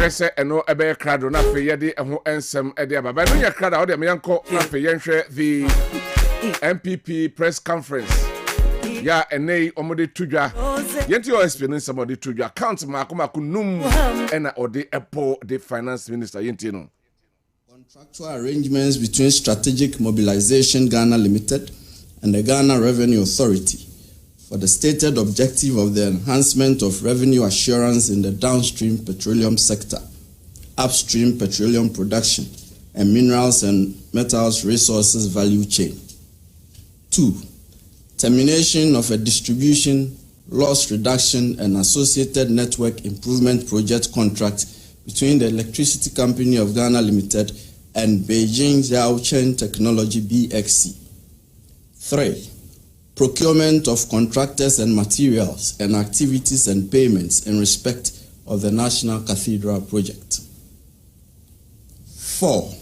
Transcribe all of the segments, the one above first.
se eno ebe krado na fe yede eho ensem ede ababa no nya krado o de me yanko na fe yenhwe the MPP press conference ya enei omode tudwa yenti o explain somebody tudwa account makomako num ena ode epo the finance minister yenti no. Contractual arrangements between Strategic Mobilization Ghana Limited and the Ghana Revenue Authority for the stated objective of the enhancement of revenue assurance in the downstream petroleum sector, upstream petroleum production, and minerals and metals resources value chain. 2. Termination of a distribution, loss reduction, and associated network improvement project contract between the Electricity Company of Ghana Limited and Beijing Zhaochen Technology BXC. 3. Procurement of contractors and materials and activities and payments in respect of the National Cathedral project. 4.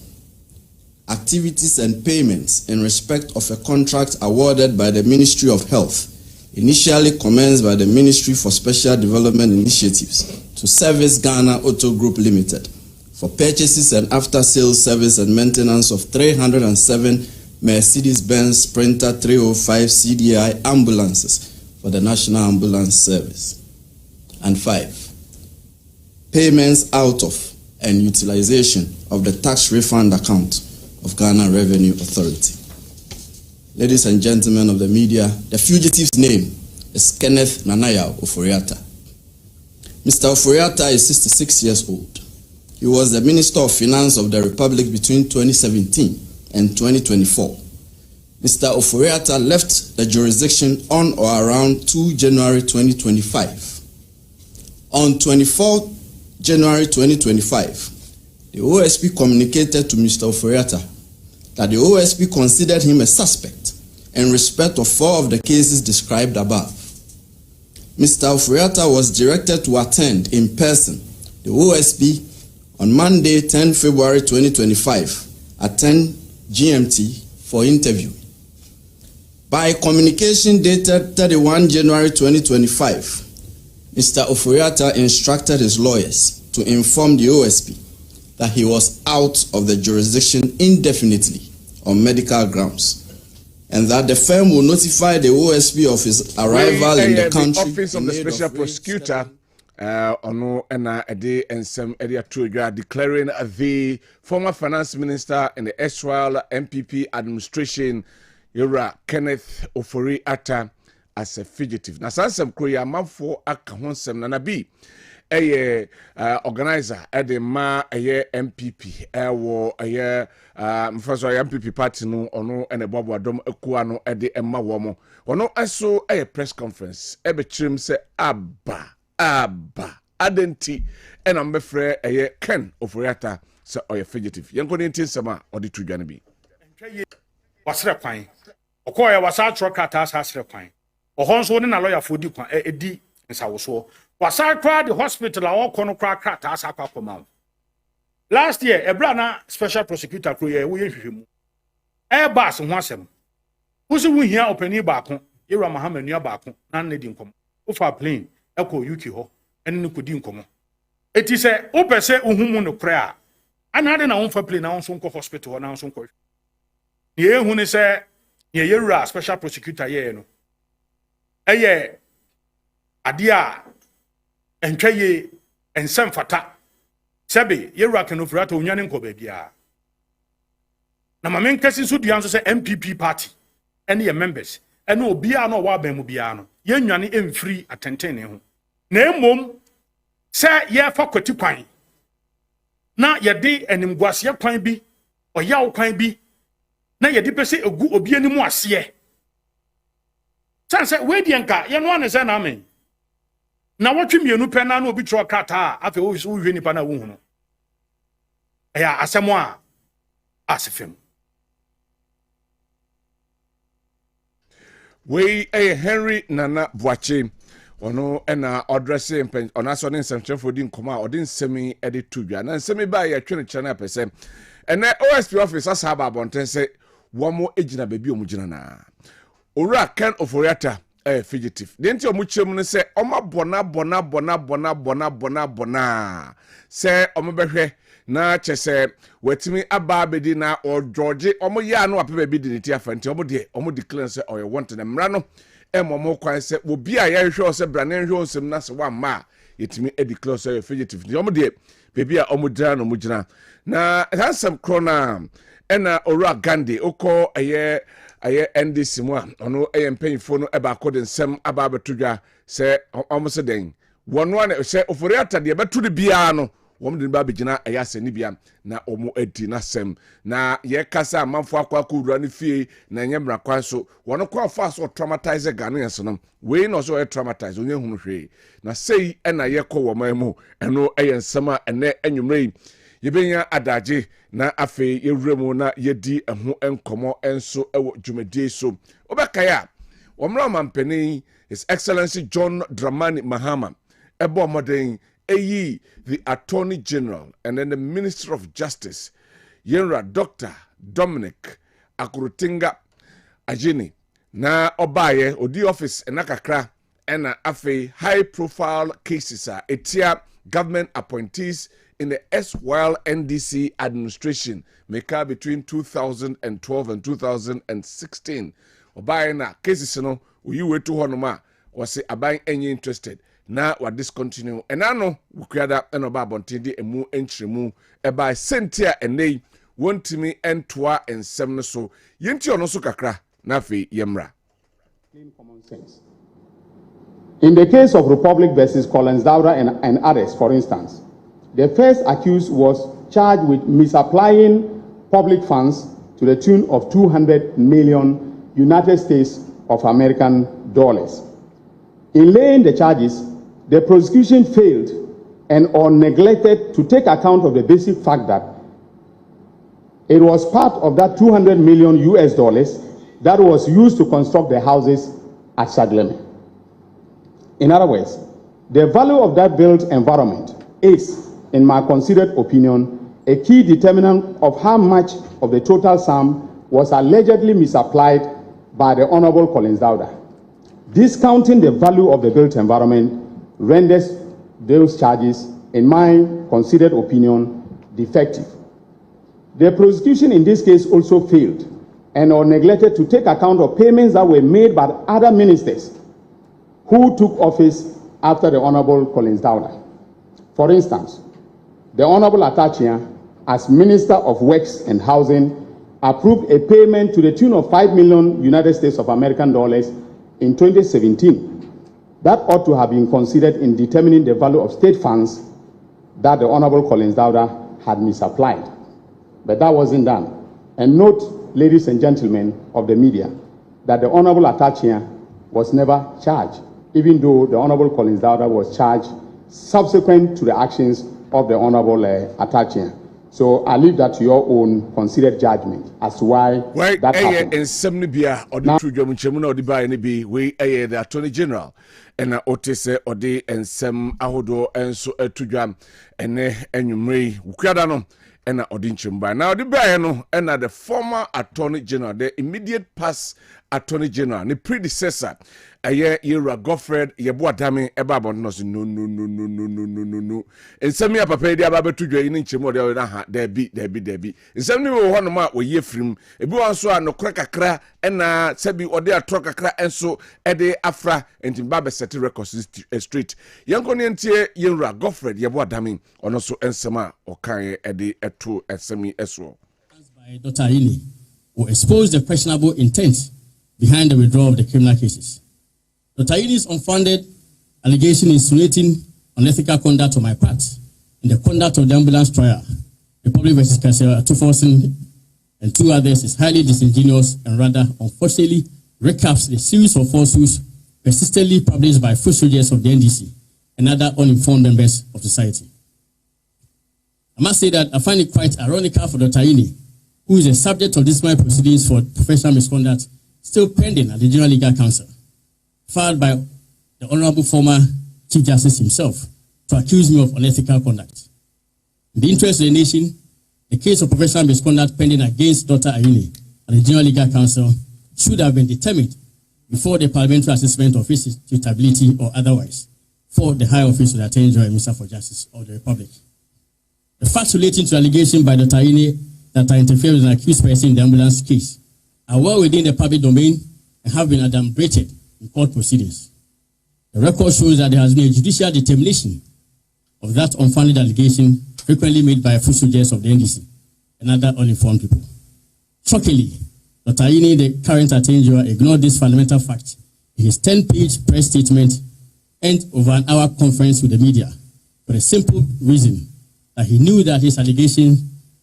Activities and payments in respect of a contract awarded by the Ministry of Health, initially commenced by the Ministry for Special Development Initiatives to Service Ghana Auto Group Limited for purchases and after-sales service and maintenance of 307 Mercedes-Benz Sprinter 305 CDI ambulances for the National Ambulance Service. And 5. Payments out of and utilization of the tax refund account of Ghana Revenue Authority. Ladies and gentlemen of the media, the fugitive's name is Kenneth Nanaya Ofori-Atta. Mr. Ofori-Atta is 66 years old. He was the Minister of Finance of the Republic between 2017 and 2024. Mr. Ofori-Atta left the jurisdiction on or around 2 January 2025. On 24 January 2025, the OSP communicated to Mr. Ofori-Atta that the OSP considered him a suspect in respect of 4 of the cases described above. Mr. Ofori-Atta was directed to attend in person the OSP on Monday, 10 February 2025 at 10 GMT for interview. By communication dated 31 January 2025, Mr. Ofori-Atta instructed his lawyers to inform the OSP that he was out of the jurisdiction indefinitely on medical grounds, and that the firm will notify the OSP of his arrival in the country. The Office of the Special Prosecutor ono ena ede ensem ede atodwa declaring the former finance minister in the erstwhile MPP administration Yura Kenneth Ofori-Atta as a fugitive. Na sansem kroya manfo aka honsem na nabi organizer ede ma MPP wo mfaso MPP party no ono ene bobo adom akua no ede emma wo mo ono eso press conference ebe chirim se abba adenti ena mbefre Ken Ofori-Atta se oye fugitive yenko ni ntinsema odi tudwane bi wasre kwan okoya wasa trokata asasre kwan ohonso ne na lawyer fodi kwan edi nsawoso wasa kra the hospital awon kono kra krata asakwa koma last year ebra na special prosecutor kro ye wo ye hwehwemu bas ho asem wusi wo hia opani baako Yera Muhammad nua baako na ne di nkom wo fa plane eko UK ho ene ne kodi nkomo eti se wo pese ohumu no kra a anade na wo fa plane na wo so nko hospital ho na wo so nko ye hu ne se ye Yera special prosecutor ye no eye ade a entwaye ensem fata sebe Yera Ken Ofori-Atta onwane nko ba bia na mamen kesi so duan so se MPP party ene ye members ene obia na owa ban mu bia no ye nwane emfiri atenten ne ho na emom se ye fa kwati kwan na ye de enimguase kwan bi oyaw kwan bi na ye de pese egu obi animu ase sanse we di enka ye no ane se na amen na wotwe mienu pe na obi tro krata afa wo hwe nipa na wo hu no ya asemo a asefem we Henry Nana Boache ono ena addressing ona so ne nsɛmkyerɛfo di nkɔmɔ a ɔde nsɛmi ede tudwa na nsɛmi ba yɛ twene kyerɛ pɛsɛ ene OSP office asaba abɔnten sɛ wɔn mo egyina baabi ɔmo gyina na owura Ken Ofori-Atta fugitive de nti omuchem no se oma bona se omobehwe na chese watimi aba bedi na o George omo ya no apeba bi di niti afanti omo declare se o want na mra no emomo kwan se obi a ye hwe o se brane hwe onsem na se wa ma yetimi declare se fugitive de omo de bebi a omo dra no mugina na handsome crona ena ora Gandhi oko aye NDC mu a ono mpanyifo no eba akode nsem aba betudwa se omo se den wono ana se Ofori-Atta de betu de bia no wom de ba begina ayase ni bia na omo edi na sem na ye kasa amanfo akwa kudura ni fie na nyemra kwan so wono kwa fa so traumatize Ghanaians no we no so traumatize onye hunu hwe na sei ena ye kɔ wo mamu eno nsem a ene anwumrei yebenya adaje na afe yewremu na yedi eho enkomo enso ewo dwumadie so obekaya womra mampeni His Excellency John Dramani Mahama ebo modern the Attorney General and then the Minister of Justice Yenra Dr. Dominic Akurutinga Ajini na obaye odi office enakakra ena afe high profile cases etia government appointees in the SWL NDC administration make between 2012 and 2016 obaye na cases no uyiwe to honoma wase aban enye interested na wa discontinue enano wukwada enoba bontindi emu enchiremu eba sentia enei wontimi entoa ensem no so yenti ono so kakra na fe yemra. Common sense. In the case of Republic versus Collins Dowda and others, for instance, the first accused was charged with misapplying public funds to the tune of 200 million United States of American dollars. In laying the charges, the prosecution failed and or neglected to take account of the basic fact that it was part of that 200 million US dollars that was used to construct the houses at Shagleme. In other words, the value of that built environment is, in my considered opinion, a key determinant of how much of the total sum was allegedly misapplied by the Honorable Collins Dowda. Discounting the value of the built environment renders those charges, in my considered opinion, defective. The prosecution in this case also failed and or neglected to take account of payments that were made by other ministers who took office after the Honorable Collins Dowda. For instance, the Honorable Atta, as Minister of Works and Housing, approved a payment to the tune of 5 million United States of American dollars in 2017. That ought to have been considered in determining the value of state funds that the Honorable Collins Dowda had misapplied. But that wasn't done. And note, ladies and gentlemen of the media, that the Honorable Atta was never charged, even though the Honorable Collins Dowda was charged subsequent to the actions of the Honorable Atta. So I leave that to your own considered judgment as to why that happened. In Semnibia or the Trujam Chemuna or the Bayanibi, we the Attorney General and Otese or the and Sem Ahodo and so Trujam and Numri Ukadano and Odinchimba. Now the Bayano and the former Attorney General, the immediate past Attorney General, the predecessor. Aye Ira Godfred Yeboa Dami Ebabon no. And some year papa dia babe to join in Chimo there be. And some new one ma we ye film. Ebi wan so no krakakra and sebi or there truck kakra and so ede afra and Timbabe set records street. Young Conentie Ira Godfred Yeboa Dami on also ensema or kan ede eto esemi eswo. By Dr. Ini who exposed the questionable intent behind the withdrawal of the criminal cases. Dr. Ini's unfounded allegation insinuating unethical conduct on my part in the conduct of the ambulance trial, Republic versus Kessben 2000 and two others, is highly disingenuous and rather unfortunately recaps the series of falsehoods persistently published by foot soldiers of the NDC and other uninformed members of society. I must say that I find it quite ironical for Dr. Ini, who is the subject of disciplinary proceedings for professional misconduct, still pending at the General Legal Council, filed by the Honorable former Chief Justice himself, to accuse me of unethical conduct. In the interest of the nation, the case of professional misconduct pending against Dr. Ayini at the General Legal Council should have been determined before the parliamentary assessment of his suitability or otherwise for the high office of the Attorney General and Minister for Justice of the Republic. The facts relating to allegation by Dr. Ine that I interfered with an accused person in the ambulance case are well within the public domain and have been adumbrated in court proceedings. The record shows that there has been a judicial determination of that unfounded allegation frequently made by full soldiers of the NDC and other uninformed people. Shockingly, Dr. Ine, the current Attorney General, ignored this fundamental fact in his 10-page press statement and over an hour conference with the media for the simple reason that he knew that his allegation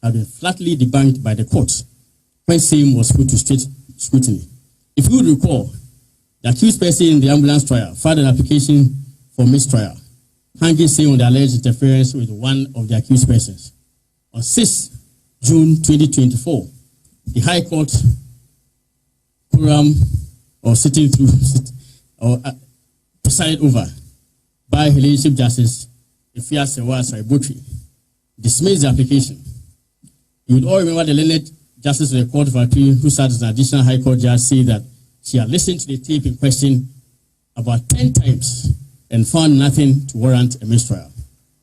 had been flatly debunked by the court when same was put to straight scrutiny. If you would recall, the accused person in the ambulance trial filed an application for mistrial, hanging saying on the alleged interference with one of the accused persons. On 6 June 2024, the High Court program or sitting through or presided over by Her Ladyship Justice Ifia Sewa Saibotri dismissed the application. You would all remember the learned Justice of the Court of Appeal, who sat as an additional High Court judge, said that she had listened to the tape in question about 10 times and found nothing to warrant a mistrial.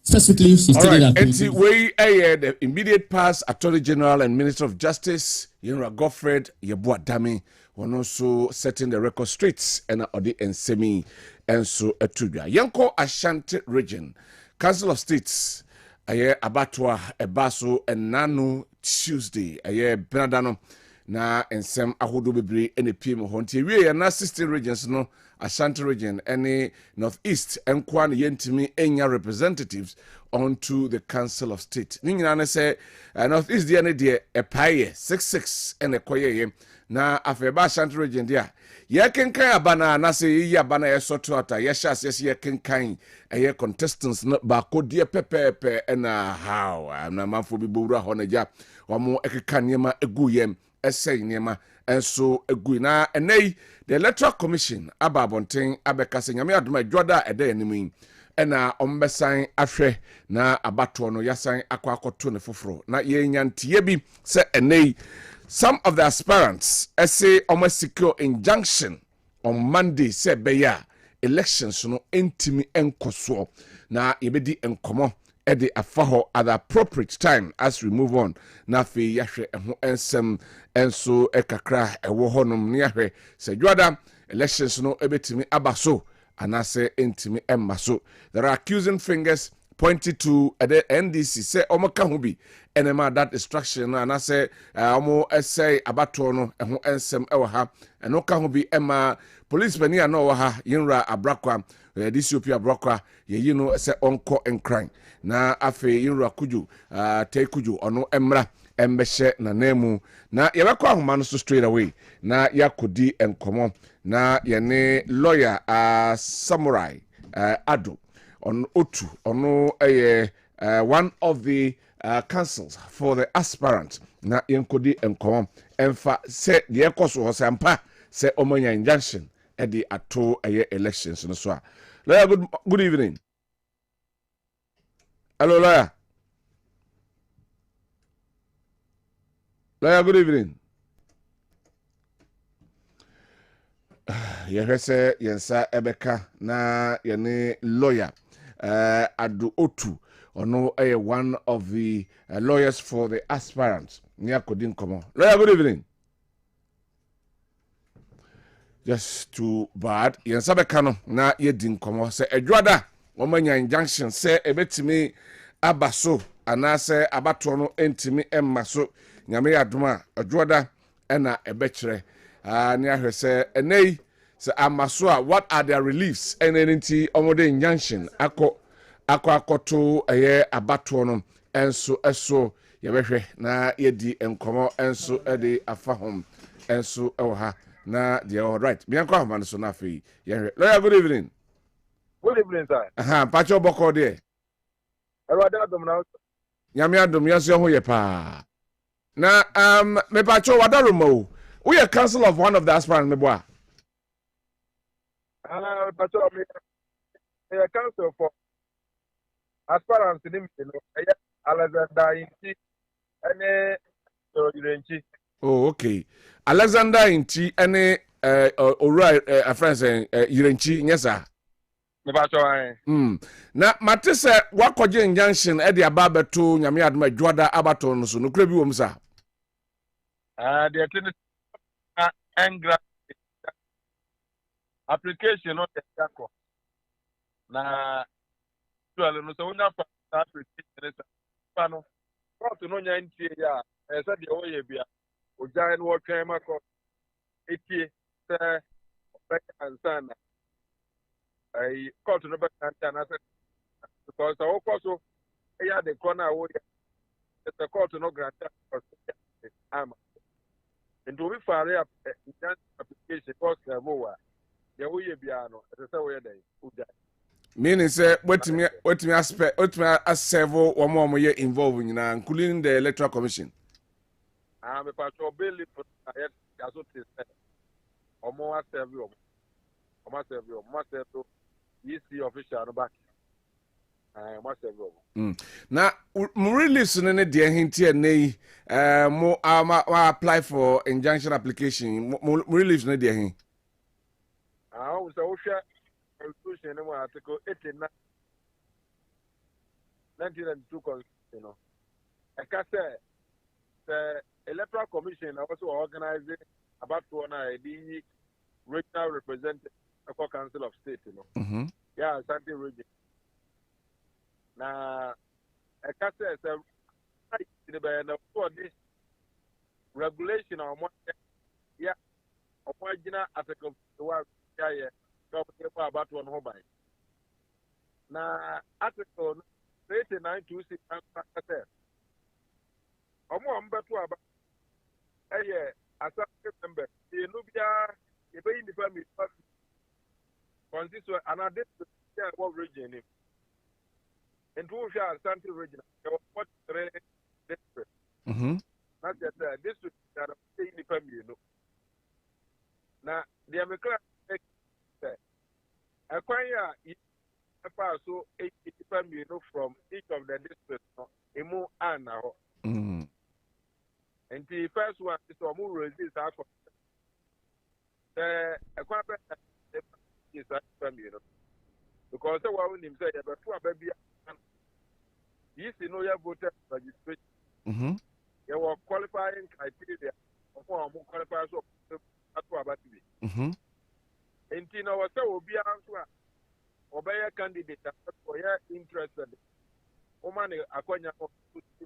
Specifically, she stated that the immediate past Attorney General and Minister of Justice, Yenra Godfred Yeboah-Dame, were also setting the record straight and Odi and Semi and so Etubia. Yanko Ashanti Region, Council of States, Abattoir, Ebaso, and Nano Tuesday, Benadano, na ensem ahodo bebre ene piem honti wie na 60 regions no Ashanti region any northeast enkwa na yentimi enya representatives onto the Council of State. Ni nyina na say northeast dia ne de epaye 66 ene koyeye na afeba Ashanti region dia ye kenkan abana na say yi abana ye soto ata ye sha ase ye kenkan eye contestants no ba ko de pepepe ena how na manfo bi bowura ho na ja omo ekeka niema egu yem essay niema enso egu na enei the Electoral Commission ababonten abekase nyame adoma dwoda ede animin ena ombesan ahwe na abato no yasan akwakoto ne foforo na ye nyantie bi se enei some of the aspirants essay almost secure injunction on Monday se beya elections no entimi enkoso na yebedi enkomo ede afaho at the appropriate time as we move on na fe yahwe eho ensem enso ekakra ewo honom ne yahwe se dwoda elections no ebetimi abaso anase entimi emmaso. There are accusing fingers pointed to the NDC say omaka ho bi enema that instruction anase omo essay abato no eho ensem ewo ha eno ka ho bi ema police bani na wo ha yinra abrakwa DCP abrakwa ye no say onko enkran na afe yinra kuju te kuju ono emra embehye na nemu na yebekwa ahoma no so straight away na yakodi enkomo na yene lawyer Samurai Ado on Otu ono one of the councils for the aspirant na yenkodi enkomo emfa se de ekoso ho sampa se omanya injunction at the ato elections no so. Lawyer, good evening. Hello, lawyer. Lawyer, good evening. Yehese yensa ebeka na yene lawyer Adu Otu ono one of the lawyers for the aspirants near Kodin Komo. Lawyer, good evening. Just too bad. Yensa beka no na yedin komo se edwada omanya injunction se ebetimi abaso anase abato no entimi emmaso nyame adoma edwada ena ebekire ne ahwese enei se amaso a what are their reliefs enenti omode injunction akoto abato no enso eso yebehwe na yedi enkomo enso ede afahom enso ewa na they are all right. Bianco man so na fe. Lawyer, good evening. Good evening, sir. Pacho boko de. Erwada dom na. Nyame adom yaso ho ye pa. Na me pacho wadaro mo. We are council of one of the aspirants me boa. Pacho me council for aspirants ni me no. Alexander Inti ene so Irenchi. Oh, okay. Alexander Inti ene owura a friend say yirenchi nyesa Me ba cho an. na mate se wakoje injunction e de aba beto nyame adoma dwoda abato no so no kura bi wo msa The thing engra application on the Dankwa. Na actually no so una application is pano. Court no nya ntie ya e say de oye bia ojan wo twen mako etie say back ansana I court no back ansana because our court so ya the corner wo the court no grant am and we file application court level the oye bia no e say we dey uja meaning say wetimi aspect wetimi aserve wo ye involved nyina including the electoral commission me patrol bill for head aso te say omo aserve EC official no back omo aserve na release ne de hinti ene mo apply for injunction application mo release ne de hin we say we share constitution in article 89 1992 constitution no I can say the electoral commission also organizing about to the regional representative of council of state yeah Santi region na I can say the regulation of yeah of original article yeah about one home by. Now, article 8926 about as a member, the Nubia, the Bay in the family consists of another region. And two shall Santi region, what district. Not just district that are in the family. Now, the American acquire so 85 million from each of the districts emu and the first one is to move resist the acquire is 85 million because the one him say but two baby you see no your voter registration you were qualifying criteria of one qualify so that's what about to and you know what will be answer obey a candidate for your interested woman akwanya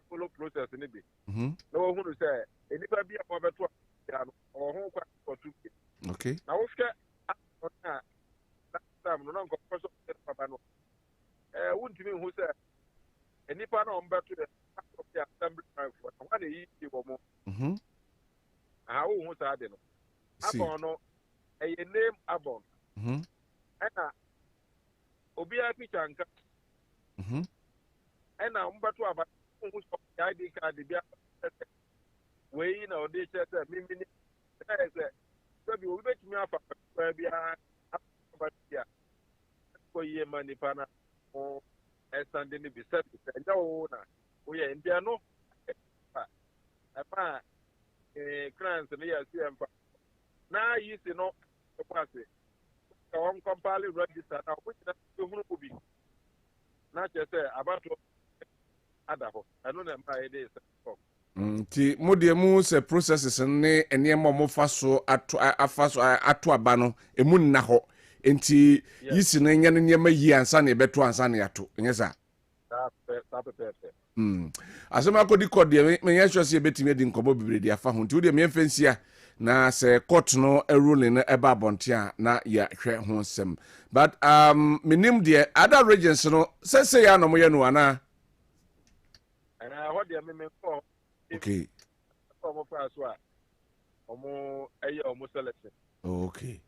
follow process in it no who say anybody be a better or who for 2 okay now that time no go person papa no won't me who say any pan on better the assembly for one yi wo how who say no no a name abon and obia picture nka and na mbatu aba who so ID card bia we na odi chete mimi say so bi obi betumi afa bia abatia ko ye mani pana o estande ni bi set nya wo na wo ye ndia no apa clients ni ya CM na yi si no kwase on compile register na which na hunu obi na chese abato adaho anu na mba ide ti modie mu se processes ne enema mo faso ato aba no emu nna ho enti yisi na nya ne nyema yi ansa na ebeto ansa na yato nyesa asema kodi kodi me nya hwese ebetimi edi nkobo bibredi afa ho nti wo de me mfensia na se court no a ruling na eba bontia na ya hwe ho sem but minim de other regions no say ya no mo ye no ana what de me ko okay omo pass wa omo eye omo selection okay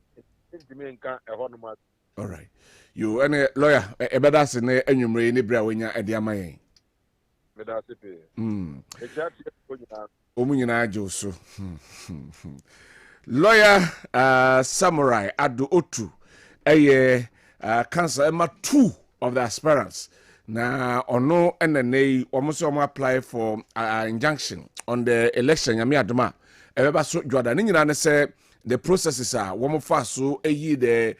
ntimi nka ho no ma all right you any lawyer ebeda se na anwumre ni bra wenya ede amayen meda se pe e jati ko nyina omunyina ajoso lawyer samurai ado otu eye cancer ema 2 of the aspirants na ono enenei omoso omo apply for injunction on the election yami adoma ebeba so dwoda ni nyina ne se the processes are one fast so the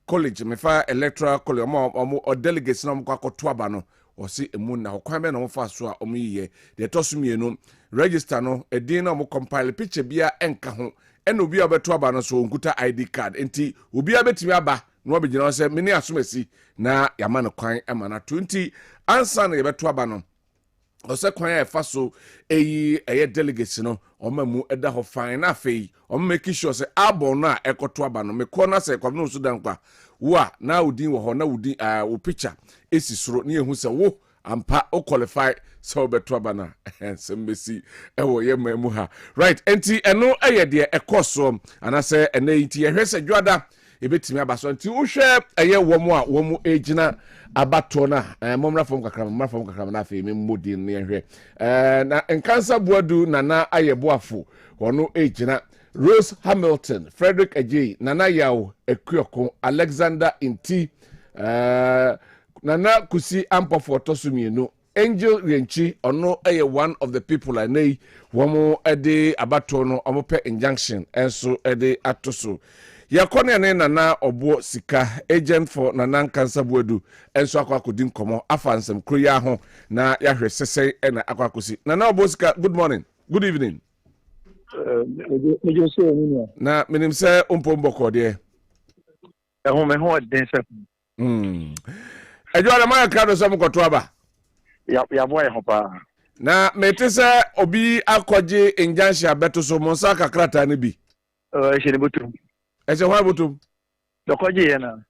college me fa electoral college or delegates na mko to aba no o si emu na okwan be na mo fast so a omo yiye de to so mienu register no edin na mo compile picture bia enka ho ena obi obeto aba no so onkuta ID card enti obi abetimi aba no obegina se meni asomasi na yama no kwan ema na 20 ansa na yebeto aba no ose kwan ya fa so eye delegates no omamu eda ho fine na fei o make sure say abon na ekoto aba no me ko na say Kwabena Owusu Dankwa wo na udin wo ho na udin wo picture esi soro na ehu say wo ampa o qualify so beto aba na sembesi ewo ye mamu ha right enti eno eye de ekoso ana say ene enti ye hwese dwada ebetimi abaso nti wo hwe eye wo mu ejina abato na momra fom kakra na fe me modin ne hwe na enkansa boadu nana ayeboafo wono ejina Rose Hamilton, Frederick Ajay, Nana Yao, Ekuoko, Alexander Inti, Nana Kusi Ampofo Tosumienu, Angel Rienchi, ono one of the people I know, wamo ede abatono, omope injunction, enso ede atoso. Yakone ne Nana Obo Sika, agent for Nana Kansa Buedu, enso akwakudim komo, afansem kruya ho, na yahwe sese ena akwakusi. Nana Obo Sika, good morning, good evening. Na minim se umpomboko de me ho den se ejo ala ma ka do so mkoto aba ya boy ho pa na mete se obi akoje injunction abeto so monsa kakrata ne bi she ne butum se ho butum do koje ye na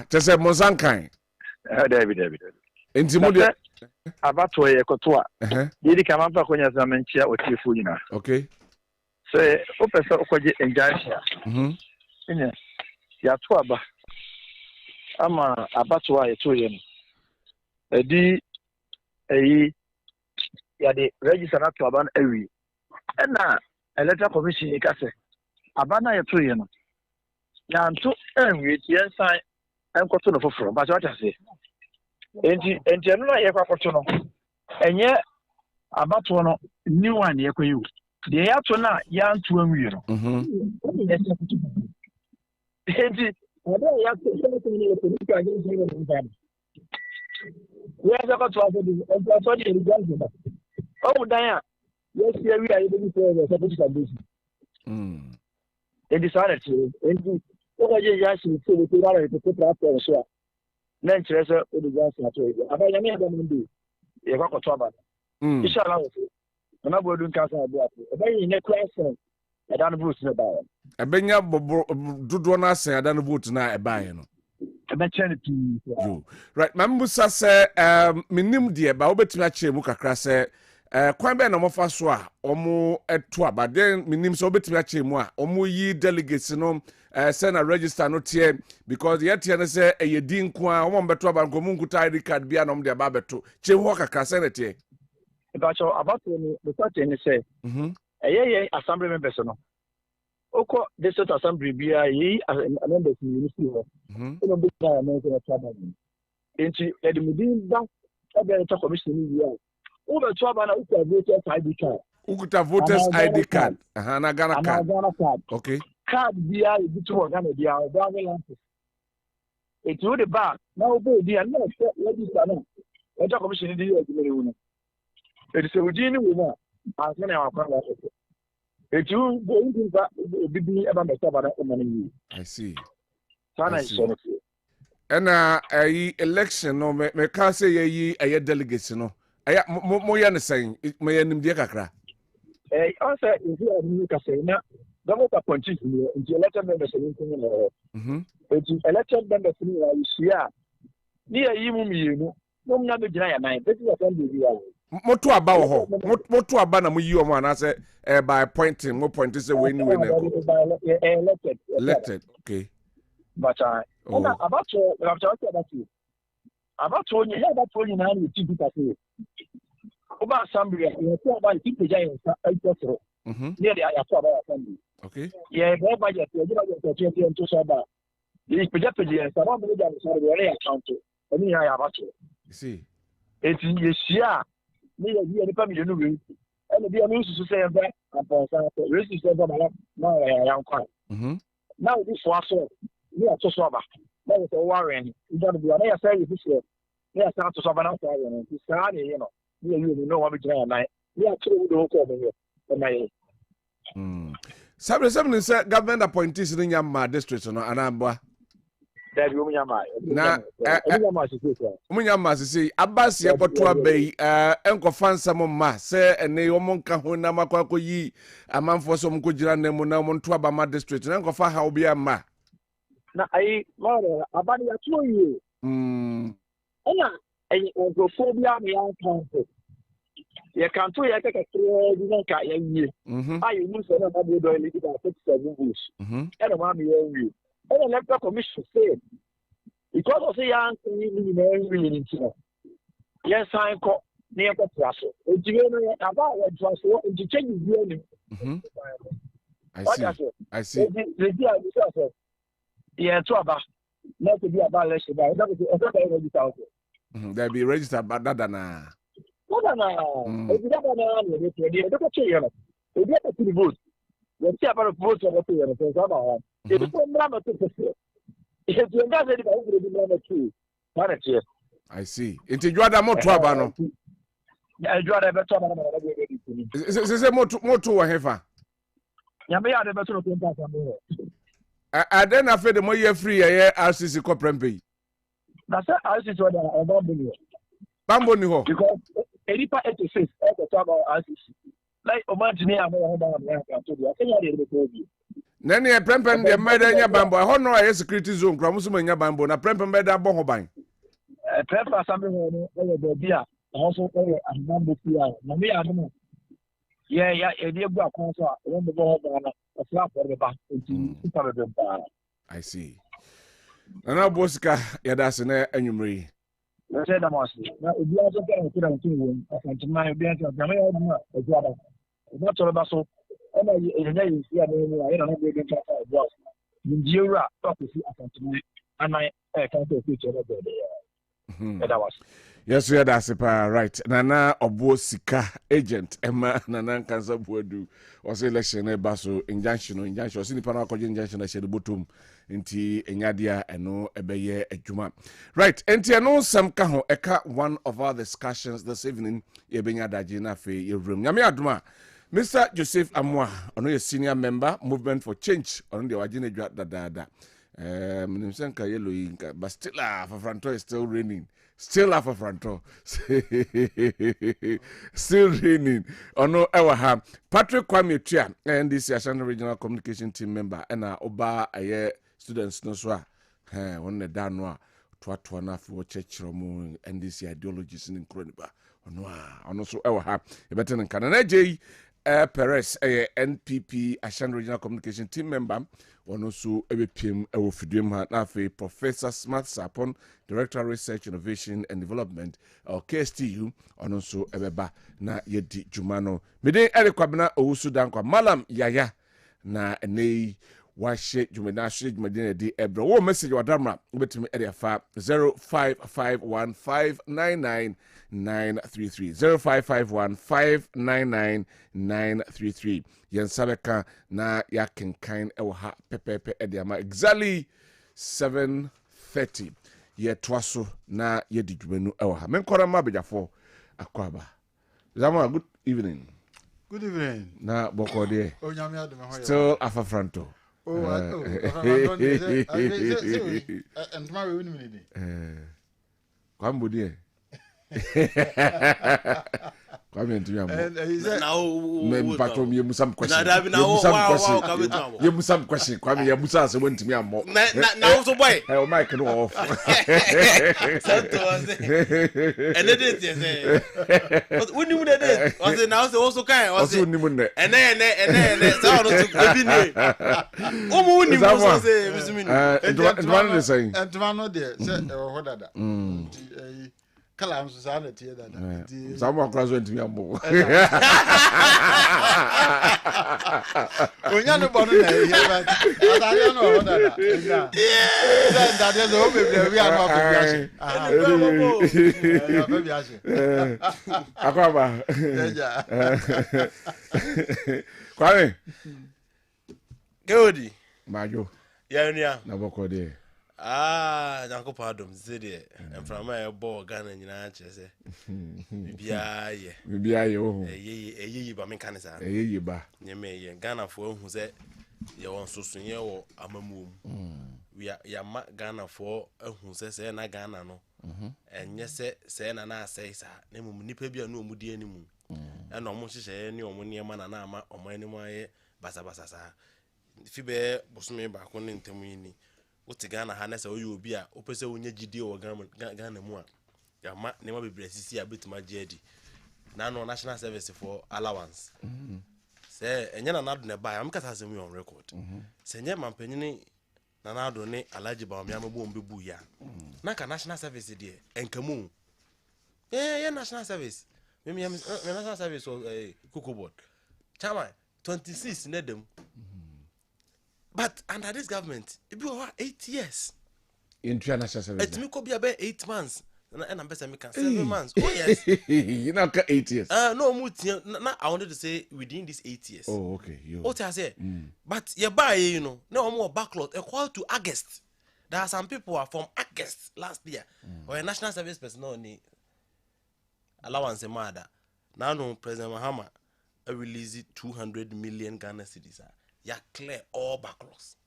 tese monsa kan David enti mo de abato ye koto a yedi ka manfa konya zamenchia otifu nyina okay se o pesa okoje injunction ene ya to aba ama abato a yeto ye no edi eyi ya de register na to aba na awi na electoral commission ka se aba na yeto ye no ya nto anwi tie san enkoto no foforo ba ta se enti no na ye kwakoto no enye abato no new one ye kwayu de ya to na ya nto anwi no enti oda ya to so ni le ko ka ge ni le nfa we za ka to aso di en so di result na o dan ya yes ye wi ayi bi so so bi ka bi enti sa na ti enti o ga je ya si so bi ra re to tra to so na nkyerɛ sɛ o de gas ato yi aba ya me aba mo ndi ye kwa kɔtɔ aba inshallah na bo dun ka sa abo ato aba yi ne class ɛda no vote na ba ebenya dodo na asen ada no vote na ebae no ebe chen tu right mambusa se minim de ba obetumi akyere mu kakra se kwan be na mofa so a omo eto aba den minim se obetumi akyere mu a omo yi delegates no send a register no tie because yet ne se eyedin ko a omo beto aba nkomu nkuta ID card bia no de ba beto che ho kakra se ne tie eba cho about ni the part ni say ye assembly members no oko district assembly bia yi members ni si ho no be na na so trouble enti edimudin ba electoral commission ni ya o be to aba na uka voters ID card ukuta voters ID card na Ghana card okay card bia e bitu wo Ghana bia o ba ga license enti o de ba na o be bia na register na electoral commission ni di yo edimere wu no enti se udin ni wo na asme na akwa ba so enti o go udin ba bibi eba me so ba na o mani I see sana so ena election no me ka say yi delegates no aya mo ya ne sen me ya nimdie kakra also if you are new kase na government appointees ni into elected members ni nko no into elected members ni ya isia ni ya yi mu mienu no mna be gina ya nine this is a time be ya moto aba wo ho moto aba na mo yi o mo na say by appointing mo point say we ni we na elected okay but about you na ni ti kase oba assembly ya to aba ti peja yin sa aitosoro near the ya to aba assembly okay yeah go budget ya budget to so ba yi peja sa ba mo ja so re account oni ya abato you see eti yesia ni ya ni pa million we ene bia no susu say ba aponsa so resu say ba Now I am quite. Now this was so. We are so sober. That was a warren. You don't be on air say this year. They are start to sober now. It's sad, you know. You know what we do. We are two who don't come here. Somebody said government appointees in Yamma district no Anambra. That you Na Munyama say Abbas Yabotua Bay enko some ma say ene omonka ho na makwa yi amanfo so mko gira nemu na monto Abama district na enko fa ha obi ama. Na ai mara abani ya tuo yi. Ona ai ogophobia me an kanto. Ye kanto ye keke kire di nka ye yi. Ai mu so na ba do ile di 67 votes. Eno ma me ye yi. The electoral commission said because of the young people, yes, I call near the Trussell. About what Trussell to change the I see. Yeah, to about not to be about less about that. They'll be registered, but that na. If you don't know, if you get to vote. You see about a vote of the if you remember to if you got it by the I see. Into you are more trouble. You are a better Is it more to a heifer? Yammy are the better of the I then afraid the more you're free, a RCC corporate pay. That's what RCC or Bamboo. Bamboo, because 86 at the top of RCC. Like imagine I'm Nani a prempen de meda bambo, a honor a security zone, Kramusumania bambo, na prempen beda bohoban. A premper something over beer, also a bamboo pier. Nami, I don't know. Yeah, a dear black concert, one the ball, a slap on the back. I see. And now, Bosca, Yadasene, and you marry. I said, I must. Now, if you also get a good thing, I can to my bench of Jamaica, a brother. Not all about so. And I don't know if they was. Jura, obviously, I can to me, and I can't take a picture of that was. Yes, we are right. Nana Obo Sika agent Emma Nana Kansa Buedu was election basso injunction Sinipana injunction I said the bottom inti Enyadia and no ebeye ejuma. Right, enti no some kaho eka one of our discussions this evening yebenya dajina fe yevrum. Nyame aduma Mr. Joseph Amwa, a senior member, Movement for Change, on the Wajine Dada. Nimsenka yellow, but still Afafranto is still raining. Still Afafranto. Still raining. No ever have. Patrick Kwame Tia, and this Ashanti Regional Communication Team member, and Oba Aye students no swa. On the Danwa, Twatwana for church and this ideologies in Croniba. On so ever have. A better than Canada. Perez, NPP, Ashanti Regional Communication Team member, one also EBPM, Ofori-Atta, Nafe, Professor Smart Sapon, Director of Research, Innovation and Development, or KSTU, and also Ebeba, na Yedi Jumano. Mede Kwabena Owusu Dankwa, Malam Yaya, na Ene, Washe, Jumena, Medina di Ebra. What message or Damra, bet me at 0551599933 0551599933 yen sabeka na ya kenkan ewo ha pepepe ediama exactly 7:30 ye twaso na ye didwenu ewo ha menkora mabejafo akwaba zama good evening na bokode still afafranto kwambodie Kwame nti ya mo. Me mpato me musam question. You musam question. Kwame ya musa se won ntimi ammo. Na so boy. O mic no off. Santo was. And it is yes. But when you did it, was it now also kind was it. And sound to be ne. O mu ni mo so say bisimi. And one is saying. And one no there say ho dada. Kalam society that someone cross went to me ambo onya no bono na here but I know that that is o baby we are not akwaba Kwame Kodi. Majo. Yeah. Na boko de. Janko pardon, Zede. And from my ball gun and Yanche. Bibia ye. Bibia yo. Ye ba mekanisa. Ye ba. Ye me Ghana for who said ye want so soon ye or amamu. We are ya Ghana for who says na Ghana no. And yes, say na say sa. Nemu nipa bia no mudi animu. And almost say any or money man and ama or my name basa sa. Fibe bosome ba ko ne ntamuni. Oti Ghana ha na say oyi obi a opese onye gidi o Ghana mu a. Ya ma ne ma bebre sisi a betima jedi. Na no national service for allowance. Say enye na nado ne ba am kasa asem on record. Say enye mampanyini na nado ne alaji ba omi amebo mbebu ya. Na ka national service de enkamu. National service. Me national service or Cocoa board. Chama 26 need them. But under this government, it be over 8 years. International service. It me could be about 8 months. And I'm better make 7 months. Oh yes. You know 8 years. No, I wanted to say within these 8 years. Oh, okay. What I say. But you buy, no more backlog equal to August. There are some people who are from August last year. Or a national service person no need allowance mother. Now no President Mahama release 200 million Ghana cedis. Ya clear all backlogs.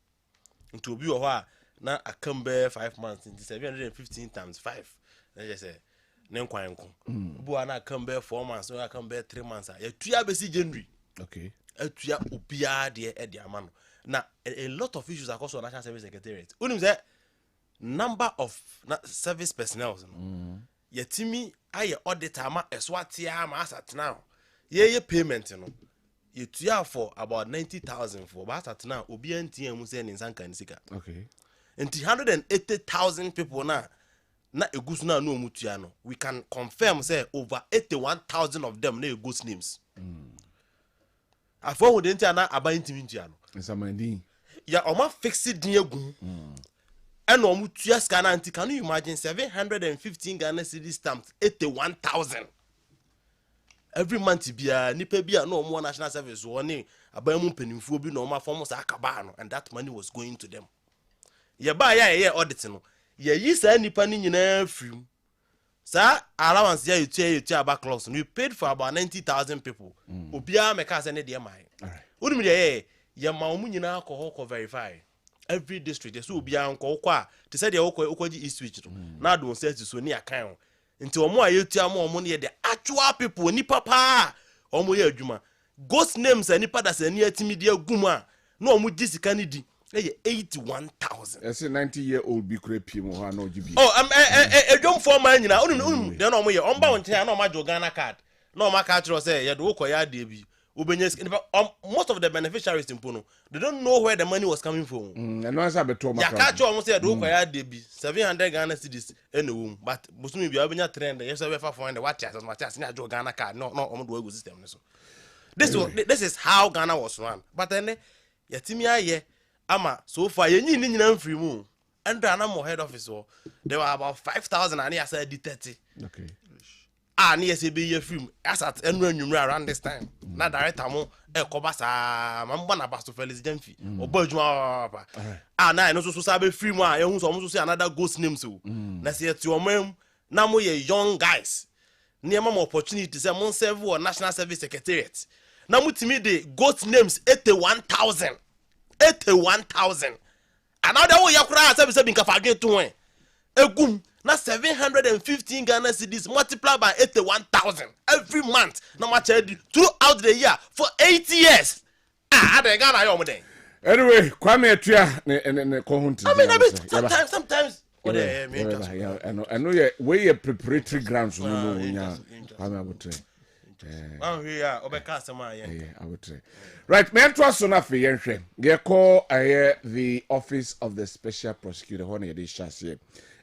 Into be a now I come back 5 months into 715 times 5. Then just say Nenkwanko. Buana come back 4 months, so I come back 3 months. Ya 2 years January. Okay. A 2 year upia de amano. Now a lot of issues are also National Service Secretariat. Unim say number of service personnel. Yetimi aye auditor ma eswatia ma asat now. Ye payment no. You tuya for about 90,000 for but at now obi NTM mu say ninsanka nisika. Okay. And 180,000 people na egusu na no mutuya no. We can confirm say over 81,000 of them na egusu names. Afọ wo de ntia na aba ntimi ntia no. Nsamandi. Ya oma fixed din egu. And omutuya scan anti can you imagine 715 Ghana cedis stamps 81,000. Every month bia nipa bia no more national service woni abamu mpanimfo bi no ma form sa akaba no and that money was going to them. Ye ba ya audit no. Ye yi sa nipa ni nyina free. Sa allowance ya you backlogs no you paid for about 90,000 people. Obia meka say ne de mai. Alright. Woni me ye ma omu nyina ko verify. Every district so obia nko kwa te say de okoji east switch no. Na do set so ni akan. Nti omo ayetua omo ne the actual people ni papa omo ye adwuma ghost names ani pada sani atimi de agum a na omo gisika ni di 81,000. I say 90-year-old be creepy mo ha no gibi. Oh edwom for man nyina onum de na omo ye omba wonche na omo ajo Ghana card na omo aka tro say ye do koya de bi most of the beneficiaries in Pono, they don't know where the money was coming from. And once I beto ya catch almost say do kwaya de bi 700 Ghana cedis enewum but busumi bi abenya trend yes we fa find the what as na jo Ghana card no omo do ego system so this is how Ghana was run but then yatimi aye ama so far yenyi ni nyina mfiri mu and na mo head office there were about 5,000 and I said 30. Okay. Ni SB ye film as at enwunwumre around this time. Na director mo koba sa mamba na Pastor Felix Demfi. Obo adwuma papa. Na no so sabe film a ehun so mo so say another ghost names o. Na say ti omam na mo ye young guys. Near mo opportunity say mo serve or National Service Secretariat. Na mo timi de ghost names 81,000. 81,000. Another wo yakura say be nka fagwe to wen. Egum na 715 Ghana cedis multiplied by 81,000 every month. No matter throughout the year for 8 years. The Ghana yo mo anyway, Kwame Atua ne kohunti. I mean, sometimes. I know we are preparatory grounds no nya. Kwame abutre. Here obeka asema abutre. Right, me to so na fe yenhwe. Ye call the Office of the Special Prosecutor hone ye dey shase.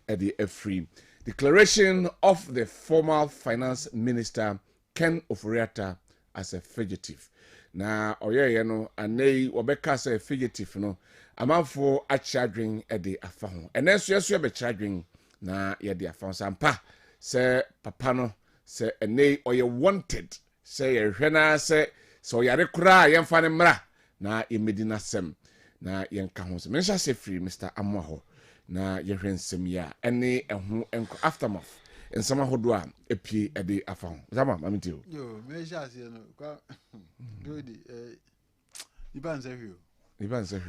The free declaration of the former finance minister Ken Ofori-Atta as a fugitive. Na oye no anei obeka say fugitive no amanfo a chadwin e de afa ho. Enen so be chadwin na ye de afa sampa say papa no say enei oye wanted say ye hwena say so yare kura ye mfa ne mra na imedina sem na yenka ho so me sha se free Mr. Amwaho na yehwe nsem ya ene eho enko aftermath nsema hodo a epie ede afa ho zama mamitio yo me sha se no kwa good iban say you Iban say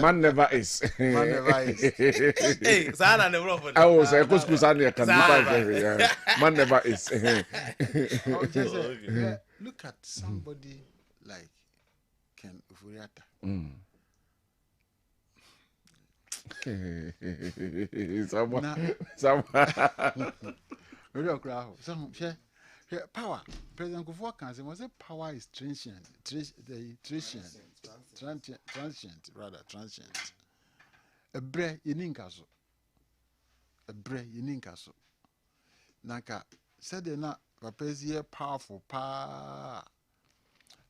man never is. Man never is. Hey, sana ne bro for. Oh, say ko school sana can man never is. Look at somebody like Ken Ofori-Atta. Power. President Kufuor can say, was it power is transient. A bre yininkaso. Naka said they na papa's powerful pa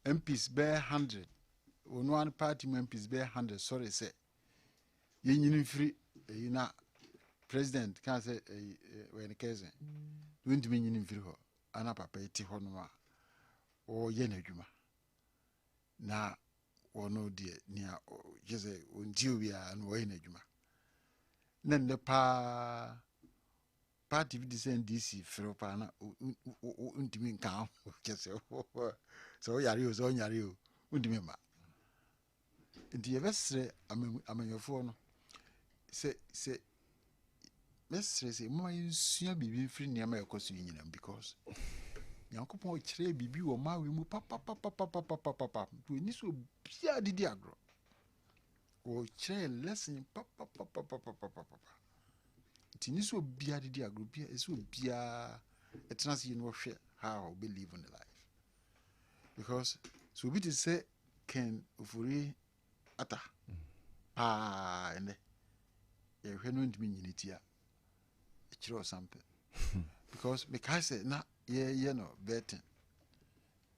MPs bear 100. One party MPs bear 100. Sorry, say. You free, you know, president can't say when Kessben. Don't mean you free her. Ana papa eti honoma o ye na adwuma na wono de nia jese onti obi a no ye na adwuma na ne pa party bi send DC fro pa na untimi nka jese so yare o so nyare o untimi ma ndi ye besre amanyofo no se mesre se mo yensua bibi free niam ekoso nyina because Yankopon kire bibi wo mawe mu papa to ni so bia didi agro o kire lesson papa ti ni so bia didi agro bia so bia etnas you know hwe how we live in the life because so we say Ken Ofori-Atta ene e hwe no ndimi nyinitia or something because say na ye no betting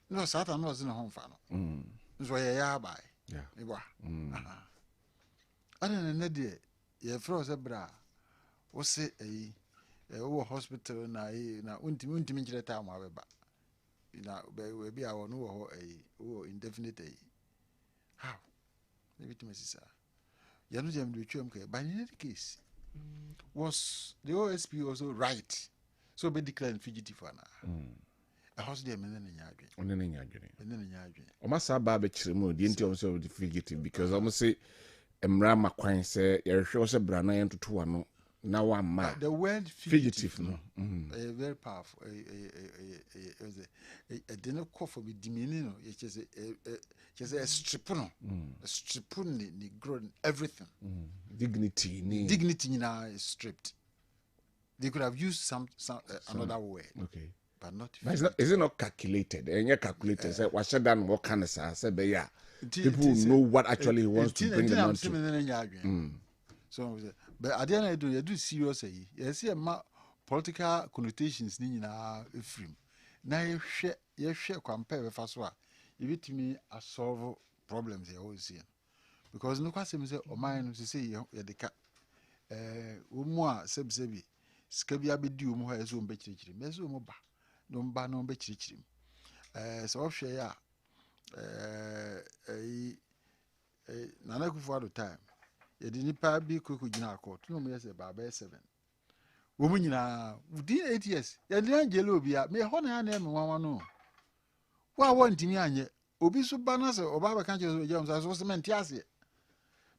no Satan was in a home fan so ya buy yeah ana na de ye fro se bra wo se wo hospital na untimi nkire ta ma beba na we bi a wo no wo wo indefinite how maybe to mesisa ya no jam do twam ke by any case was the OSP also right so be declared fugitive na a house there men na nyadwe o masa ba be kire mu de nti o so fugitive because o say emra makwan say ye hwe o say bra na yentoto ano na wa ma the word fugitive no very powerful a dinner call for me demeaning no ye just a strip no a strip ni grow everything dignity now is stripped. They could have used some another word, okay, but not. Is it not calculated? And you calculated. Say what should done what kind of say be yeah. People know what actually he wants to bring them on to. So, but at the end of the day, you do serious. You see a political connotations. Ni na frame. Now you share compare with us. You bet me a solve problems you always see. Because no question say o man to say you the cat umu a sebi skabia be di umu ha ezo mbe chirichiri mezo umu ba no mba no mbe chirichiri so hwe ya Nana Kufuor time ye di nipa bi koku gina court no me say baba 7 wo mu nyina within 8 years ye di angelo obi a me ho na na me wanwa no wa ntimi anye obi so ba na say oba ba kan je so jam so cement ase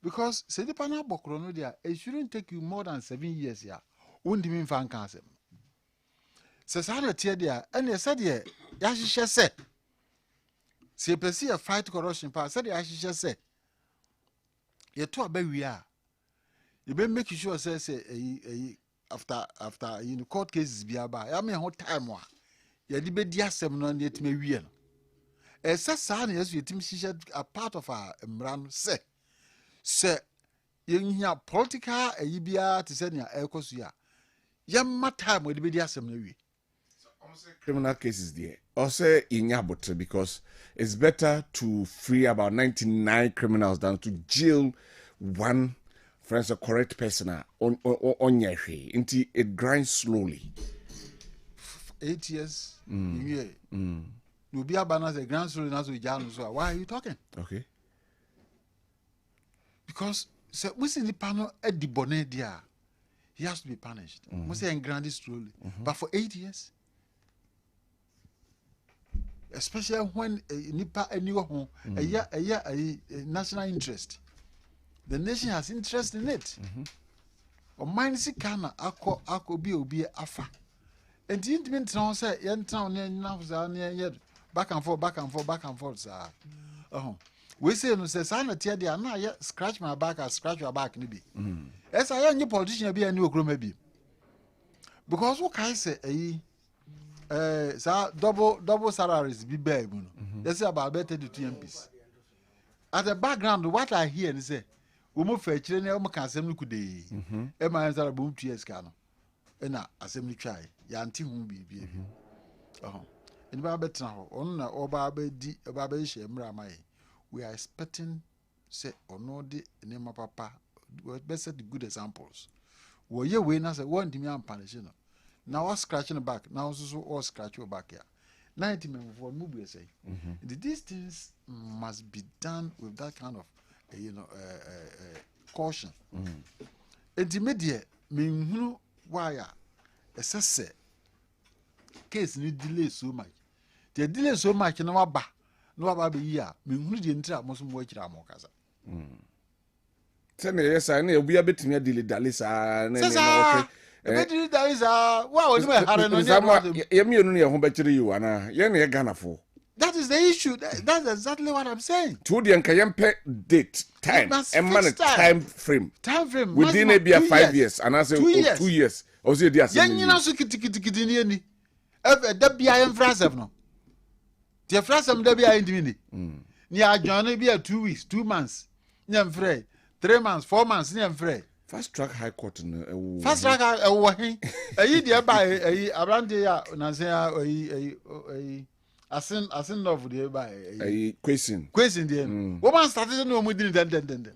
because say the panel bokro no dia it shouldn't take you more than 7 years ya undimi fan kan asem se sa na tie dia ene se dia ya hihye se pesi a fight corruption pa se dia ya hihye se ye to abawi a you be make sure say after you know court cases bi aba ya me ho time a ye di be di asem no na etime wie no se sa na yesu etim hihye a part of our mran se yenya political bia to say na ekosu ya yemma time we be di asem na wi criminal cases there also in Yabotre because it's better to free about 99 criminals than to jail one friends a correct person on your way until it grinds slowly 8 years no be abana say grand slowly na so jam so why are you talking okay because so we see the panel at the bonnet there, he has to be punished. We say and granted slowly, but for 8 years, especially when nipa anywhere home, a national interest, the nation has interest in it. Or mine see kana ako be afa. And the intimate town say yen town now back and forth, sir. We say no say sana tia dia na ya scratch my back, I scratch your back nibi. Yes, I am politician be any okro maybe. Because what can I say double salaries be bad, they say about better to 2 MPs. At the background, what I hear and say, we move for a children, we can assembly could day. Emma answer a boom 2 years cano. And now assembly try, Yanti won't be. In Babet now, on or Babe Mramai, we are expecting, say, or no, the name of Papa, best set the good examples. Well, your winners at 1 demand punishing. Now I scratching the back. Now also all scratch your back here. 90 men for movie say. These things must be done with that kind of caution. And the media mean why a case need delay so much. They delay so much in our back. No about the year. Mean the entire most watch Ramokaza. Send yes, I know we are bit near delay Dalisa. There is a wow, that is the issue. That's exactly what I'm saying. To the Nkayampe date, time, and man time frame. Within maybe 5 years, and I say 2 years. Or say the assembly. You know, so kitty. There be I am Frasem no. The Frasem there be I in near Johnny be 2 weeks, 2 months. Nyam frey. 3 months, 4 months, nyam frey. Fast track high court in Fast track a year by around the Nazia I send love with the by a question the woman started no more than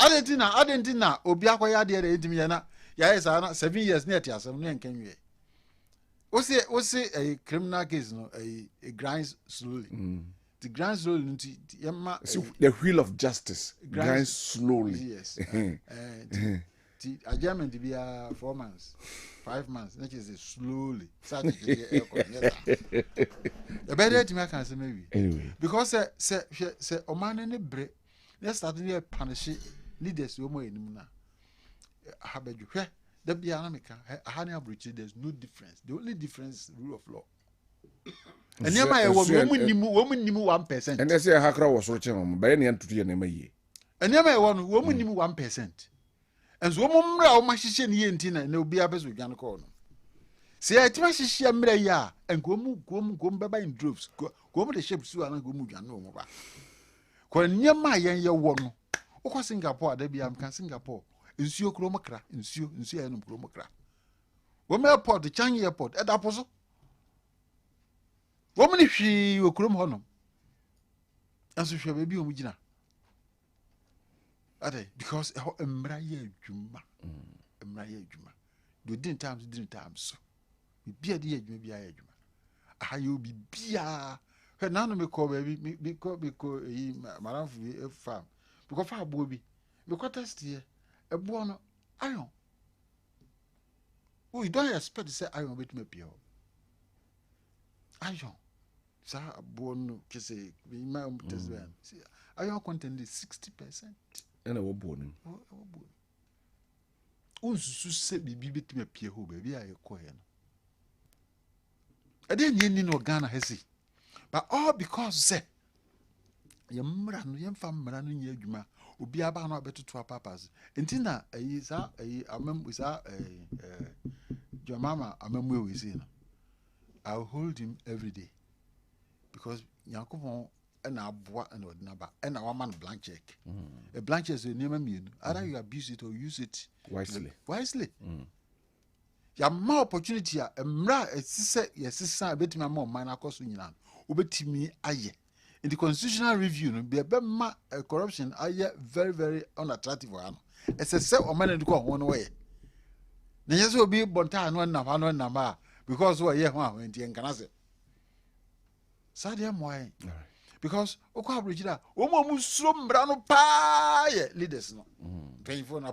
Argentina, Obiakoya dear Intimiana, yes, 7 years near Tiasam and can you? What's a criminal case, no, a grinds slowly. The grinds slowly into the wheel of justice grinds slowly. Yes. The adjournment to be 4 months, 5 months, that is slowly. The better to make answer maybe. Anyway. Because say Oman and the break, let's start to punish leaders who more in Muna. How about you? The Bianamica, Hania Bridge, there's no difference. The only difference is rule of law. And near my woman 1%. And they say Hakra was watching on by any entity and MA. And near my one woman 1%. And so woman, my sister and Tina, and no be a best with Jan Corner. Say, I try to see a mirror and go by in droves. Go the ship to and go move and no more. When near my young one, or Singapore, there be Singapore. In Sio Chromacra, in Sio Chromacra. Woman airport, the Changi airport, at Apostle. Woman if she will chrome honor. And so she will be Omijina. Because a Mraya Juma. A Mraya Juma. You didn't times. So we be a dear, maybe I Juma. Ah, you be beer. Her none may call baby, because Madame farm. Because far booby. Because test here. A buono iron. We don't expect to say iron with me pure. Iron. Sa buono kese my own test van. See, iron content is 60%. And a buono. Unsu se bibi bit me pure ho baby I call him. I didn't need no Ghana hesi. But all because say yam fam ran ye juma. Ubi aba no beto to papas entina ayisa amam wisa your mama amam we see no I'll hold him every day because yakobon and aboa and ordinaba and our man blank check a blank check is a name mean either you abuse it or use it wisely ya ma opportunity a mra esise yesisa betimi ma man akoso nyina obetimi aye. In the constitutional review, be a corruption are very, very unattractive. It's a set of money to go one way. Then yes, will be bonta and one number because we're here when the Canasa. Sadia why? because okwa abrijida omo suro mbra no pa ye leaders no 24 na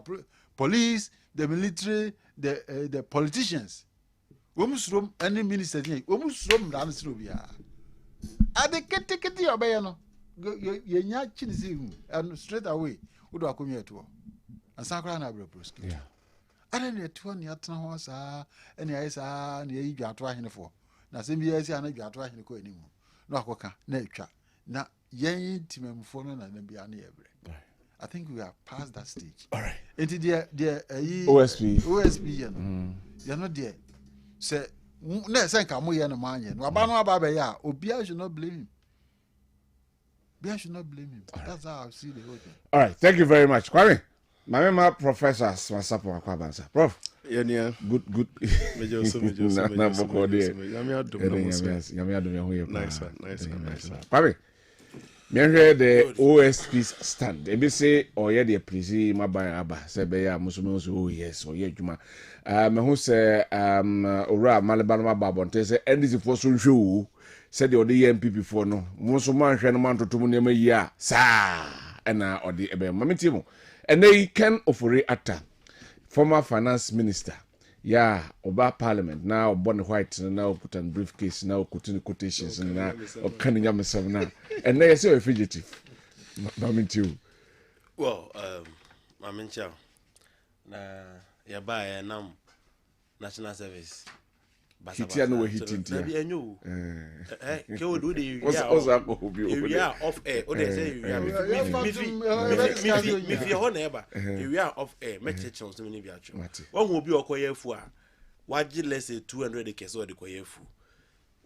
police, the military, the politicians. Womusrom any ministers here. Womusrom ran through bia. Ade kete obey no. You nya chinisi and straight away. Wodo akomi eto. And sakra na bro proski. Yeah. Ade ne eto ne atena ho sa, ene ayi sa ne yi dwato ahene fo. Na se bi yesi ana dwato ahene ko enimu. No akoka na etwa. Na yen timemfo no na bia na yebre. I think we are past that stage. All right. Into the OSP, you're not there. Say, next time come here no man. No abano ababe ya. Obia should not blame him. Obia should not blame him. That's how I see the whole thing. All right. Thank you very much, Kwame. My professors, my support, Prof. Yeah. Good. Nice one. Kwame. Meanwhile, the OSP's stand. They say, oh yeah, they please my buy aba. Say be ya musume oh yes, oh yeah, juma. Me who say ora Malabama babonte say NDC for so show. Said the MPP for no. Musuman hwe no man to mu ne ya. Sa na odi ebe mamitimo. And they can Ofori-Atta, former finance minister. Yeah, Oba Parliament now born white now put on briefcase now putting quotations and now or canning yourself now. And they say a fugitive. Not you. Well, I mean, chow. Na ya buy nam national service. Hitting no hitting. Maybe I knew. Can do the area of air. Or they say if you're on neighbor, area of air, make a chance to many virtue. One will be a coyer for what did let's say 200 acres or the coyer food.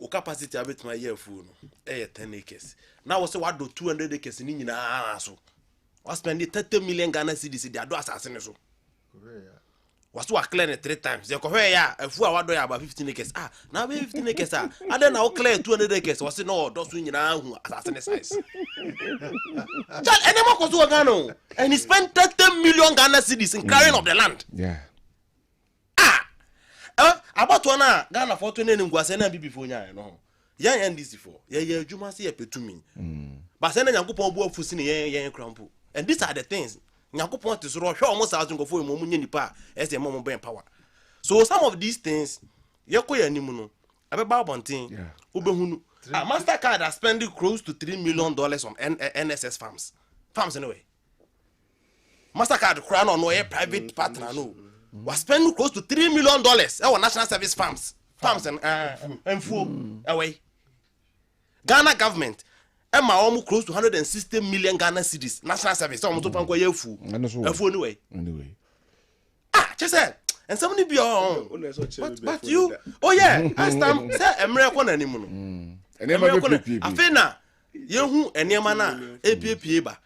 O capacity of it my year food, 10 acres. Now, also, what do 200 acres in India? So, I spend 30 million Ghana cedis in the ado assassin. Was to clear 3 times. You go ya a few hours about 15 acres. Now 15 acres. And then I'll clear 200 acres. Was it no? Those win now assassin size. Child, any more to Ghana, and he spent 30 million Ghana cedis in carrying of the land. Yeah. About one Ghana for 20 and was an MPP for ya no. Ya NDC for ya Juma see a petumi. But send a young couple of work for senior young crumple. And these are the things. Nyakopon to so show almost 1,000 go for mu nipa as a mom ben power. So some of these things yakoya nimu no abeba bonten obehunu. Mastercard has spent close to $3 million on NSS farms. Farms anyway. Mastercard crown on no private partner no. Was spending close to $3 million our national service farms. Farms and food away. Ghana government Emma almost close to 160 million Ghana cedis. National service. So I'm to panko yefu. Yefu anyway. Just said. And somebody be on. But you. Oh yeah. As time say emre ko na nimu no. Emre ko na. Afena yehu enema na APP ba.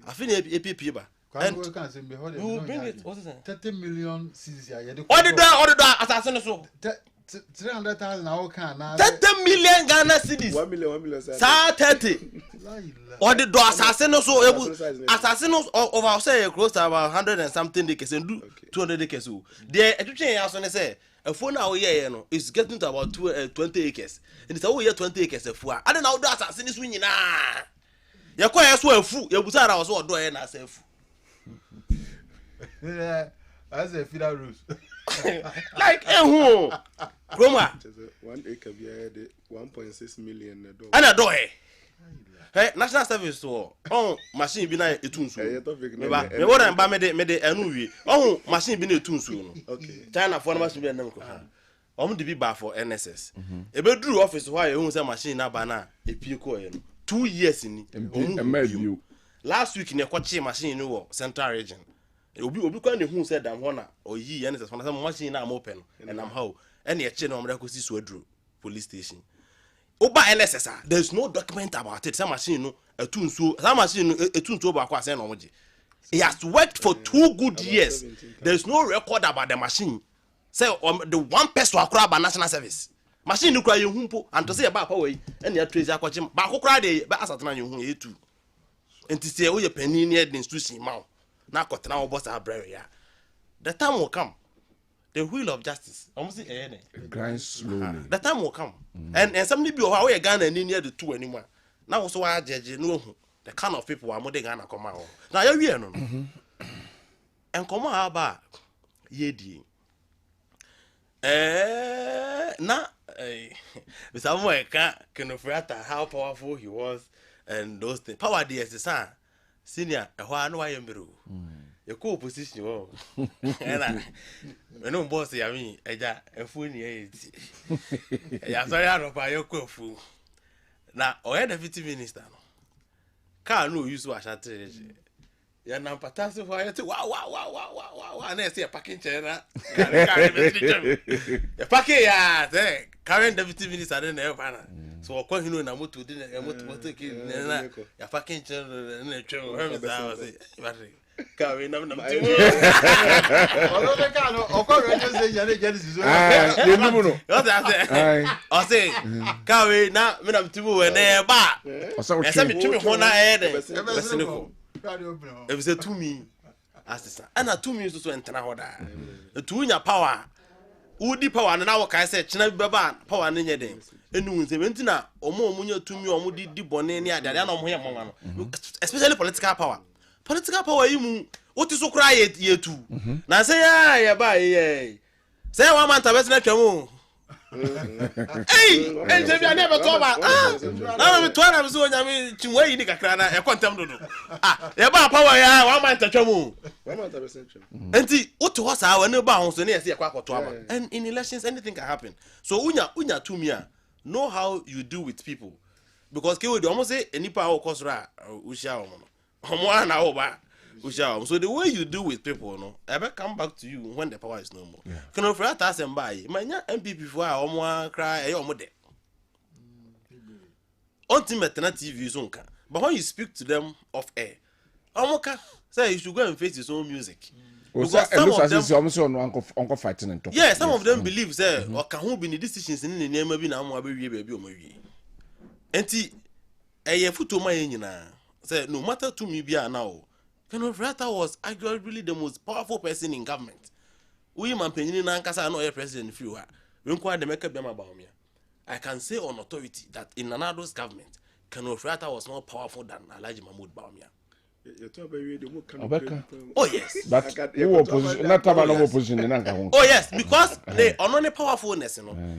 Afena APP ba. And you bring it. What is it? 30 million cedis ya. What did that assassin so? 300,000 now can 30 million Ghana cedis. 1 million. Sa 30. Or the do assassin so able assassin over say close to about 100 and something acres and do 200 acres. The education house say a phone now here no is getting to about 20 acres. And it's over here 20 acres of I don't know do assassin is winning na. Ya kwa yeso afu ya busa ra so do here na afu. Yeah, as a federal rules. Like who? Roma 1 acre be 1.6 million $1.6 million. Ana do he. Hey, national service so on machine bi na etunsu. Me what am ba me de anu wi. On machine bi na etunsu no. Okay. China for machine bi na nam ko. Om de bi ba for NSS. E be duru office why ehun say machine na ba na epie ko ye no. 2 years ni. Last week ne kwachi machine no wo Central Region. Obi kwa ne hu say dam ho na oyi NSS for na machine na am open and am how. And ye che no mra ko si so adru police station. Oba NSS there is no document about it. Some machine no etunso, some machine no etunso ba kwa say no moje. It has worked for 2 good years. There is no record about the machine. Say the one person akura ba national service. Machine no kura ye humpo and to say ba kwa we and ya trace akwache ba kokura de ba asatana ye hu ye tu. Enti say we penny near the institution ma na kotena wo boss abrere ya. The time will come. The wheel of justice. Almost grind slowly. The time will come. And somebody be how we Ghana near the 2 anymore. Now also I judge no the kind of people are more than Ghana come out. Now you no. And come out about ye na Mr. Moeka can Ofori-Atta how powerful he was and those things. Power DS son senior a why no I am beru. Your co-position and I no boss I mean a fool yeah sorry I don't buy your co-fool. Now or deputy minister no can't no use wash at ya na patasi for you wow and I see a packing chair na ya packing ya say current deputy minister dey na so okwa hinu na moto dey na moto ki na ya packing chair na twa we say battery ka we na mti Although the car, okwa we just say you get this. You know no. I say ka we na me na mti we na ba e say me tumi ho na e dey if say to me as and to me so entena ho da to nya power udi power na wo kai say china beba power na nye den enu nse mentina omo nya to me omo di bone ni ade na omo ye monwa no especially political power yi mu oti so kra ye tu na say ya ba ye say one man tabet na twam hey enje bia na be to ba na me to na me so nya me chinwa yi ni kakra na e kontem dodo ye ba power ya one man tatwam one man tabet twam enti oto ho sa wa ne ba ho so ne ye kwa akoto aba and in elections anything can happen so unya to me know how you do with people because ke we do almost say enipa a okosora ushia omo na oba so the way you do with people no ever come back to you when the power is no more can Ofori-Atta say mbai manya MPP for omo cry e omo de ultimate na TV so nka but when you speak to them off air omo ka say you should go and face his own music because some of them fighting and talking. Yeah, some of them believe say o ka hu bi ni decisions ni nema bi na omo abewie ba bi omo wie enti eye futo ma ye nyina say no matter to me bia now Ofori-Atta was arguably the most powerful person in government. We man penini na nkasa na president few we nko de make bia about me. I can say on authority that in Nanado's government Ofori-Atta was more powerful than Alhaji Mahmoud Bawumia. Oh yes. But who opposition not have no opposition in Nanka. Oh yes, because the only powerfulness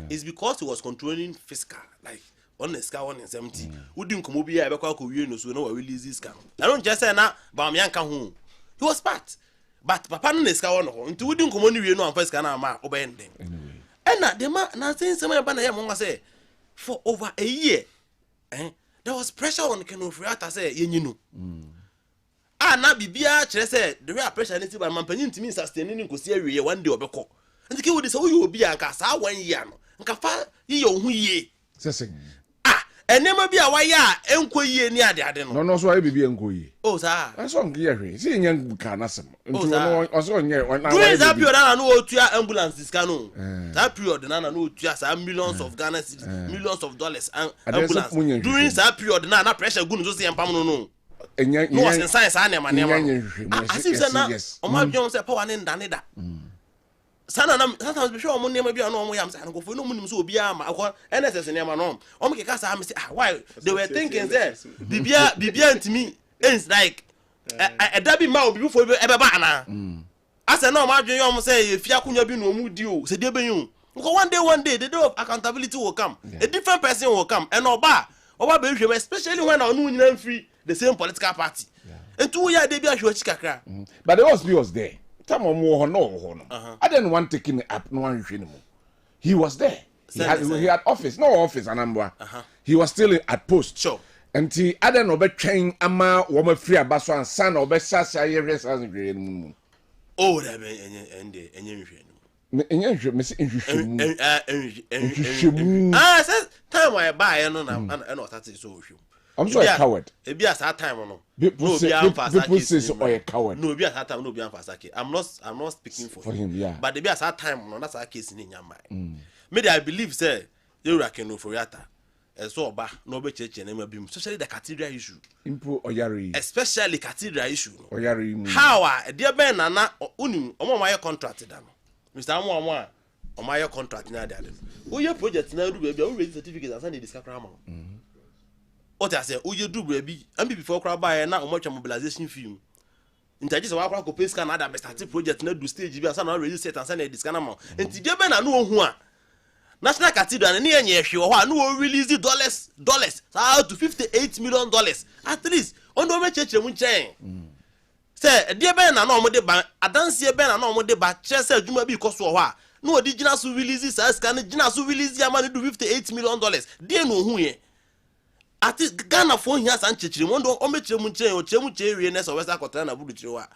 is because he was controlling fiscal like on the scale 170 wouldn't come be a ko wie so no release this scam I don't just say na Bawumia nka ho he was part but papa no scale no ho nti wouldn't come ni wie no amfa scale na ma obende and na dem na say some ba na ye say for over a year there was pressure on Ofori-Atta say yenyinu na bibia kire say the real pressure ni ti ba mampanyi ntimi sustain ni nkosi awie one day obekọ nti ke wodi say wo ye obi anka sa 1 year no nka fa ye hu ye sese enema bi a waya enko yie ni ade no no so ayi bibi enko yie o sa so ngi ye hwe si nya ka na sem ntu no o so nye na during that period na no otua ambulances ka no that period na no otua sa millions of Ghana cedis millions of dollars ambulance during that period na pressure gu no so se empam no enya no was in science na ma asif se na o ma dwon se power ne ndane da sana na sometimes be sure omo nema bia no omo yam say go for no munim so obi ama akwa NSS nema no omo ke ka sa am say why they were thinking say bibia ntimi it's like a dabi ma obi before e be ba ana asa na omo adwen omo say e fia kunya bi no omo di o se de benyu one day the day of accountability will come a different person will come and oba be hwe especially when no nyina free the same political party and two year dey bia hwe chikakra but the OSB was there. Time no. I didn't want taking it up. No one anymore. He was there. He had office. No office. Anambra. He was still at post. Sure. And he I don't know be train ama woman free abaso and son or be sasa yeres as green. Oh, that says time I buy no na that is so. I'm so a coward. It be at that time or no. People say a coward. No, be at that time no be Fasaki. I'm not speaking for him, yeah. But the be at that time no that's our case in your mind. Maybe I believe say you reckon Ofori-Atta. And so ba no be church and be especially the cathedral issue. Impo oyari. Especially cathedral issue. Oyari. How dear Ben nana unim omo my contract da no. Mr. Amwa o my contract na da. Who your project na do baby, we ready certificate and send the discount amount. What I say, you do baby, and before crowd buy now much mobilization film. In Tajis, our crowd pay scan other started project, not do stage, we are already set and send a discount amount. And today, Ben, I know who National Cathedral and near you, who release the dollars, out to $58 million. At least, on the church, and we change. Say, dear Ben, I know what they buy. I don't see a Ben, I know what they buy. Chess said, you may be cost for a while. No, the Jinas who releases us can Jinas who release your money to $58 million. Dear no who ye. At it Ghana phone here and church, one don't omit Chemunche or Chemunche, Renes or West Akotana Budichua.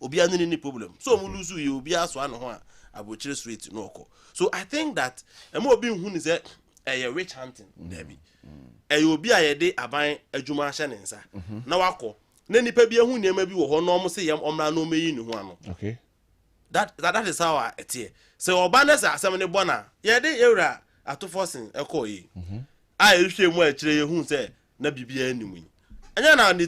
Obi any problem. So Mulusu, you be as one one about Church Street no. So I think that a more being who is a rich hunting, Debbie. A you be a day a buying a Juma Shanensa. Now I call. Neni pe bia hu ne ma bi wo ho no mo se yam omra no meyi ni ho ano. Okay. That is how I tie. So obanes asem ne bona. Ye de ewra atofosin ekoyi. A ehwe mu a kire ye hu se na bibia animu. Anya na ne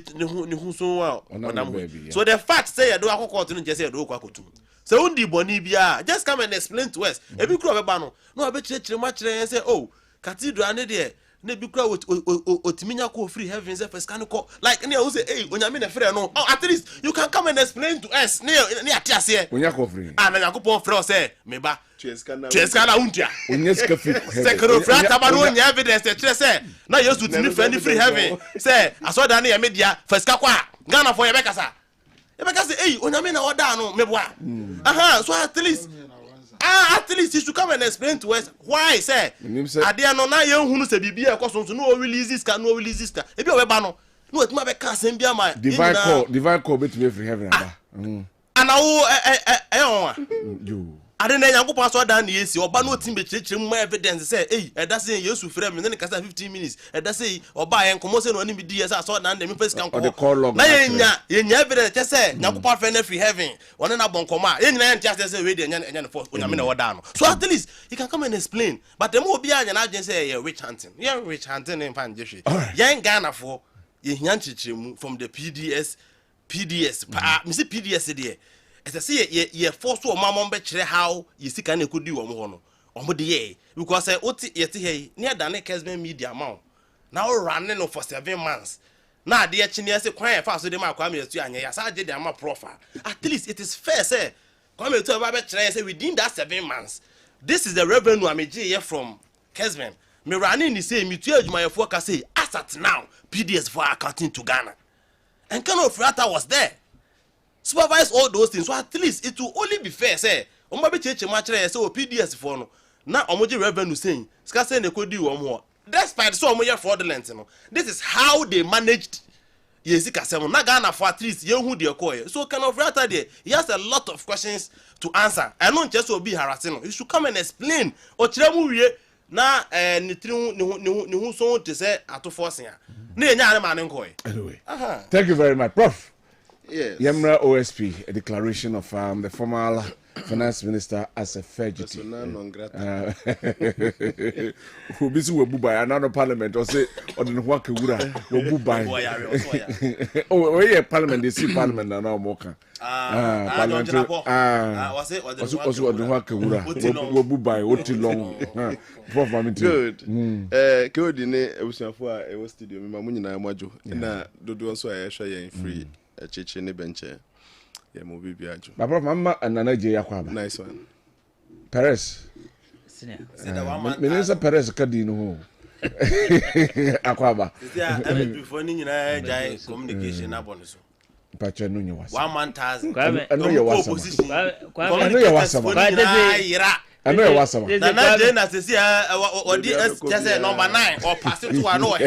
hu so wa onam. So the fact say ye do akokot no je say ye do kwakotu. So undi boni bia just come and explain to us. E bi kuro be ba no. No be kire ma kire say oh cathedral ne de ne bi kura otiminya ko free heaven say first can call like ne who say hey onyame na free no oh at least you can come and explain to us ne atiase here onya ko free na yakopon free say me ba cheska na untia onya ska free say kro free ataba no nya evidence say na yesu timi free heaven say asoda ne media first ka kwa Ghana for yebekasa say hey onyame na oda no me boa so at least you should come and explain to us why say adia no na ye hunu se bibia ekoso so no release this can no release this e bi o be ba no no etima be ka sem bia ma divine call bet me free heaven aba ana wo you ade na yankopon so dan na yesi oba no tim be chirechire mu evidence say eh e da say yesu free me ne kasa 15 minutes e da say oba yen komo say no ani bi di yes so dan dem first can call na yenya evidence say yankopon free na free heaven one na bon koma ye nyina yen say we dey enya for onyame na woda no so at least you can come and explain but dem obi anya na agent say rich hunting in fan jeshi yen Ghana for ye hia chirechire mu from the PDS me see PDS there. As I say, ye force to mamma be chere how ye see can could do on the ye because I oti yet hey near than Kessben media amount. Now running for 7 months. Now dear Chinia say quiet fast with them Kwame to and yes, I did them a profile. At least it is fair, say. Kwame to a say within that 7 months. This is the revenue I made from Kessben. Me running the same, me tell my focus say as at now, PDS for accounting to Ghana. And Ofori-Atta was there. Supervise all those things, so at least it will only be fair. Say, on my church match, say, PDS for no. Now, Omoji revenue saying, Scassay ne could do one more. Despite so much fraudulent, you know. This is how they managed Yesika 7. Not Ghana for at least young who they acquire. So, can Ofori-Atta there? He has a lot of questions to answer. I don't just will be harassing. You should come and explain. Or Chiramu na ni who so to say at to force here. Anyway, thank you very much, Prof. Yes. Yemra OSP, a declaration of the former finance minister as a fugitive. Who busy with Bubai, another parliament, or say, or the Wakura, or Bubai. Oh, yeah, parliament, they see parliament and now Moka. Parliament, was it, or the Wakura, or Bubai, what too long. Good. Good in it was a studio, Mamuna Majo, and do also I share in free. A chichi ne benche. Yeah, movie biaju. My brother, Mama, and Nanaji Yakwaba. Nice one. Perez. Minister Perez Cadino. Akwaba. Before Nina communication abonus. Pacha Nunya was 1 month. I know you was I know it was some. Nana Jane as see or just number 9 or pass it to an no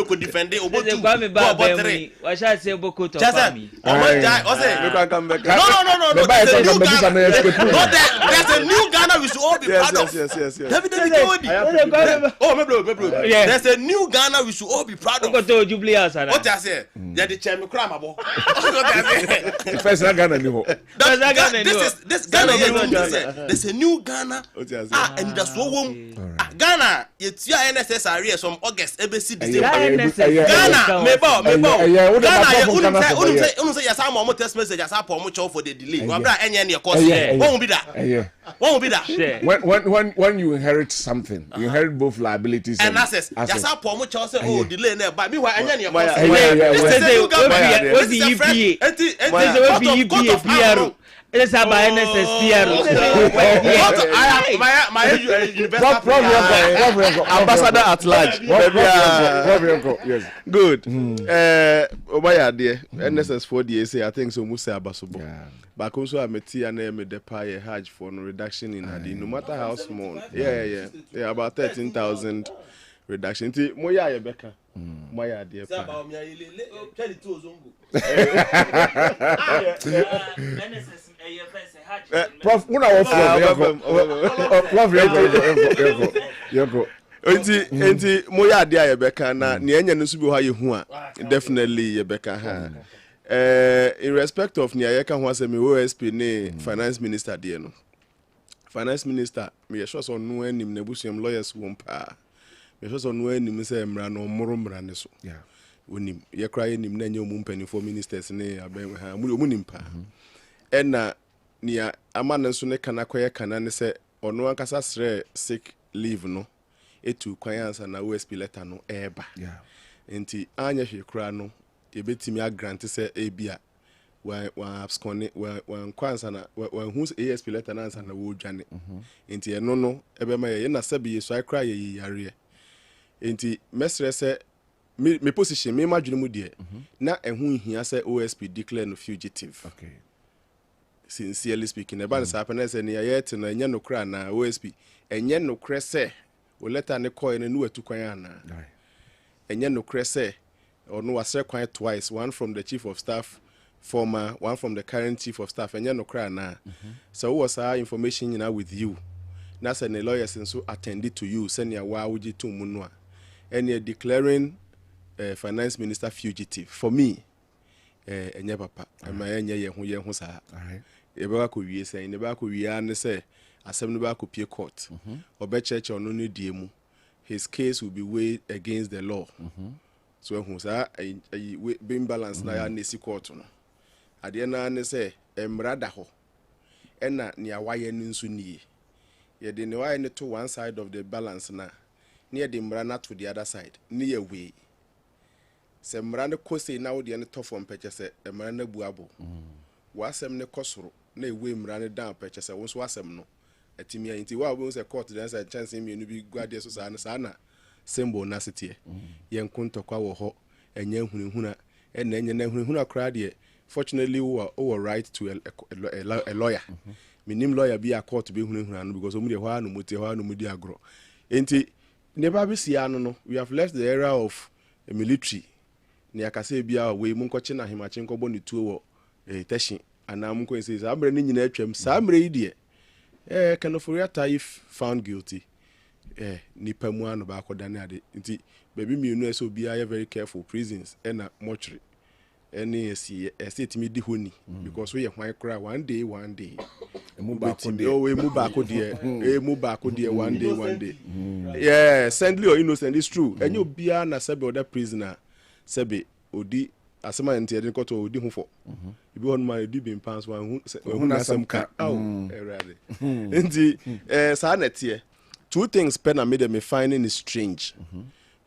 could defend it. What shall I say about just me? Oh my God, you can come back. No. There's a new Ghana we should all be proud of. Yes. Oh, there's a new Ghana we should all be proud of. What I say? Yeah, the chairman cramable. First Ghana. This Ghana. There's a new Ghana. And that's what Ghana, it's your NSS area from August, ABC Ghana, Ghana, say yes, I'm on test message as I for the delay. Won't be that. When you inherit something, you inherit both liabilities and assets. Yes, I promote also delay there, but meanwhile, it's about NSS ambassador at large. Yes. Good. Obaya dear, NSS 4 days, I think so. Musa Abasobo. But also, I met and I made the pay Hajj for no reduction in Adi, no matter how small. Yeah, about 13,000 reduction. Moya Becca. Moya dear. Prof, una enti moya dia ye beka na ne anya no so bi ho ayehu a definitely ye beka ha in respect of ne ayeka ho asem OSP ne finance minister de no finance minister me sure so no anim na busuam lawyers won pa me sure so no anim say mra no moro mra ne so onim ye kra ye nim na nya omu mpani for ministers ne aben ha mu nim pa ena nia amana nso ne kana koye kana ne se ono ankasa sre sick leave no etu kwan ansa na OSP letter no eba enti anya hwe kura no ebetimi agrant se ebia wa abscond wa kwansa na wa hu ASP letter na ansa na wo dwane enti eno no ebema ye na sabi yeso akra ye yare enti mesre se me position me madwene mu de na ehun hia se OSP declare no fugitive. Okay. Sincerely speaking, about the happiness and yet and enya no kra na OSP enye no kra se o letter ne coin no atu kwan na enye no kra se or no was quite twice, one from the chief of staff former, one from the current chief of staff enye no kra na so was our information with you na say the lawyers and so attended to you send ya wa wuji to mu no and you're declaring finance minister fugitive for me enye papa ama enye ye ho sa ebe ko wie sen ne ba ko wie an say asem ne ba ko pie court obe church ono ne die mu his case will be weighed against the law so hu sa being balance na ya nesi court no ade na ne say emrada ho ena ne awaye ne nso nie ye de ne waye ne to one side of the balance na ne ye de mra na to the other side ne ye weigh se mra ne kose na wo de ne to from peche se mra na buabo wasem ne kosoro na ewe mra ne down peche se wo so wasem no atimi anti wa wo se court den se chance me no bi guade so sa na symbol na setie ye nkontokwa wo ho enya hunhuna ena enya na hunhuna kra de fortunately we right to a lawyer minim lawyer bi a court be hunhuna no because omu de ho anu motie ho anu mudi agro enti never be sia no we have left the era of a military ni akase bia we mu nkoche na himache nkobo ni tuo wo teshin ana mu nko say amre ni nyina atwam sa amre yi de can Ofori-Atta if found guilty nipa mu anu ba akoda ade nti baby mienu eso bia very careful prisons na mortuary any estate mi di honi because we hwan kra one day mu ba ko de mu ba ko de one day yeah sendly or innocent is true enyo bia na sabe other prisoner sabe odi asema ntia de koto odi hufo ibi won ma edi bin pants wan hu na sam ka erade nti sa na tie two things pen and made me finding is strange.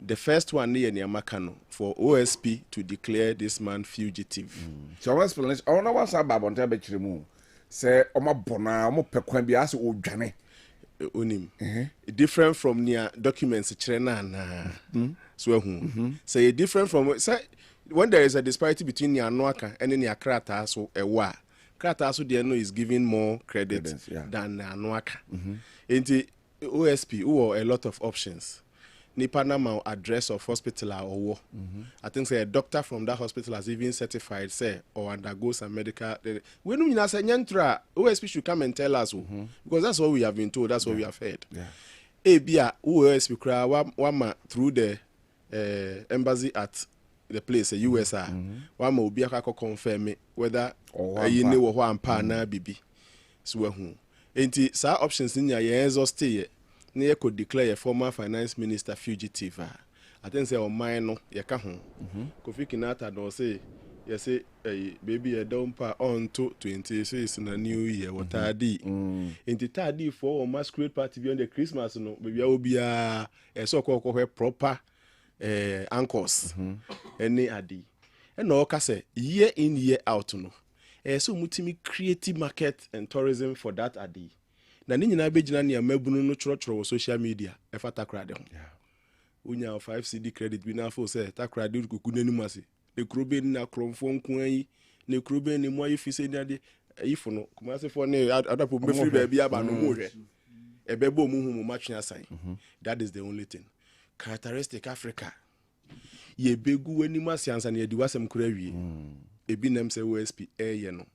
The first one near Makano for OSP to declare this man fugitive. So one explanation. I know what's about on Tabechrimu. Say Oma Bona, Omo Pekwan bi as o dwane. Onim. Different from near documents China na. So say different from say when there is a disparity between near Noaka and near Krata so a wa. Krata so the no is giving more credit than Noaka. Into OSP who a lot of options. Nipanama address of hospital or I think say a doctor from that hospital has even certified say or undergo some medical. When we say nyantra, OSP should come and tell us because that's what we have been told. That's what we have heard. Bia OSP cry wama through the embassy at the place USR. Wama obi akako confirm whether you know what ampa na bibi. So enti saa options ni ya exhaust ye na ye could declare a former finance minister fugitive. I think say on mine no ye ka ho. Kofi Kinata do say you say baby you don't pa on to 26 in a new year what adi. Enti tadi for masquerade party beyond the Christmas no baby will be a so called proper anchors. Any adi. And no ka say year in year out no. So mutimi creative market and tourism for that adi. Na ni nyina be gina ne mabunu no choro social media e fa takrade ho. Unya 5 CD credit bi na fo say takrade kuku nanu ase. Ne krobe na kromfo nko yi, ne krobe ni mo ayi se ni ade ifo no kuma se fo ne adapo me free ba aba no mo hwe. E be bo mu hu mo matwe asan. That is the only thing. Characteristic Africa. Ye begu wani masiansa ne di wasem kura wie. Ebi nem say OSP ye no.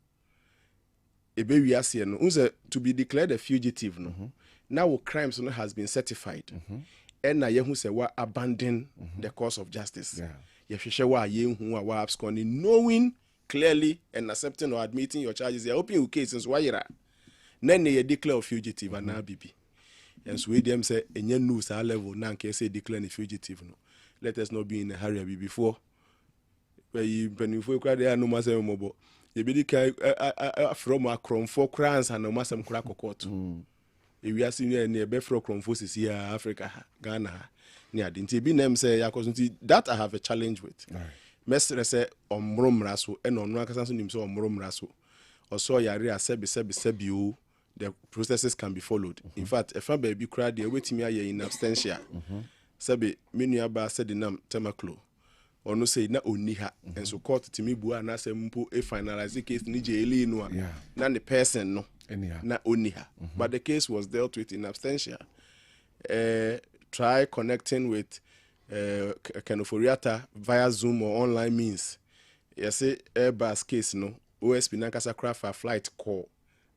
Ebe wiase no unse to be declared a fugitive no. Now crimes no has been certified. And na yehu say wa abandon the cause of justice. Ye hwehwe wa yehu wa absconding knowing clearly and accepting or admitting your charges. You open your case since why you then you declare a fugitive and now bibi. And so we them say enye news our level now can say declare a fugitive no. Let us not be in a hurry before where you benefit crowd there no matter mobo. You be the from a chrome for crowns and no matter crack or court. If we are seeing near Befro Chromfosis here, Africa, Ghana, near the be name say, that I have a challenge with. Mestre say on Mrom Rasu and on Rakasan himself on Mrom Rasu. Or so Yari sebi, the processes can be followed. In fact, if I baby cried, they wait me in absentia. Sabi, Miniaba said the name Temaklo. Or no say na oniha and so court to me bua na se mpo e finalize the case ni jeli no na the person no na oniha but the case was dealt with in absentia. Try connecting with Ofori-Atta via Zoom or online means. Yes, Airbus case no OSP nankasa craft a flight call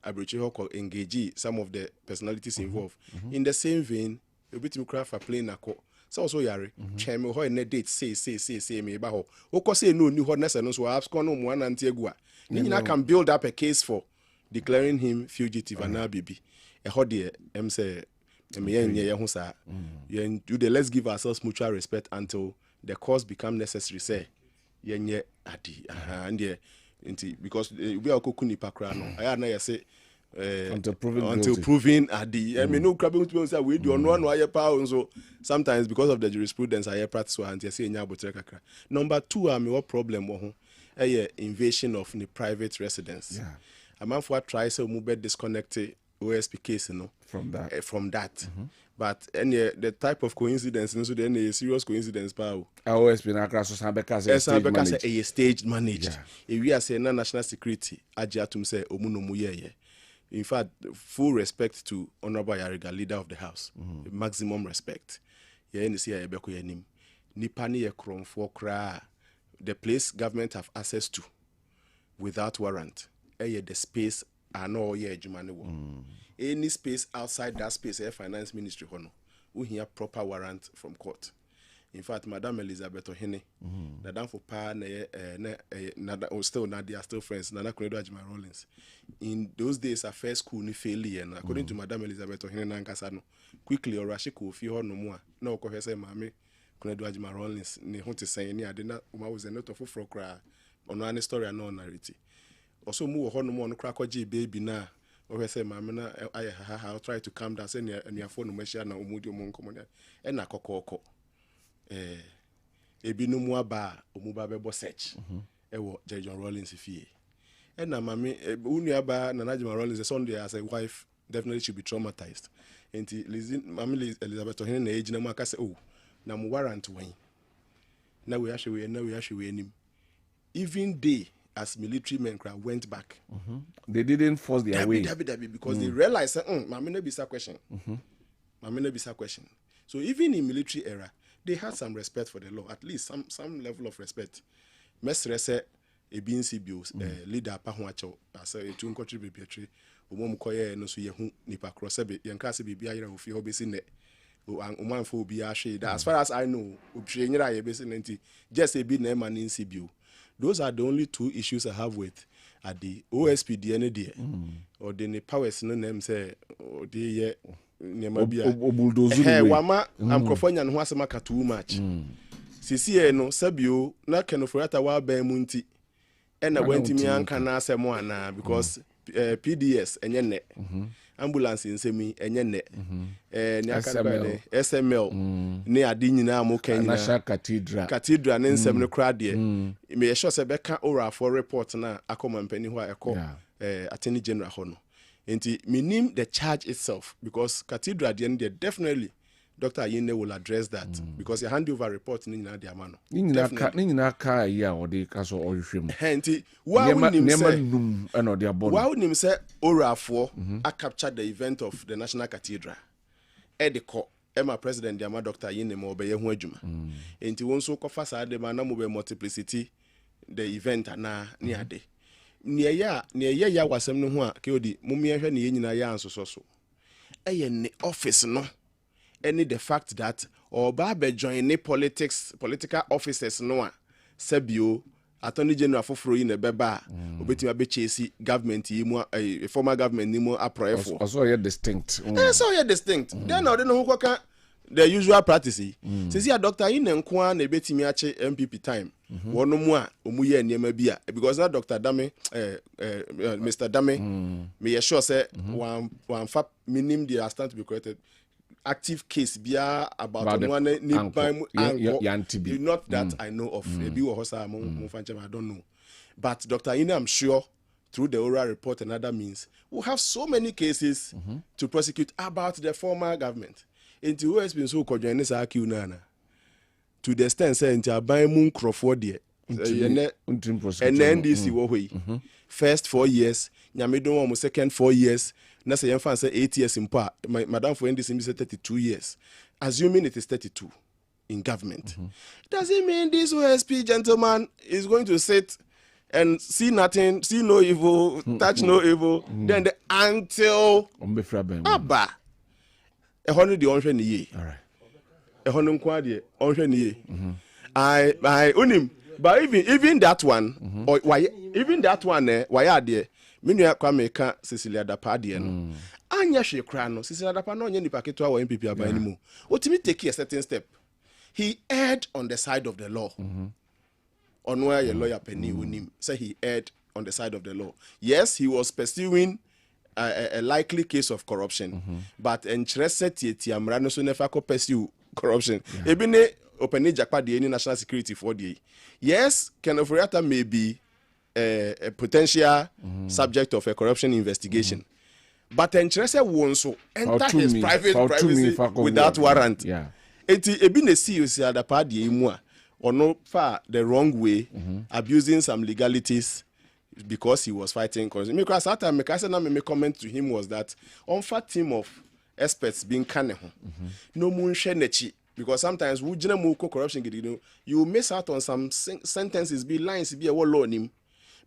abrichi call engage some of the personalities involved. In the same vein, you bit craft a plane a call. So also yare cheme ho na date say me ba ho wo say no ni ho na se no so abscon no mo anante agua ni nyina can build up a case for declaring him fugitive and now bibi e ho de em say me ye ho sa do the let's give ourselves mutual respect until the cause become necessary say ye adi and because we are kokuni pakra no aya na ye say until proven adi. I mean, no crabbing to say we do no aye power so sometimes because of the jurisprudence I practice and you say kakra. Number 2 me what problem wo ho invasion of the private residence. A man for try so move disconnect OSP case no from that. But the type of coincidence so then a serious coincidence power. OSP na kra so sanbeka say a staged managed. If we are saying national security ajatum say omuno mu ye. In fact, full respect to Honorable Yariga, leader of the house. Maximum respect. The place government have access to without warrant. The space are no any space outside that space, finance ministry, we hear proper warrant from court. In fact, Madam Elizabeth Ohene, Nadam for Pa, still Nadia, still friends, Nana Kunedo Ajima Rollins. In those days, a first school ni failure, and according to Madam Elizabeth Ohene Nankasano, quickly or Rashiko, if you heard no more, no cohese Mammy, Kunedo Ajima Rollins, ni Hunty saying, I did not, was a note of a cry, on one story and no narrative. Also, move on more on Krakoji baby now. Or say, Mamma, I'll try to calm down, send your phone, Meshana, Umudio Moncomonia, and a coco. Ebi no mu aba omuba bebo search ewo John Rollins fie and na mami unu aba na Najma Rollins Sunday as a wife definitely should be traumatized and mami Elizabeth Ohene na age na mu aka say oh na mu warrant wen na we ahwe nim even they as military men went back they didn't force their way because they realized mami no be sa question so even in military era they had some respect for the law, at least some level of respect. Mestre say a BNC bills, leader Pahuacho, as a 2 country baby, Umukoye no so yehu nipa cross yankase bibia yera ofi ho besi ne umanfo bi a hwe as far as I know obhwe nyira ye besi nti just a bit na man NC bill. Those are the only 2 issues I have with at the OSP the any day or the powers no name say or the ye hey wama am crofanya no asema ka too much sisi no sabio na Ofori-Atta wa ba munti e na wantimi anka na asemo ana because PDS enye ne ambulance nsemi enye ne ni aka ba SML ni adi nyina mo kan nyina National cathedral ne nsem ne kra de me sure se beka ora for report na akoma mpani ho ekọ attorney general ho no enti minim the charge itself because cathedral the end definitely Dr. Ayine will address that because the handover report ni nyina de amano ni nyina ka ya odi kaso ohwehwem enti wa unim se orafo a capture the event of the National Cathedral ediko Emma President Diama Dr. Ayine mo be ye ho adwuma enti won so kofa sa de ma na mo be multiplicity the event na ni ade ne ya wasem no ho a ke odi mumie hwe ne ye nyina ya ansoso so eye ne office no any the fact that or ba join ne political officers no a sabio attorney general foforo yi na beba obetima be chase government yi mu former government ni mu aproefo also ye distinct so ye distinct then no dey no ho kwaka the usual practice since ya doctor yi na nko a na ebetimi ache MPP time wono mu a omu ye niema bi a because na Dr. Dame Mr. Dame me ye sure say one fa minim dey stand to be corrected active case bia about one not that I know of maybe I don't know but Dr. Ina I'm sure through the oral report and other means we have so many cases to prosecute about the former government into who has been so cojoined to the extent say into aban mu nkrofo de and NDC wo hoi first 4 years nyamedon wo second 4 years na say yem fan say 8 years in pa madam for NDC say 32 years assuming it is 32 in government does it mean this OSP gentleman is going to sit and see nothing, see no evil, touch no evil then until aba e hono de onhwe ne ye all right e hono nkwa de onhwe ne ye I unim but even that one or why even that one why are there Minua Kwame ka Cecilia Dapa de no anya hwe kra no Cecilia Dapa no onye nipa keto awo MPP aban ni mu otimi take a certain step he erred on the side of the law on where your lawyer penny unim say he erred on the side of the law yes he was pursuing a likely case of corruption but entrese tietia mra no so never co pursue corruption ebi ne openi jakpa de any national security for the yes Ofori-Atta may be a potential subject of a corruption investigation but entrese won so enter his private privacy without warrant enti ebi ne see you see adapa de mu a ono fa the wrong way abusing some legalities because he was fighting corruption because at time make say na me comment to him was that on fat team of experts being kane ho no mu nhwe nachi because sometimes we gina mu corruption gidi you miss out on some sentences be lines be a law nim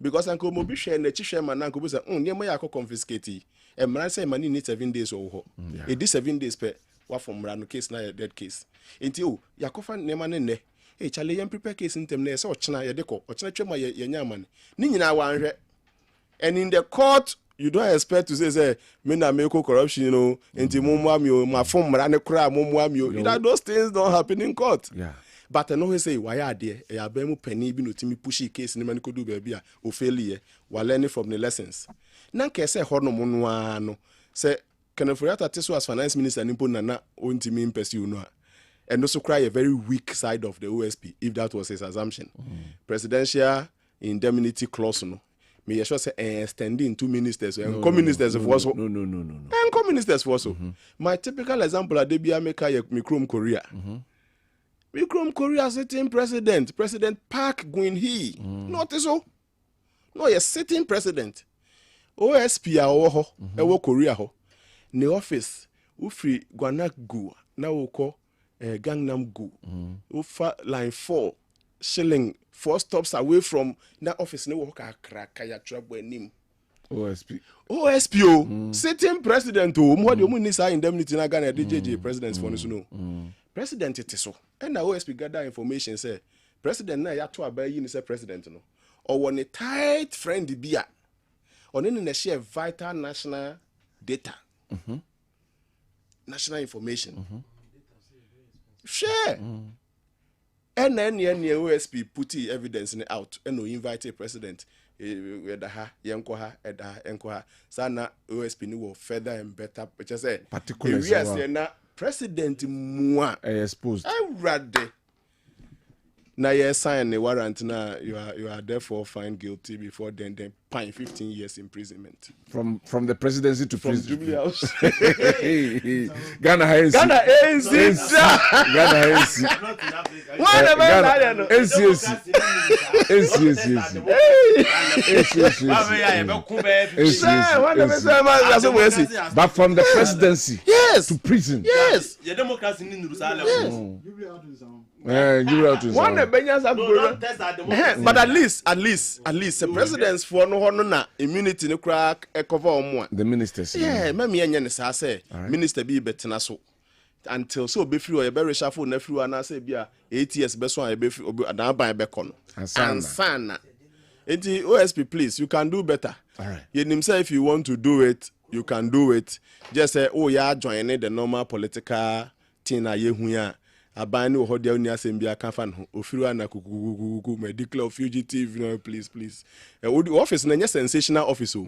because anko mo bi hwe nachi hwe man anko bi say nyema ya confiscate e mran say man need 7 days or ho e di 7 days pe wa from mran case na dead case enti yakofa nyema ne chale yam prepare case intem na so ochina ye deko ochina twema ye nyama ni nyina wanhwe and in the court you don't expect to say me na make corruption you know enti mumwa mi o ma fom mra ne kra mumwa mi o those things don't happen in court but I know say why are there e abemu pani bi no timi push case ni man ko do ba bia o fail ye we learning from the lessons na nke say hono mo no ano say Ofori-Atta teso as finance minister nimpo na ontimi pursue no and also cry a very weak side of the OSP if that was his assumption. Presidential indemnity clause no. Me you sure say extending 2 ministers and co-ministers of also. No. And co-ministers also. My typical example at Debia make Mikrom Korea. Mikrom Korea sitting president, President Park Geun-hye. Not so. No, you're sitting president. OSP a ho, e Korea ho. Ne office ufri Gwanak Gu na wo Gangnam Gu. Ufa line 4 shilling 4 stops away from that office ne wo ka kraka ya trouble nim OSP sitting president mo de mo ni sa indemnity na Ghana DJJ president for no president it so and na OSP gather information say president na ya to abayi ni say president no or one a tight friend bia on any share vital national data, national information. Share. And then OSP put evidence in out and no invite a president. Sana OSP knew further and better. Just say particularly yes, president moi exposed. I rather. Now you sign a warrant. Now you are therefore found guilty before then pine 15 years imprisonment from the presidency to from Jubilee House. Ghana ANC. But from the presidency to prison. Yes. The democracy in but at least the presidents for no immunity no crack cover more the ministers. Yeah, me say minister be better so until so be free or be reshuffle na free and say bia 8 years be so be free na ban be kono ansana enti OSP please you can do better. All right, you himself if you want to do it you can do it. Just say oh yeah join the normal political thing na ye hu ya abani wo hodia uni asembia kafan Ofori-Atta kukukuku medical fugitive no please office na sensational office o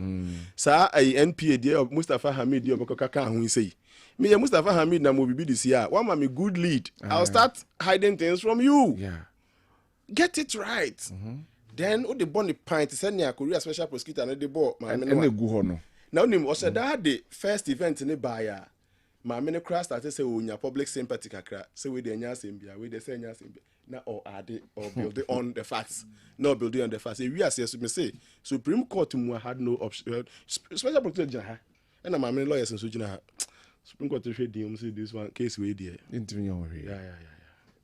sa NPA dia Mustafa Hamid dia obekaka hu sei me ya Mustafa Hamid na mo bibi this year one ma me good lead. I'll start hiding things from you. Yeah, get it right. Then o the bond pint send ya Korea special prosecutor na the ball ma me no egu ho no now nim o said that the first event in buyer my many crash started say onya public sympathy kakra say we dey nya sembia we dey say nya sembia na or add or build it on the facts no build it on the facts we as me say Supreme Court mu had no option special prosecutor ha and my many lawyers so jina Supreme Court should dey say this one case we dey intimi your worry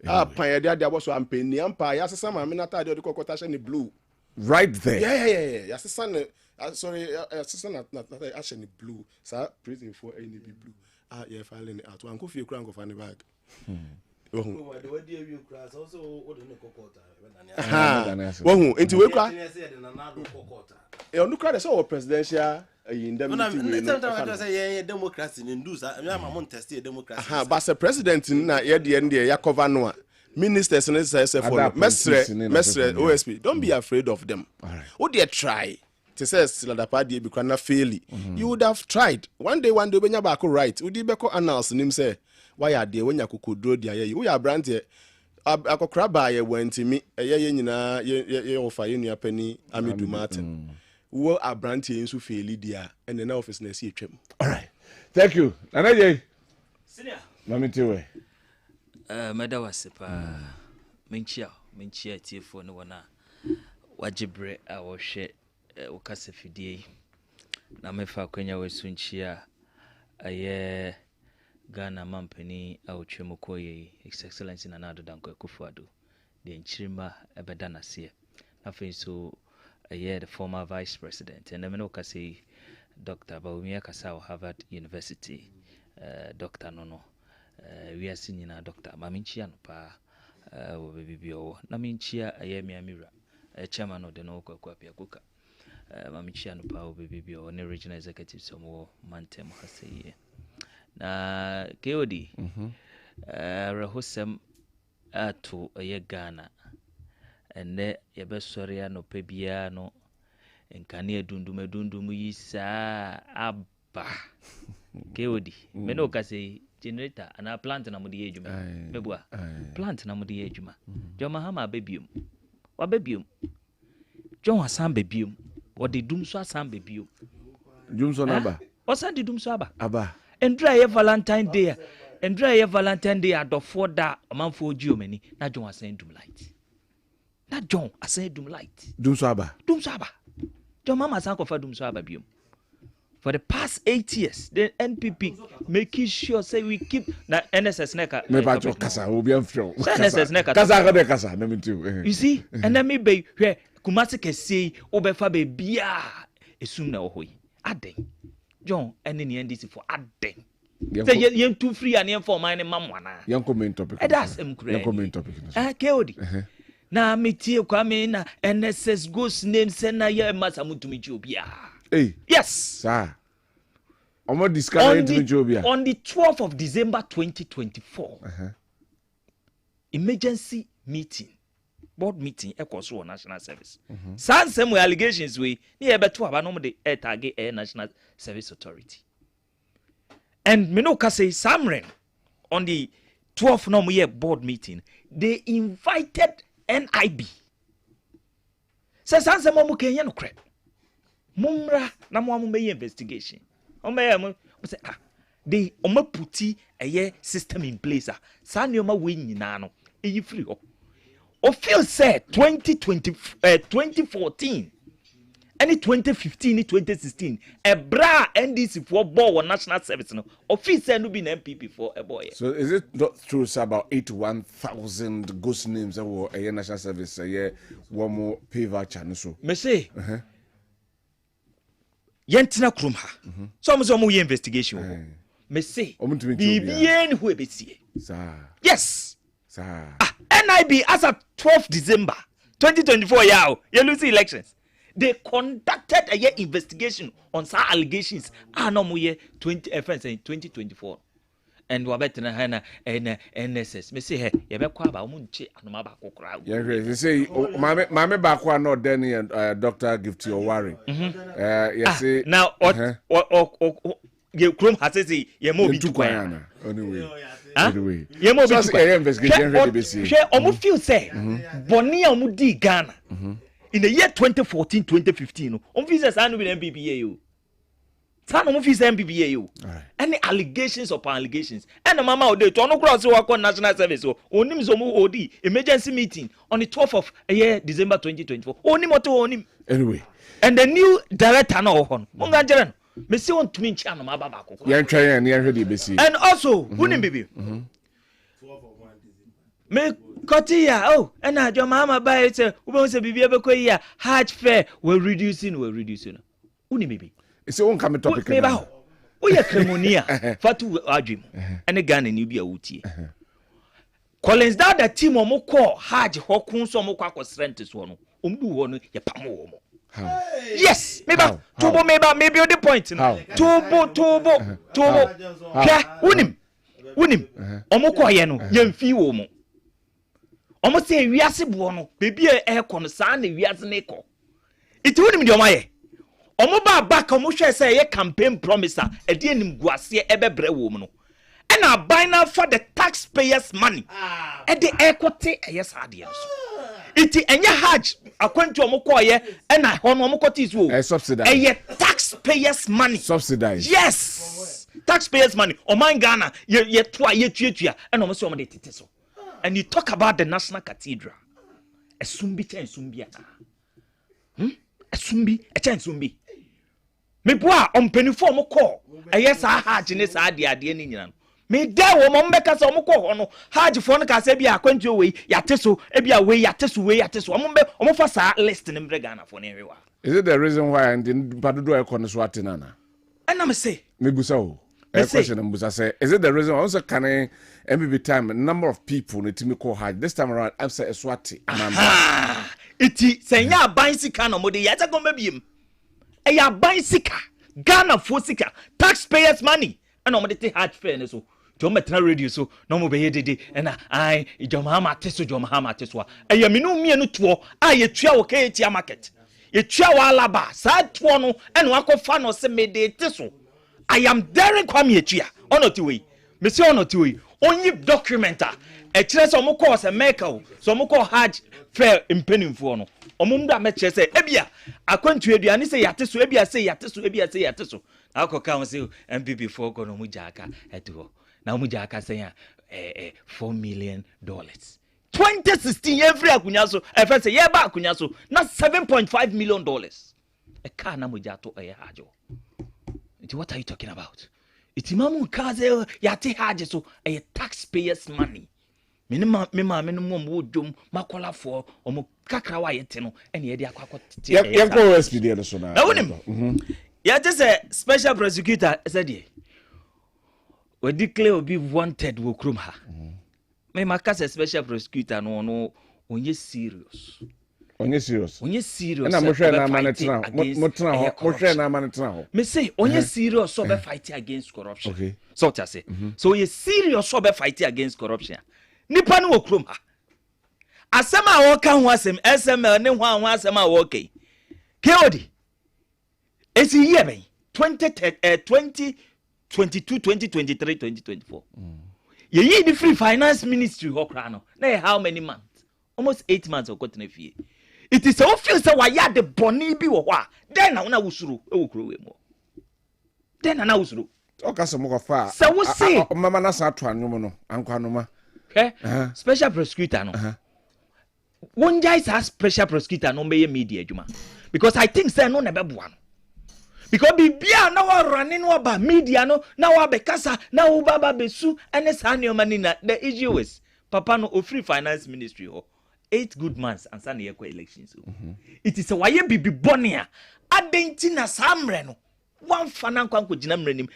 yeah pan dia dia so ampeni ampa ya sesa my many atade the kokota shine blue right there ya sesa sorry sesa na shine blue sir prison for any blue. Yeah, filing out. One could feel crank of any bag. Into we cry. You look at the presidential indemnity. Democracy in do that. I'm on test democracy. But the president in the end, Yakova Noah. Ministers and for Mestre OSP. Don't be afraid of them. Oh, dear, try. Says la party be kana fail. You would have tried. One day when you back right. Would you be announce him say why are they when you could draw the we are brand here. Akokraba went to me a ye nyina ye offer you penny Amidu Martin. Wo are brand here so fail dia and the office na see twem. All right. Thank you. Nanaje. Senior. Mami tewe. Meda wasepa. Menchia tiefo no wana. Wajibre a wo hwe ukase fidie na mefa kwenya wesunchia aye Ghana mampani awotwemu koye His Excellency Nana Dankwa Kufuado de nchirima ebeda nase na so aye the former vice president and me no kase Dr. Bawumia Kasa of Harvard University Dr. Nono we are senior doctor maminchia no pa wo bibio na minchia aye miamira chairman of the no kwapia kuka mamichia no pa obibi o ne regional executive somo mantem haseye na KOD rahosem ato ye Ghana ene ye besoria no pebia no nkane edundum yi saa aba KOD me no kase generator ana plant na mudi ejuma mebua plant na mudi ejuma joma hama bebium wa bebium John Hassan bebium or the Dumso Assam baby. Dumso Naba. Or Sandy Dumso Abba. And dry Valentine Day. And dry Valentine Day at the 4 that a month for Germany. Now John was saying Dum Light. Not John, I said Dum Light. Dumso John Mama Sanko for Dumso Babium. For the past 8 years, the NPP making sure say we keep the NSS Neka. Maybe Casa will be unfilled. NSS Neka. Casa, let me do. You see, and then me be here. Kumasi kesi obefa be bia esum na ohoi aden John ene ne ndc for aden say yen too free and yen for mine mamwana yen comment topic that's mkure yen comment topic KOD na metie kwa me na NSS goes name say na ye masa mutumi ji obia Hey. Yes. Sir. On the 12th of December 2024, emergency meeting, board meeting, equals to national service. Some allegations we near better have the air target air national service authority. And Minoka say Samren on the 12th normal year board meeting, they invited NIB. Says Sansa Momu Kenya no crap. Mumra na mo amu investigation. They puti a year system in place. Sanyoma win nano. E free up. O feel said 2014. Any 2015, 2016, a bra NDC for ball national service. No, officer no be an MPP for a boy. So is it not true? It's about 81,000 ghost names that were a national service a year. One more pay voucher. So me say, yentina krumha. So I'm some investigation. Me say, BBN who be see. Yes. Sir. NIB as of 12th December 2024. You lose the elections. They conducted a year investigation on some allegations. No more year 2024. And we better na NSS. Me say hey, you be kwa ba omunche anoma ba kokra. Yeah, they say mame ba kwa no Danny and Dr. Gift Owari. Yes say now you krom has say you mo bi tukwan. Anyway. You mo bi tukwan. Investigation ready be see. She omo feel say boni a omo di Ghana. In the year 2014, 2015, officers are not with MPPA. Some officers MPPA. Any allegations upon allegations. And the mama would do no cross work on national service. Only Zomu OD emergency meeting on the 12th of December 2024. Only moto onim. Anyway. And the new director no on. Munganjaran. Me see on to me channel mababa. And also, who name baby? Me Kotia, and your mama buy it. We want to be able to hear hard fare. We're reducing. Uni maybe. It's your own common topic. We are Cremonia, Fatu Ajim, and a gun in Ubia Uti. Collins down the team of Moko, Haj Hokun, so Moko strength is one. Umdu, your pamo. Yes, maybe Tubo, maybe the point. Tubo. Unim. Omoko yeno, Yemfi womo. Almost say we are Sibuano, baby air concern, we are Neko. It wouldn't be your way. Omoba back, Omusha say a campaign promiser, a dear Guasia Ebebre woman. And I buy now for the taxpayers' money. At the equity, yes, adios. It and your Hajj, according to Omokoye, and I honor Omokoti's rule. Subsidized. And yet taxpayers' money. Subsidized. Yes. Taxpayers' money. O man Ghana, ye twa, and almost so many titles. And you talk about the National Cathedral. A sumbi chen sumbiata. A sumbi, a chen sumbi. Me boa on penifo call. A yes, I had in this idea, dear Ninian. Me there woman make us on call on hard phone casabia, quent your way, yateso, ebia way, yateso, omofasa list in Bregana for everyone. Is it the reason why I didn't Padudo Econoswatinana? And I'm say, maybe so. A question and say, is it the reason also can MBB time a number of people need to make call hard this time around? I'm saying a Swati. It say ya bicycle no mode yata go maybe e ya bicycle Ghana for sika taxpayers money and no mode hard fairness so jo metra radio so no mo be yedede and I jo mahama teso e ya minu mienu to a ye tua wo ka etia market ye tua wa alaba sa to no and wakofa no se mede teso I am daring Kwame Echia. Onoti we. Me say onoti we. Only documenta. E kire so mo call se Michael. So mo call Hajj fair impenimfo no. Omumda me kire say ebia akwantu aduane say yateso ebia say yateso. Akoka won say MPP for go no mu jaka eto. Na mu jaka say $4 million. 2016 every akunya so e fe say ye ba akunya so na $7.5 million. E ka na mu jato e hajo. What are you talking about? It's Mamu Kaze Yati Hajeso, a taxpayers' money. Minimum wood jum, Makola for, or Mokakawa yeteno, and Yadia Quaco. Yeah, just a special prosecutor said ye. We declare will be wanted will krumha. May Macas a special prosecutor no, when you serious. Onye serious. Onye serious. Na mo hwe na manetena ho. Mo tena ho. Mo hwe na manetena ho. Me say onye serious so be fight against corruption. Okay. So what I say. So you serious so be fight against corruption. Nipa no okrom ha. Asema a wo ka ho asem SML ne ho asem a wo kai. KOD. Esi year ben 2022 2023 2024. Ye yi the free finance ministry ho kra no. Na how many months? Almost 8 months of cotton fee. It is so feel say why ya the boni bi wo ho a. Then na una wusuru e wo kro we mo. Then na wusuru. Oka se mo ko fa. So we say mama na sa to anwom no ankwa no ma. Special prosecutor no. One guy has special prosecutor no be media adwuma. Because I think say no na be boa no. Because bibia na wa running no ba media no na wa be kasa na wo baba besu ene sa ne omani na the issue is papa no ofri finance ministry ho 8 good months and san ye elections. It is a why bibi bone a adenti na samre no wan fana kwanko gina mranim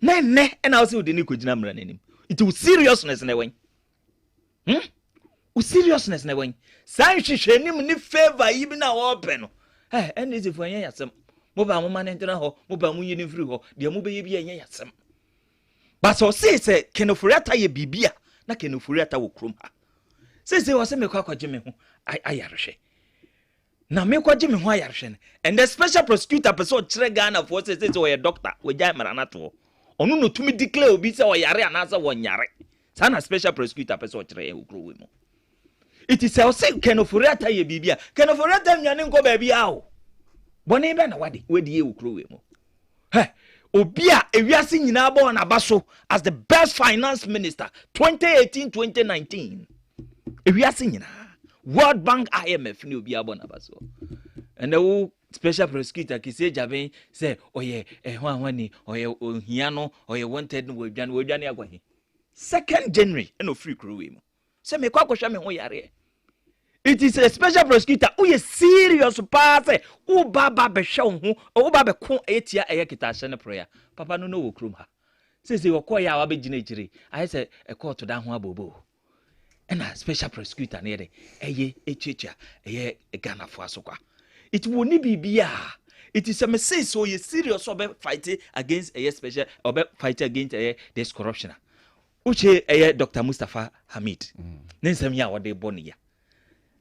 ne and also de ni ko gina mranim. It was seriousness na wen. O seriousness na wen. San hwehwenim ni favor yi bi na wo pe no. And is if when yasem. Mo ba mo man entena ho, mo ba mo yini free ho, de mo be ye bi enya yasem. But so say Ken Ofori-Atta ye bibia na Ken Ofori-Atta wo krom ha. Say wo se me kwa kwaje me ho ayarehwe. Na me kwaje me ho ayarehwe. And the special prosecutor person kire Ghana for say we a doctor, we jai maranato. Onu no tumi declare obi say o yare anasa wo nyare. Sana special prosecutor person kire e wo kro we mo. It is say Ken Ofori-Atta ye bibia. Ken Ofori-Atta nyane nko ba bia o. Bone be na wade we ye wo kro we mo. Obia ewiase nyina ba na baso as the best finance minister 2018-2019. Ewiase nyina World Bank IMF ni obia ba na baso. And the special prosecutor kise jaben say oye hwani oye ohia no oye wanted no wadwane agwahi 2nd January no free crew we mo. Say me kwa kwhwa me ho yare. It is a special prosecutor who is serious pass. Who baba be show who o baba ko etia kita hye ne prayer. Papa no wo krom ha. Say wo koya wa be gina gire. I say e court da ho abobo. And a special prosecutor ne de echicha Ghana fo asokwa. It will ni bibia. It is a message so you serious about fighting against special or fight against this corruption. Uche Dr. Mustafa Hamid. Nensem ya wo de boni ya.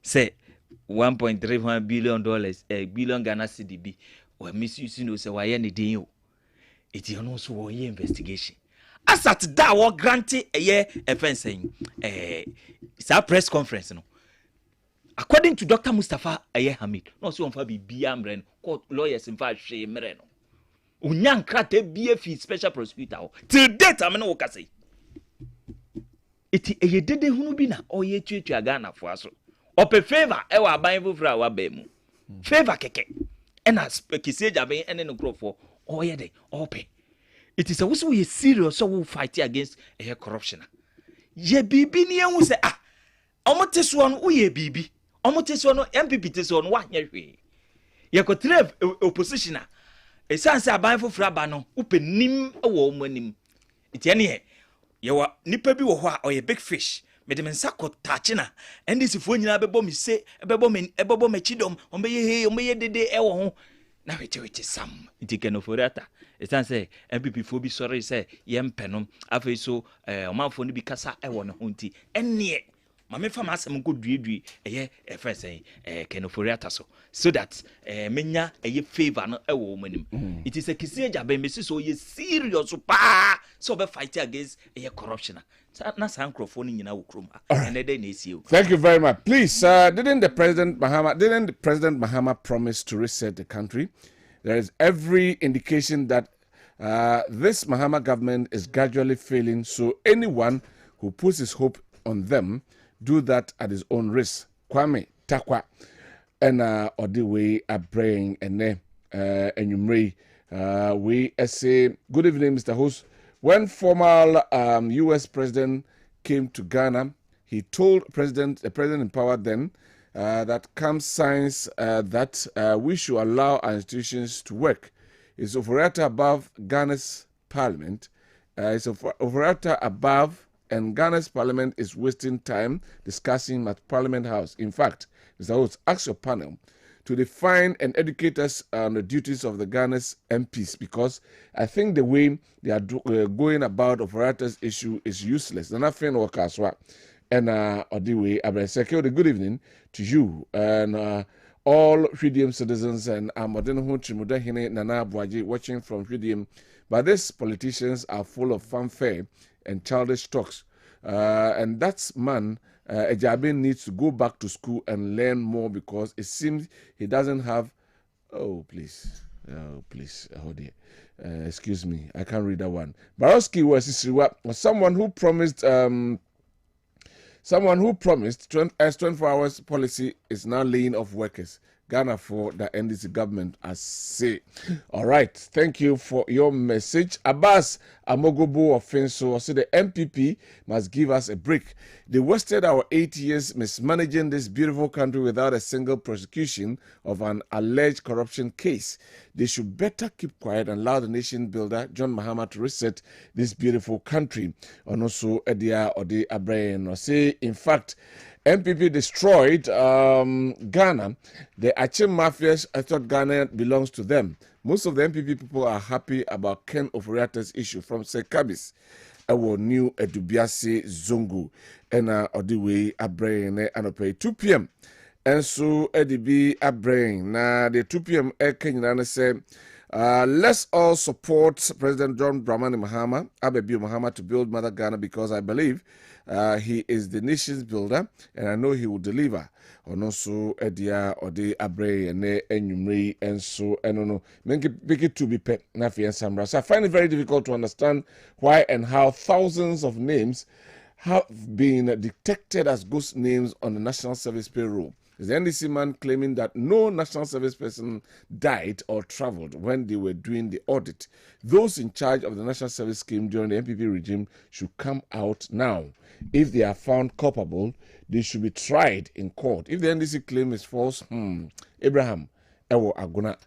Say $1.31 billion billion Ghana CDB or misusing no say why any day you. It is also one year investigation. As at that war granted a year offense saying it's a press conference no. According to Dr. Mustafa Hamid, no so on for be amren court lawyers in fact she mereno. Unyan krate BF special prosecutor till date I no work say. It a ye dede hunu bi na o ye twetwa Ghana fo aso. Ope favor e wa ban fufura wa ba mu. Favor keke. And as kise jaben ene no crofo o ye de ope. It is a who is serious so we fight against corruption. Ye bibi ni ehun se omoteso no ye bibi. Omoteso no MPP teso no wa nya hwe. Ye ko trave opposition a esanse aban fufura ba no upenim e wo omanim. Iti ene ye wa nipa bi wo ho a o ye big fish. Medem nsako tachina and this fo nyina bebo mi se bebo me chidom ombe dede e wo ho na weche sam iti Ken Ofori-Atta it say MPP fo bi sorry say yempenom afi so omanfo no bi kasa e wo no ho nti enne ma me fa ma asem ko duedue first say Ken Ofori-Atta so that menya favor no e wo manim it is a kisi jabe me so ye serious pa so be fight against corruption. Thank you very much. Please, didn't the President Mahama promise to reset the country? There is every indication that this Mahama government is gradually failing. So anyone who puts his hope on them, do that at his own risk. Kwame Takwa and Odiwe Abraying and we say good evening, Mr. Host. When former U.S. president came to Ghana, he told the president in power then that comes signs that we should allow our institutions to work. Is Ofori-Atta above Ghana's parliament? Is Ofori-Atta above and Ghana's parliament is wasting time discussing at Parliament House. In fact, Mr. Oates, ask your panel to define and educate us on the duties of the Ghana's MPs, because I think the way they are going about Ofori-Atta's issue is useless. And I feel workers and Odiwe Abreseke, good evening to you and all Hwidium citizens and Modern Chimudahine Nana Bwaji watching from Hwidium. But these politicians are full of fanfare and childish talks. And that's man, Ejabin needs to go back to school and learn more, because it seems he doesn't have. Oh, please. Oh, please. Oh, dear. Excuse me. I can't read that one. Barowski was someone who promised. Someone who promised 24 hours policy is now laying off workers. Ghana for the NDC government, I say. All right. Thank you for your message. Abbas Amogobo of Finso said the MPP must give us a break. They wasted our 8 years mismanaging this beautiful country without a single prosecution of an alleged corruption case. They should better keep quiet and allow the nation builder, John Mahama, to reset this beautiful country. And also, Edia Ode Abrayan or say, in fact, MPP destroyed Ghana. The Achem mafias, I thought Ghana belongs to them. Most of the MPP people are happy about Ken Ofori-Atta's issue from Sekabis. Our new Edubiase Zongo and Odiwe Abrain and pay 2 p.m. And so EDB Abrain. Now the 2 p.m. Kenya say, let's all support President John Dramani Mahama, Abebu Mahama, to build Mother Ghana, because I believe he is the nation's builder, and I know he will deliver. And also, Edia Ode Abre and Enyumri, and so, and no, make it to be pet, Nafi and Samra. So I find it very difficult to understand why and how thousands of names have been detected as ghost names on the National Service payroll. Is the NDC man claiming that no national service person died or traveled when they were doing the audit? Those in charge of the national service scheme during the MPP regime should come out now. If they are found culpable, they should be tried in court. If the NDC claim is false, Abraham, Ewo Aguna,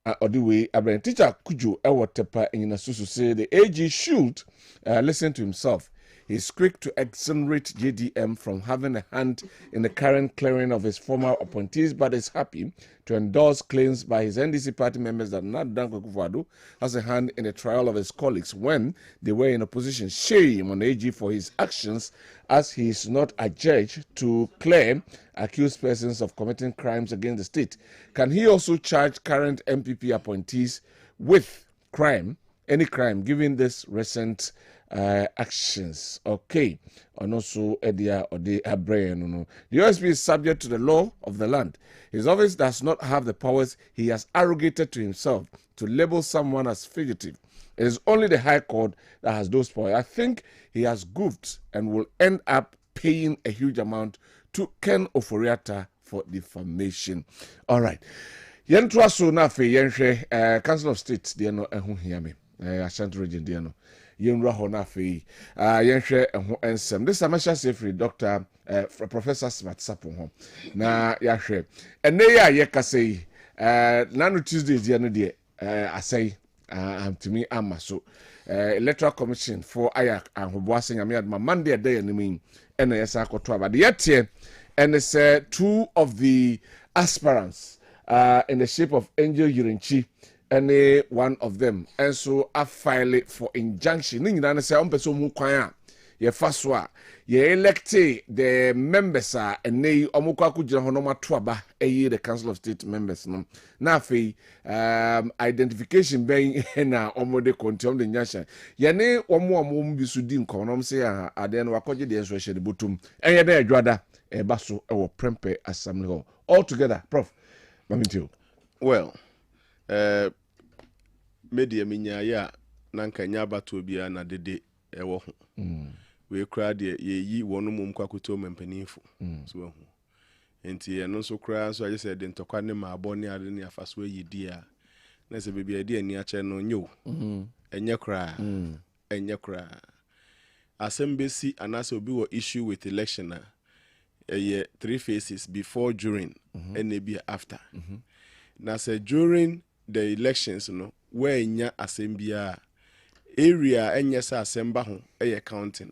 Odiwe Abraham, teacher Kujo Ewo Tepa in Nasusu say the AG should listen to himself. He's quick to exonerate JDM from having a hand in the current clearing of his former appointees, but is happy to endorse claims by his NDC party members that Nana Dankwa has a hand in the trial of his colleagues when they were in opposition. Shame on AG for his actions, as he is not a judge to clear accused persons of committing crimes against the state. Can he also charge current MPP appointees with crime, any crime, given this recent actions? Okay. And also Edia Ode Abrayan. The OSP is subject to the law of the land. His office does not have the powers he has arrogated to himself to label someone as fugitive. It is only the High Court that has those powers. I think he has goofed and will end up paying a huge amount to Ken Ofori-Atta for defamation. All right. Yentua so na fe yenhwe Council of State de no ehu hia me. Ashanti region de no. Yenra ho na fe yenhwe ehu ensem. This Amasha Safety Dr. Professor Smart Sapo ho. Na yahwe. Ene ya yekase nanu Tuesday de no de asai to me amaso. Electoral Commission for Ayak and Hoboase Nyame Adma Monday day and mean ene yesa akoto abade yet and it's 2 of the aspirants in the shape of Angel Yurinchi, any one of them, and so I file it for injunction. Nina say on person mu kwan ye faswa ye elected the members are and they omukwa kujira hono matoaba the Council of State members no na fe identification ben na omode kontiom de nyasha ye ne omo bisu di nkonom say ade no wakoje de enso hye de botum enye da adwada eba so ewo prempe assembly hall all together. Prof Mamintio. Well, media minya ya nanka nya bato bia na dede ewo ho. We kra de ye wonu mum kwakuto mempanifo. So ho. Enti eno so kra so aje se de ntokwa ne ma abone ade ne afaso yidi a na se bebia de ani ache no nyo. Enye kra. Asembesi anase obi wo issue with election na 3 phases: before, during, and maybe after. Now say during the elections, where nya assembly area enye sa asemba ho eye counting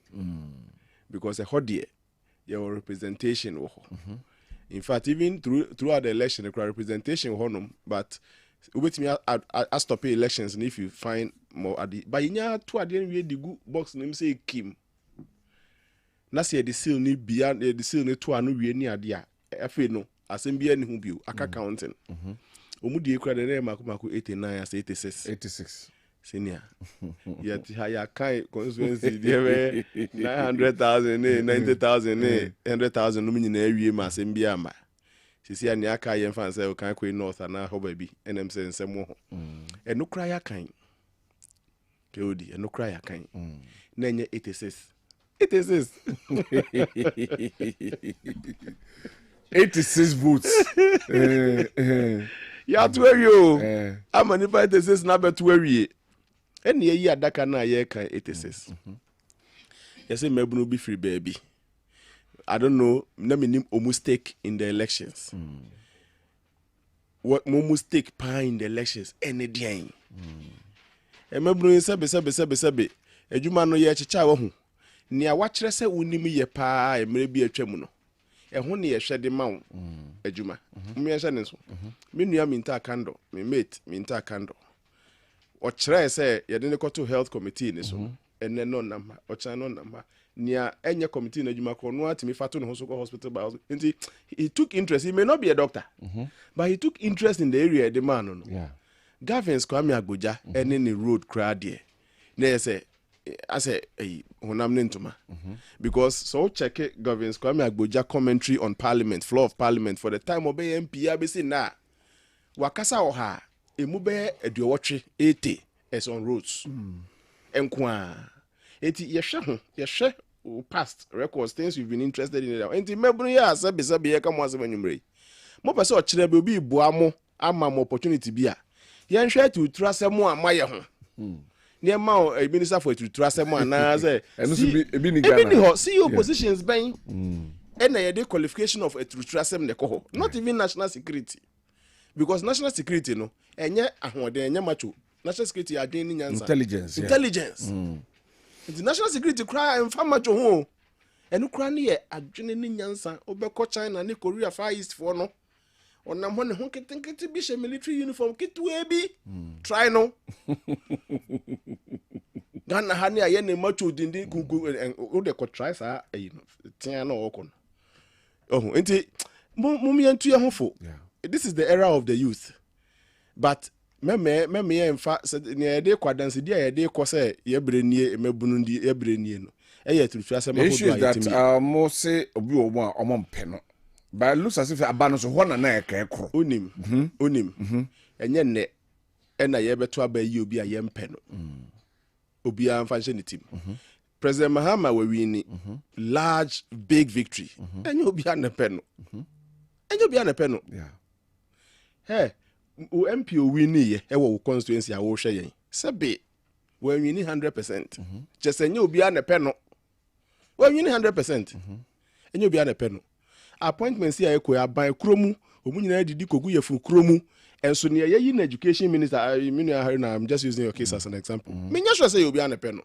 because a hodie your representation wo in fact even throughout the election the representation honum but wait me I stop elections and if you find more adi but nya to adi we di gu box nim say kim na say the seal ni bia the seal ni to anu we ni adi a afi no asem bia ni hu bio aka counting omudi ekura de mako 89 as 86 senior yet higher kai constituency there 900,000 90,000 100,000 no nyina awie ma asem bia ma sisi ani aka ye fan say o kan kwe north na ho ba bi enem se nsem ho eno kra ya kan ke odi eno kra ya kan na nye 86 86 votes ya to awie amani 86 na beto awie eni yi adaka na ye kan 86 yesi mebunu bi free baby I don't know na me nim omu stake in the elections what momu stake pa in the elections any day mebunu sebe adwuma no ye chicha wo hu ni a wa kire se unim ye pa emre bi atwam no ho ne ye hwede ma wo adwuma me ye hwe ne so me nua minta kando me mate minta kando o kire se ye de ne koto health committee ni so enne no nama o kire no nama nia enye committee na adwuma ko no atimi fato ne ho so hospital by hospital he took interest. He may not be a doctor but he took interest in the area the man no Gavins Kwame Agboja ene ni road crowd there na say I say honam nentuma because so check it Gavins Kwame Agboja commentary on parliament floor of parliament for the time of MP abc na wakasa oha emu be eduowotwe 80 is on roads enkwa eti yehwe past records things you've been interested in enti mebunu ya sabe ye kamo asem anwumre mo pese o kire be obi bua mo ama mo opportunity bia ye nhwe to trasem amaye ho ne ma minister for to trasem ana say ebi ni Ghana see oppositions ben na ye the qualification of a trasem ne ko not even national security because national security no enye ahode enye macho national security adwen ni nyansa intelligence the national security cry and farm macho ho enu kra ne ye adwene ni nyansa obekọ China ne Korea Far East for no onam ho ne ho ketenkete bi she military uniform kitwe bi try no Ghana ha ne aye ne macho dindi gugu o de ko try sa tia na okọ enti mum yantu ye ho fo this is the era of the youth but me ye mfa ne de kwadanse dia ye de ko se ye brenie emebunu ndi ye brenie no ye tutu asema ho do ayetimi mo se obi o mo a omo mpe no but looks as if abano so ho na eka ekro onim enye ne na ye beto aba yi obi a ye mpe no obi a mfa nche tim President Mahama we win large big victory enye obi a ne pe no hey o MP o win ye e wo constituency a wo hwe yen sebe we win 100% just enye obi a ne pe no we win 100% enye obi a ne pe no appointments ya ekwe aban kromu omunyina didi kogu yefu kromu enso ne ye na education minister I'm just using your case as an example me nya sure say obi a ne pe no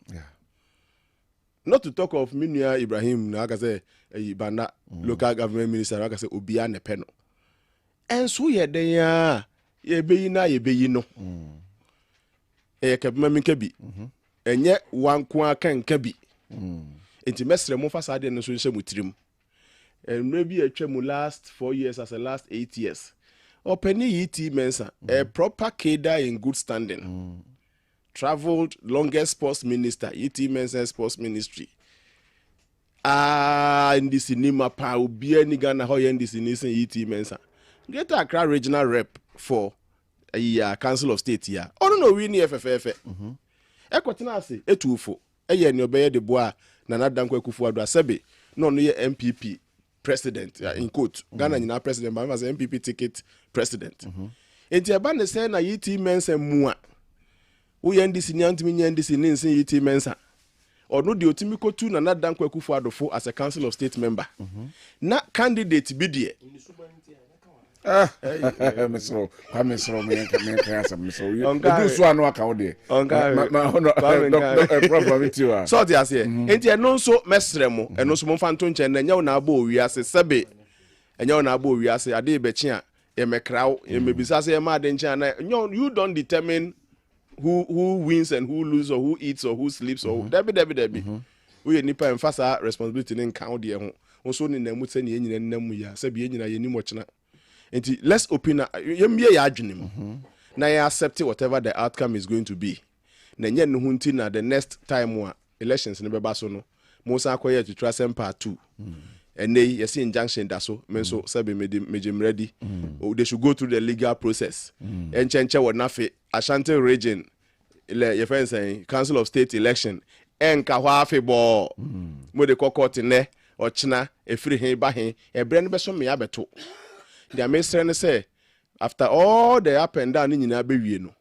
not to talk of Minua Ibrahim na aka say Banda local government minister aka say obi a ne pe no enso ye den ya ye beyi no kebema minka bi enye wanko aka nka bi enti mesre mo fa sade no so nse mutirim maybe atwa last 4 years as a last 8 years openi ET Mensa a proper cadre in good standing traveled longest sports minister ET Mensa sports ministry in the cinema pa obi ani Ghana ho ye in the cinema ET Mensa Greater Accra regional rep for council of state here no we ni FFF ekwotina ase etuufo eye ni obeye de boa Nana Dankwa Akufo-Addo asebe no ye MPP president in quote Ghana nyina president but as MPP ticket president enti eba ne say na ET Mensa mu a wo ye ndisi ni antimi nya ndisi ni nsin ET Mensa no de otimi kotu Nana Dankwa Akufo-Addo as a council of state member na candidate bi de Misro, Misro, me cancer, Misro. You do so no account there. Problem with you. So they say, and you know so mesremo, and no so fanton chen, and you na bo we are sebe, and you na bo we are say, Ade Bechia, a macrow, a maybe say a mad and you don't determine who wins and who loses or who eats or who sleeps or Debbie. We nipa and faster responsibility in count there. Also, in the Mutsen, and Nemuya, Sabian, and Yenimochna. And let's open a yam. Now I accept whatever the outcome is going to be. Nanyan Huntina, the next time elections in the Basono, Mosa acquired to trust part 2. And they see injunction that's so menso sabi made ready. They should go through the legal process. And Chencha would not fit Ashanti region, your friend saying Council of State election. En Kawafe ball, Mode court in there, or China, a free hay by him, a brand besom me abeto. The American say, after all the up and down in Abirino,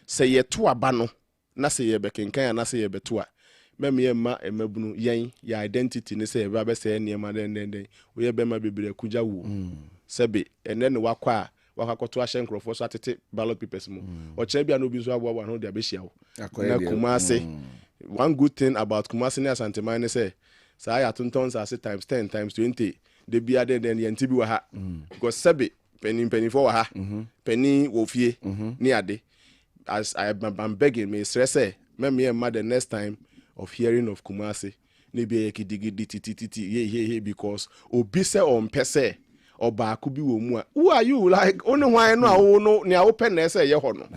say ye to a bano, na say ye bekin can, na say ye betua. Memmy ma and mebunu, yang, your identity, ne say, Rabbi say, near my then, we have been my baby, Kujawu, Sebi, and then Wakwa. Wakakoto Ashenkro for Saturday ballot papers mo. Or Chebia no bizwa 100 abeshia. Kumasi. One good thing about Kumasi na Santemane say, saya tuntons as times 10 times 20. They be added then the NTB wa ha. Because Sebi penny for ha. Penny wofie ni ade. As I'm begging me stress say, me and the next time of hearing of Kumasi. Ni be ekidigi ye because obise on pese. Or Bakubi wo who are you like only why no near open essay ye ho no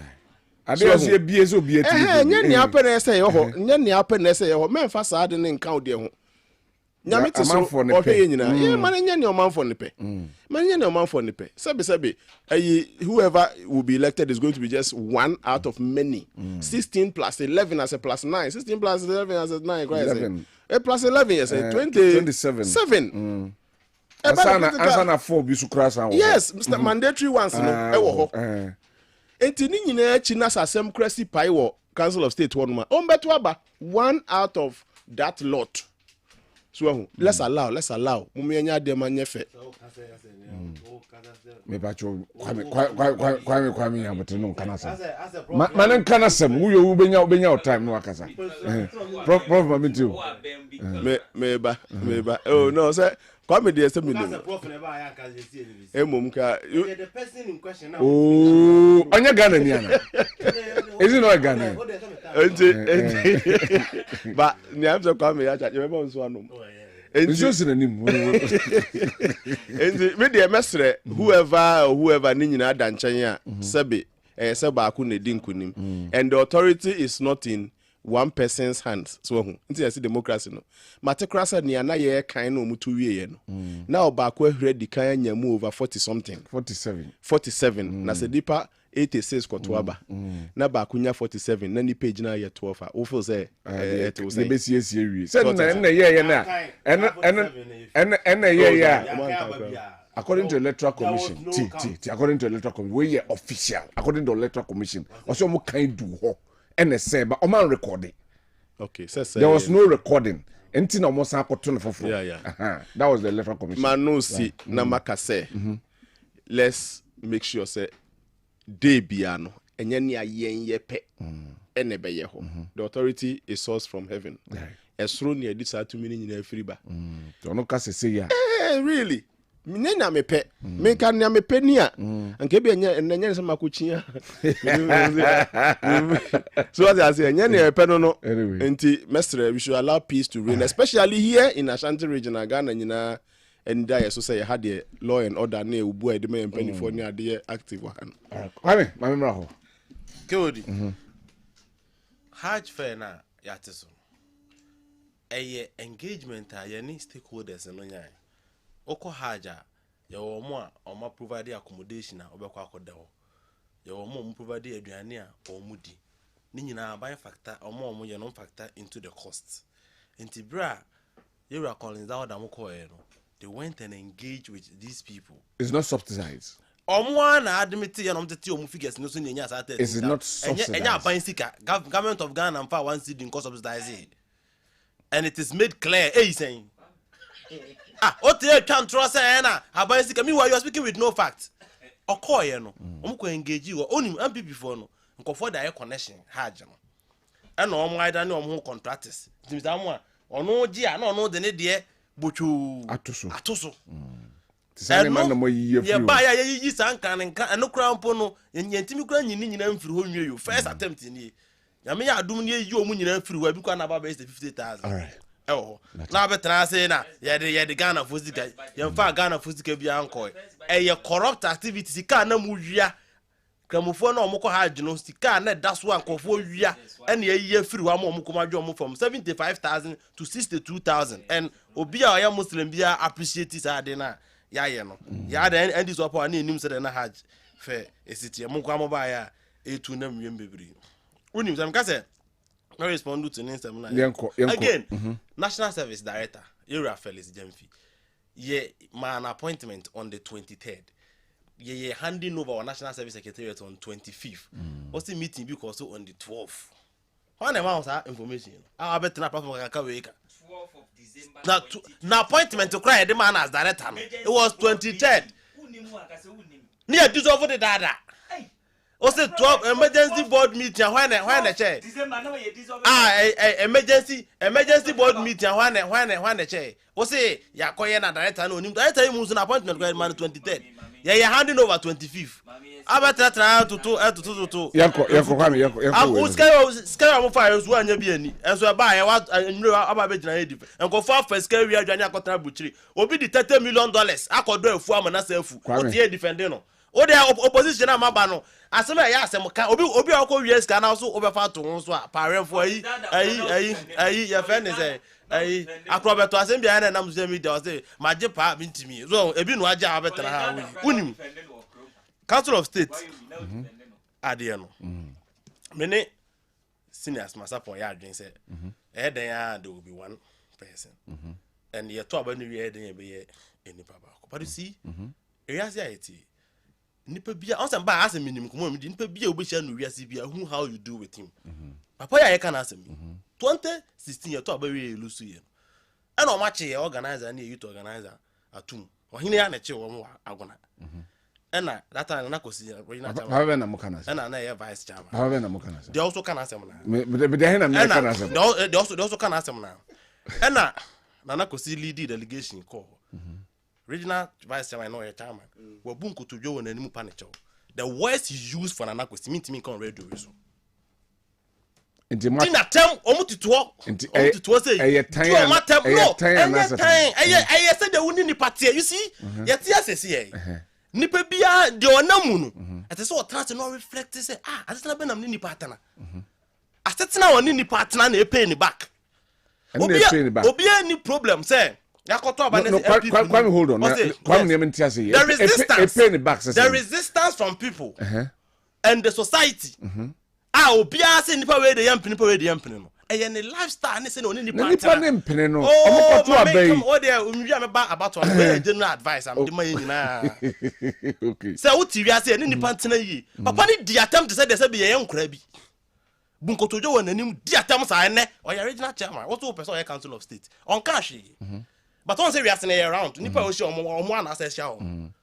ade ase biezo bie ti nya near open essay ye ho nya near open essay ye ho men fa sa de ne nka de ho nya meti so o hwe nyina ye man nya ne o man for ne pe man nya ne o man for ne pe sabe whoever will be elected is going to be just one out of many 16 plus 11 as a plus 9 16 plus 11 as a 9 11 plus 11 yes 27 Asana 4 bisu krasa. Yes, Mr. Mandatory ones no e wo ho. Enti ni nyina chi na sasem krasi pai wo Council of State one man. On beto aba one out of that lot. So let's allow. Mummy anya dem anya fe. Me bacho kwame abotino kanasa. Manen kanasem wo benya time no akasa. Prof mami too. Me ba. Oh no, sir. Kwame dey say me no. The person in question now. Oh, anya Ghana ni ana. Is it not Ghana? But ni am so Kwame ya cha, you remember so anom. It's in him. Me dey mesre whoever ni nyina da nchen ya sebe seba aku na di nkunim. And the authority is not in one person's hands. So nti yesi democracy no. Matekra ni ana ye kan no mutu wie no. Na obako ahwere kan nyamu over 40 something. 47. Na se dipa 86 kwatoaba. Na ba kunya 47 na ni page na ye 12. Wo feel say it will say besiesie wie. Say na ye na. Ye according to electoral commission. According to electoral commission, we are official. According to electoral commission. Also mo kan do ho. And say but man recording. Okay, there was no recording. Anything almost happened for yeah. That was the electoral commission. Man no see na maka say. Let's make sure say dey biano enye ne ayen ye pe ene be ye ho. The authority is sourced from heaven. Esro ne edi sa tumi nyina afiri ba. Ono ka se ya. Really? Minena me pe. Me kan na me pe ni a. Anke bi enye se makochia. So as I say enye ne pe no. Enti mestre we should allow peace to reign, especially here in Ashanti region Ghana nyina and die so say had the law and order na ubu e de me penifo ni ade active one. Kwame, ma memra ho. Kodi. Hajj fair na yateso. Eye engagement a ye ni stakeholders no nyan. Oko haja ya wo mo provide accommodation a obekwa akoda ho ya wo mo provide aduane a omudi ni nyina ban factor mo ye no factor into the cost enti bra you are calling that order mo ko no they went and engaged with these people. It's not subsidized. Na admit ye no mtete omu figures no so nyanya sa 30. It's not subsidized. Enya ban sika government of Ghana am fa one cedi in cost subsidizing and it is made clear saying what you can't trust na aban sika me you are speaking with no facts. okoye no omko engage wo onim MPP for no nkofo da connection hage no ena omo aida ne omo contractors timisa mo a ono gi a na ono de ne de bochu atoso tisane man na mo yiye ye ba ya yi sanka ne nka eno kura mpo no yentimi kura nyina mfiri ho nwie yo first attempt ni ya me ya adum ne yi omu nyina mfiri wa bi kwa na ba 50,000 alright na betra say na ye de Ghana fuzika ye mfa Ghana fuzika bia anko ye corrupt activities ka na mu wia kramofo na omko ha agino sika na daso ankofo wia ene ye firi wa mo omko madwo mo from 75,000 to 62,000 and obi a ya muslim bia appreciate sa de na ya ye no ya de and this up na enim se de na haj fe esiti mo kwa mo ba ya etu na mwem bebiri unim sam ka se no respond to Ninsa again. National Service Director Yura Felix Jemfi. Ye man appointment on the 23rd. Ye handing over our National Service Secretariat on 25th. What's the meeting because on the 12th? When am I information? I bet na platform ka weka. 12th of December. Na appointment to cry the man as director. It was 23rd. Near this over the data. Also 12 emergency board meeting when chair. Emergency board meeting when chair. Also ya koye na director no nim director him so appointment go man 23rd. Ya handing over 25th. Abata try to yako kwame yako sky mo fire so anya bi ani. Enso e ba ya nru aba be gina edif. Enko for first sky wi adwane akotara buchiri. Obi di $30 million akodo afu amana sa afu. O tie defend no. O dey opposition na maba no asema ya asem ka obi akọ wi ska na so obefa to ho so a paremfo ayi ya fe ne say ayi akrobeto asem bia na nam social media o say maje pa bintimi so ebi no aja abetra ha unim Council of State ade no me senior masapon ya adwen say den ya there will be one person and ye to aba no wi den be ye enipa ba ko but you see area say it nipa bia on say ba asem minim komo mi nipa bia obehia no wiase bia who how you do with him papa ya ka na asem 2016 year to abawe elusu ye na o mache ye organizer na youth organizer atum ohine ya na che wo mo agona na that time na kosi regional chairman Kwabena na mukana na ye vice chairman Kwabena na mukana they also kana asem na me de hena me kana asem they also kana asem na na kosi lead delegation call regional vice chairman no chairman we bunku to jo na nimu panicho the words he used for Nana Kwesi mean come radio so tina tem omutituo say you matter blow and say the woni ni party you see yet yes here nipa bia de onamu no ete say o trust no reflect say atena be nam ni partner asetena woni ni partner na e pay ni back obi any problem say Kwame hold on. The resistance from people and the society. Obia say nipa we the nipa we the no. The lifestyle ne say no nipa. Nipa ne mpene no. Omo to abai. O dey umia me ba about one general advice am de man nyina. Okay. Say what we say ni nipa ntena yi. Papa ni di attempt to say dey say be ye nkura bi. Bunkotojo won anim di attempt say ne. O ya regional chairman. What to person o Council of State. On cash. But don't say we are saying around. Nipa o show omo an access show. And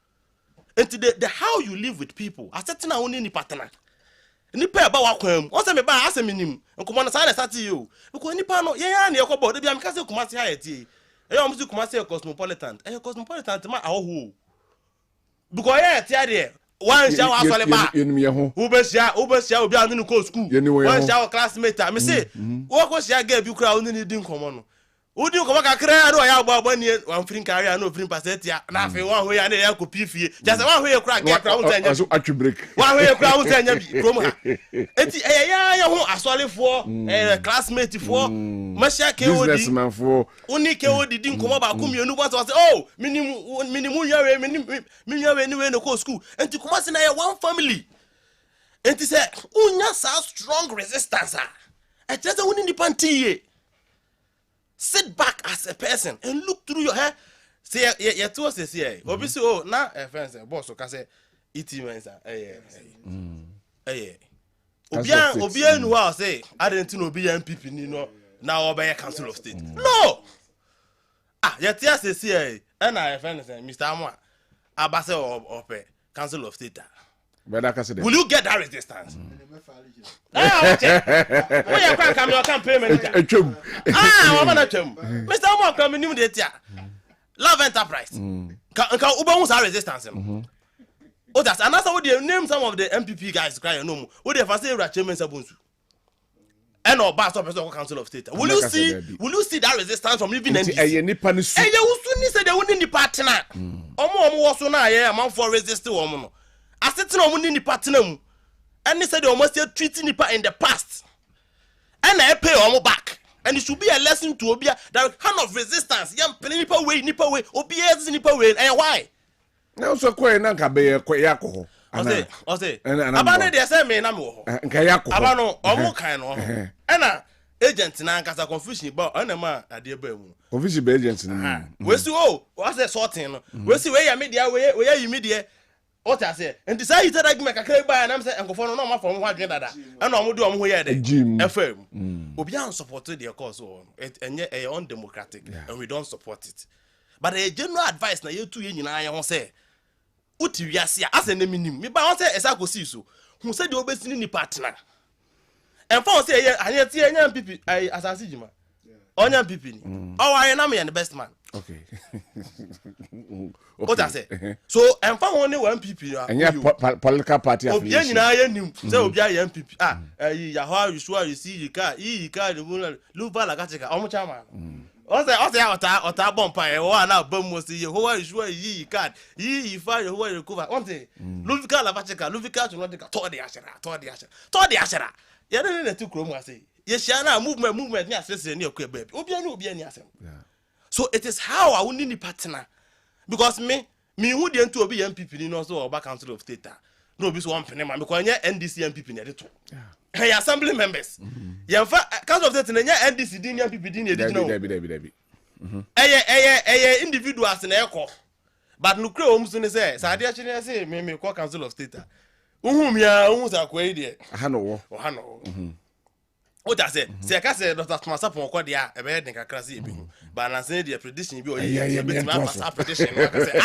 the how you live with people. Asetina only ni partner. Nipa ba wa kwam. O say me ba asem nim. Nkomo na say start you. Because nipa no ye ya na ekobo de bia me kase Kumasi ha yeti. E yo mzi Kumasi cosmopolitan. Cosmopolitan ma aho. Because ye yeti ade. One show asole ba. Ubeshia obi anu ni ko school. One show classmate. Me say, wo ko shia girl bi kura oni ni di nkomo no. Udi ko maka kra do ya gba ni wan frin career no frin pasetia na afi wan ho ya na ya ko pifie just wan ho ya kra get kra won tanya atwi break wan ho ya kra won tanya bi from ha enti ya ho asolefo classmate fo masha ke odi businessman fo uni ke odi di nkomo ba ko mienu bo say oh minimu yawe minyawe ni we no ko school enti Kumasi na ya one family enti say unya so strong resistance e just uni ni pantie. Sit back as a person and look through your hair. Say, yeah, to us, say, obviously, oh, now, friends, boss, okay, say, mensa, Obia, no, I say, I didn't know be MPP, you know, now by a Council of State. No, yet, yes, say, and I, friends, Mr. Amwa, Abase or Council of State. Will you get that resistance? I can't campaign. Mr. Omo come new date. Love enterprise. Can Uber who's resistance? Oh, that's another what they name some of the MPP guys crying no more. What they say Rachel Sabunsu. And or Bass Officer of Council of State. Will you see that resistance from even NDC? And you soon said they wouldn't the partner. Omo was so now amount for resist to Omo. I said no money in the partner. And they said they almost treating the in the past. And I pay Omo back. And it should be a lesson to Obia that kind of resistance. Young nipper way, Obia's nipper way. And why? Now so quite Nanka quite alcohol. I say, Abana de say me na mo. Nkayako. Abano omo kan no. Ena agent na nkasa confusion ba ona ma ade ba mu. Confusion be agent na. We see oh, what say sorting no. We see we ya media we ya yi media. What I say? And decide you that make a clear by and I'm saying Uncle no ma from what dada. And no mo do omo here dey. FM. Obi an supported their cause so and yet undemocratic and we don't support it. But a general advice na you two ye nyina ye ho say uti wiase ase na minim me ba won say esa kosi so hu say de obesini ni partner en fa won say anya tie anya pipi ai asase jima onya pipi ni o wa na me the best man okay what I say so en fa won ni one pipi anya political party affiliation obi nyina ya nim say obi ya pipi ya how you sure you see you car the luva la katika omo chama Ota bompa e wa na bam see you how you yi card yi fa you how you cover onte Luvika la vacheka Luvika to not to the ashera ya na tu krom ase ye shia na movement ni asese ni akwa baby obi ani asem so it is how I woni ni partner because me hu de ntu obi MPP ni no so oba council of state no obi so one pene ma because nya NDC MPP ni edito hey assembly members yemfa council of state na nya NDC din MPP din edito no Debi individuals na ekọ but no kre o musu ni say sa ade chine say me call council of state uhum ya uhum sa kwa ide aha no wo what I said say ka say Dr. Smasa pon ko dia e be den kakra say ebi balance the prediction bi o ye bit ma pass prediction ka say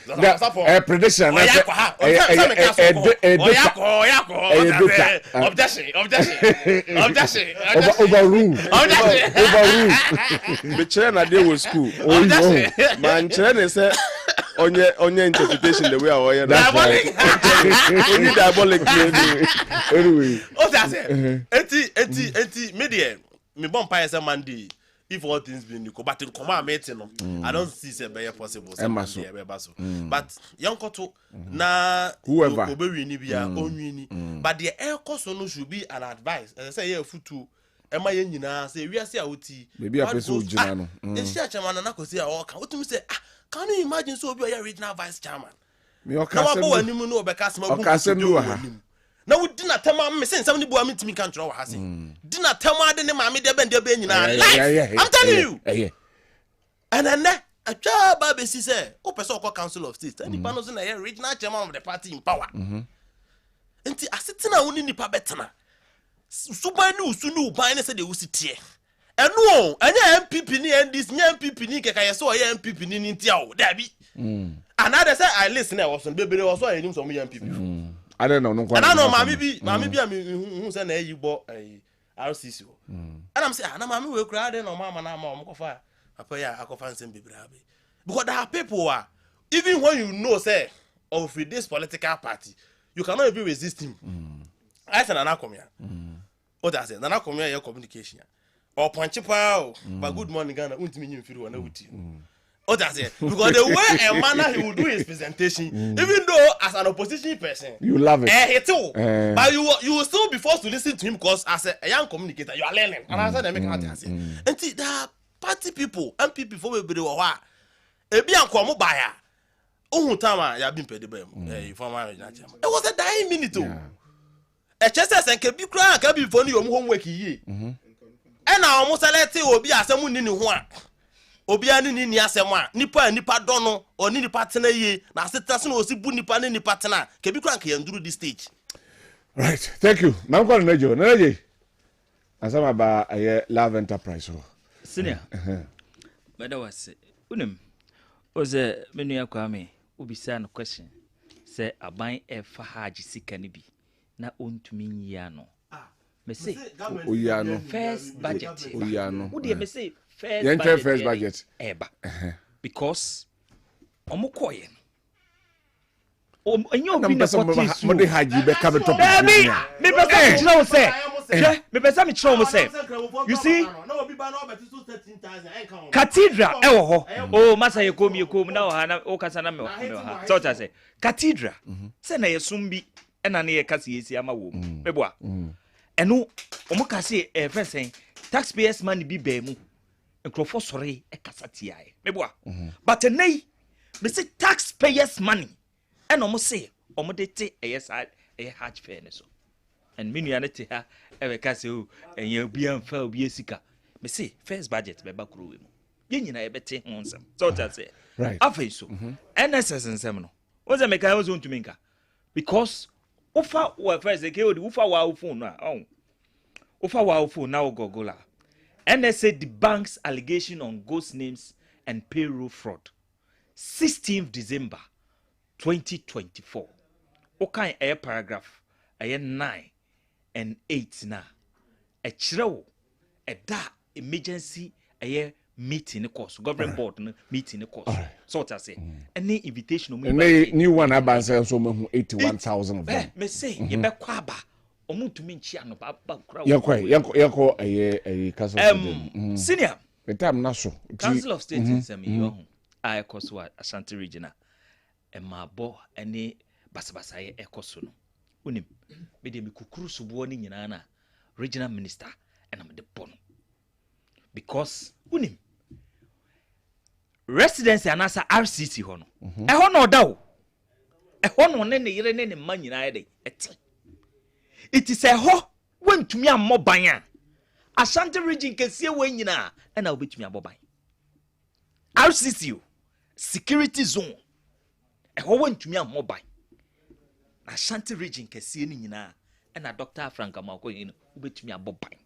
Dr. Smasa pon prediction na say overrule be chere na dey with school man chere na say onye interpretation the way I hear that only diabolic anyway what I say eti media me bon pa say Monday if all things be new but in command meeting no I don't see say be possible say but yankoto na whoever obewini bia onwini but the air course no should be an advice as I say here futu ema ye nyina say wiase a oti maybe a person ojina no e share chairman na ko say ka otumi say can you imagine so be your regional vice chairman me o ka say no animu no obeka sema bu na wo dina tema me sen sam ni bo amintimi kan tro wa hase dina tema de ne ma me de ben de be nyina I'm telling you and then atwa ba be si say o person ko council of state and pano so na regional chairman of the party in power enti asetina woni nipa betena suban ni usunu uban ne se de usitie eno anya MPP ni NDC nya MPP ni keka yeso ye MPP ni ntia o dabi another say I listen I was on bebere was so enim so mo MPP I don't know no kwa no mami bi hu say na yibo RCC and I'm say na mami we kra de no mama na ma mo kofa papa ya akofa nsem bebere abi because there are people even when you know say of this political party you cannot even resist him I say na come here what I say na come here your communication or punch pa but good morning Ghana untimi nyim firi wona wuti what I say because the way a manner he will do his presentation even though as an opposition person you love it but you will still be forced to listen to him because as a young communicator you are learning and I said they make out say and the party people MPP for be wo ha ebi anko mo ba ya ohun time ya bi mpede ba mu former regional chairman it was a dying minute e chese senke bi kura ka bi fo ni yom homework yi e na o mo select obi asemu ni ho a obi ani ni asem a nipa do no oni nipa tena yi na asetase na osi bu nipa ni nipa tena ke bi kura ka yanduru this stage right thank you man ko naje asama ba love enterprise senior bada wase unim oze menu ya kwa me ubisa no question say aban efa haji sika ni bi na ontumi nyia no me say oyano first budget oyano wo de me say first budget eba because omokoye enyo bi na kotisu mo de haji be ka beto baby me pesa me chira wo say me pesa me chira wo say you see cathedral ewo ho oh masa yekom na ha na o kasa na me ha so ta say cathedral say na yesum bi na na ye kasa yesi ama wo me boa eno omo kase fesen taxpayers money bi ba mu nkrofo sore kasa tiae me boa but nay me say taxpayers money and omo say omo de te side hatch fairness so and me nua ne te ha e ka say o enye obi amfa obi esika me say first budget be ba kuro we mu ye nyina ye bete ho nsem so that say right afei so nss nsem no o ze me ka o zo ntumi nka because ufa wa first ke odi ufa wa phone no ufa wa phone now Google NSA debunks allegation on ghost names and payroll fraud 16th December 2024 okay a paragraph a 9 and 8 na a chiro a da emergency a meeting course government board meeting course so what I say any invitation new one abanse so me 81,000 of them me say you be kwaba omutumi nchia no baba kura yako aye council senior the time na so council of state in some yo I koso Ashanti regional e mabo ene basabasa ye ekoso no unim me de me kukuru subo ni nyina na regional minister and am the bono because unim residence anasa RCC ho no e ho no da o e ho no ne yire ne ma nyina ye eti it is a ho wentumi ammoban a Ashanti region kesie we nyina na obetumi aboban RCC security zone e ho wentumi ammoban Ashanti region kesie ni nyina na Dr. Frank Amako yin obetumi aboban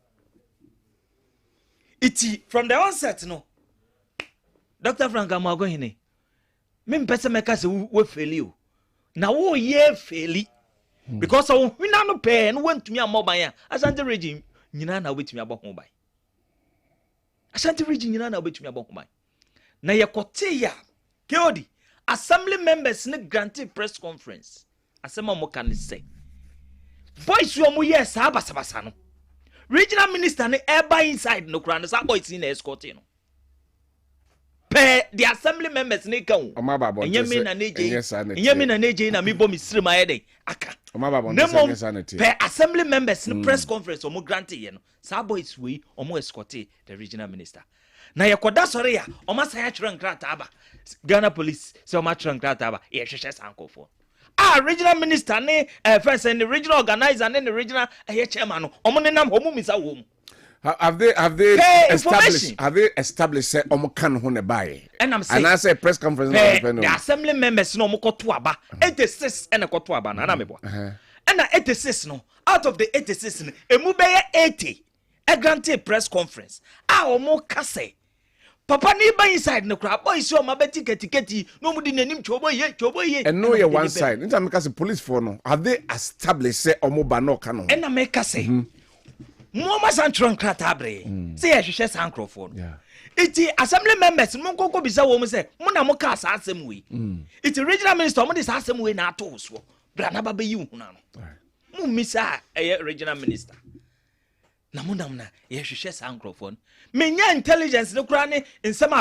iti from the onset no Dr. Frank Amako yin me mpese meka se we feli o na wo ye feli because we na no pay no wantumi amoban a Ashanti region nyina na obetumi abohon ban Ashanti region nyina na obetumi abohon ban na yekote ya keodi assembly members ne granted press conference asema mo kan say boys you mo yes abasabasa no regional minister ne eba inside no kra no sa boys in escort no the assembly members ne kan nyame na neje na me bo misiri ma yede aka the assembly members in press conference omo grant ye no sa boys we omo escort the regional minister na yekoda sore ya omo sa ya chira nkrata aba Ghana police say omo chira nkrata aba ye hwehwe sankofo regional minister ne first and the regional organizer and the regional chairman no omo ne nam omo misa wo mu Have they established say omo kan ho ne bae and I say press conference the assembly members no omo koto aba 86 and koto aba na me bo and 86 no out of the 86 no emu be 80 a granted press conference omo kase papa ni ba inside no crap boy so ma beti ketiketi no mu di nanim chobo ye and no ye one side nta me kase police for no have they established say omo ba no kan ho and na me kase Mama Santron Cratabre, say I should microphone. It's assembly members, Monco Bisa woman say, Mona Mocas asem we. It's original minister, Monday asem we na toes. Branaba be you, no. Missa, a regional minister. Namunamna, yes, she shares microphone. Menya intelligence no cranny in some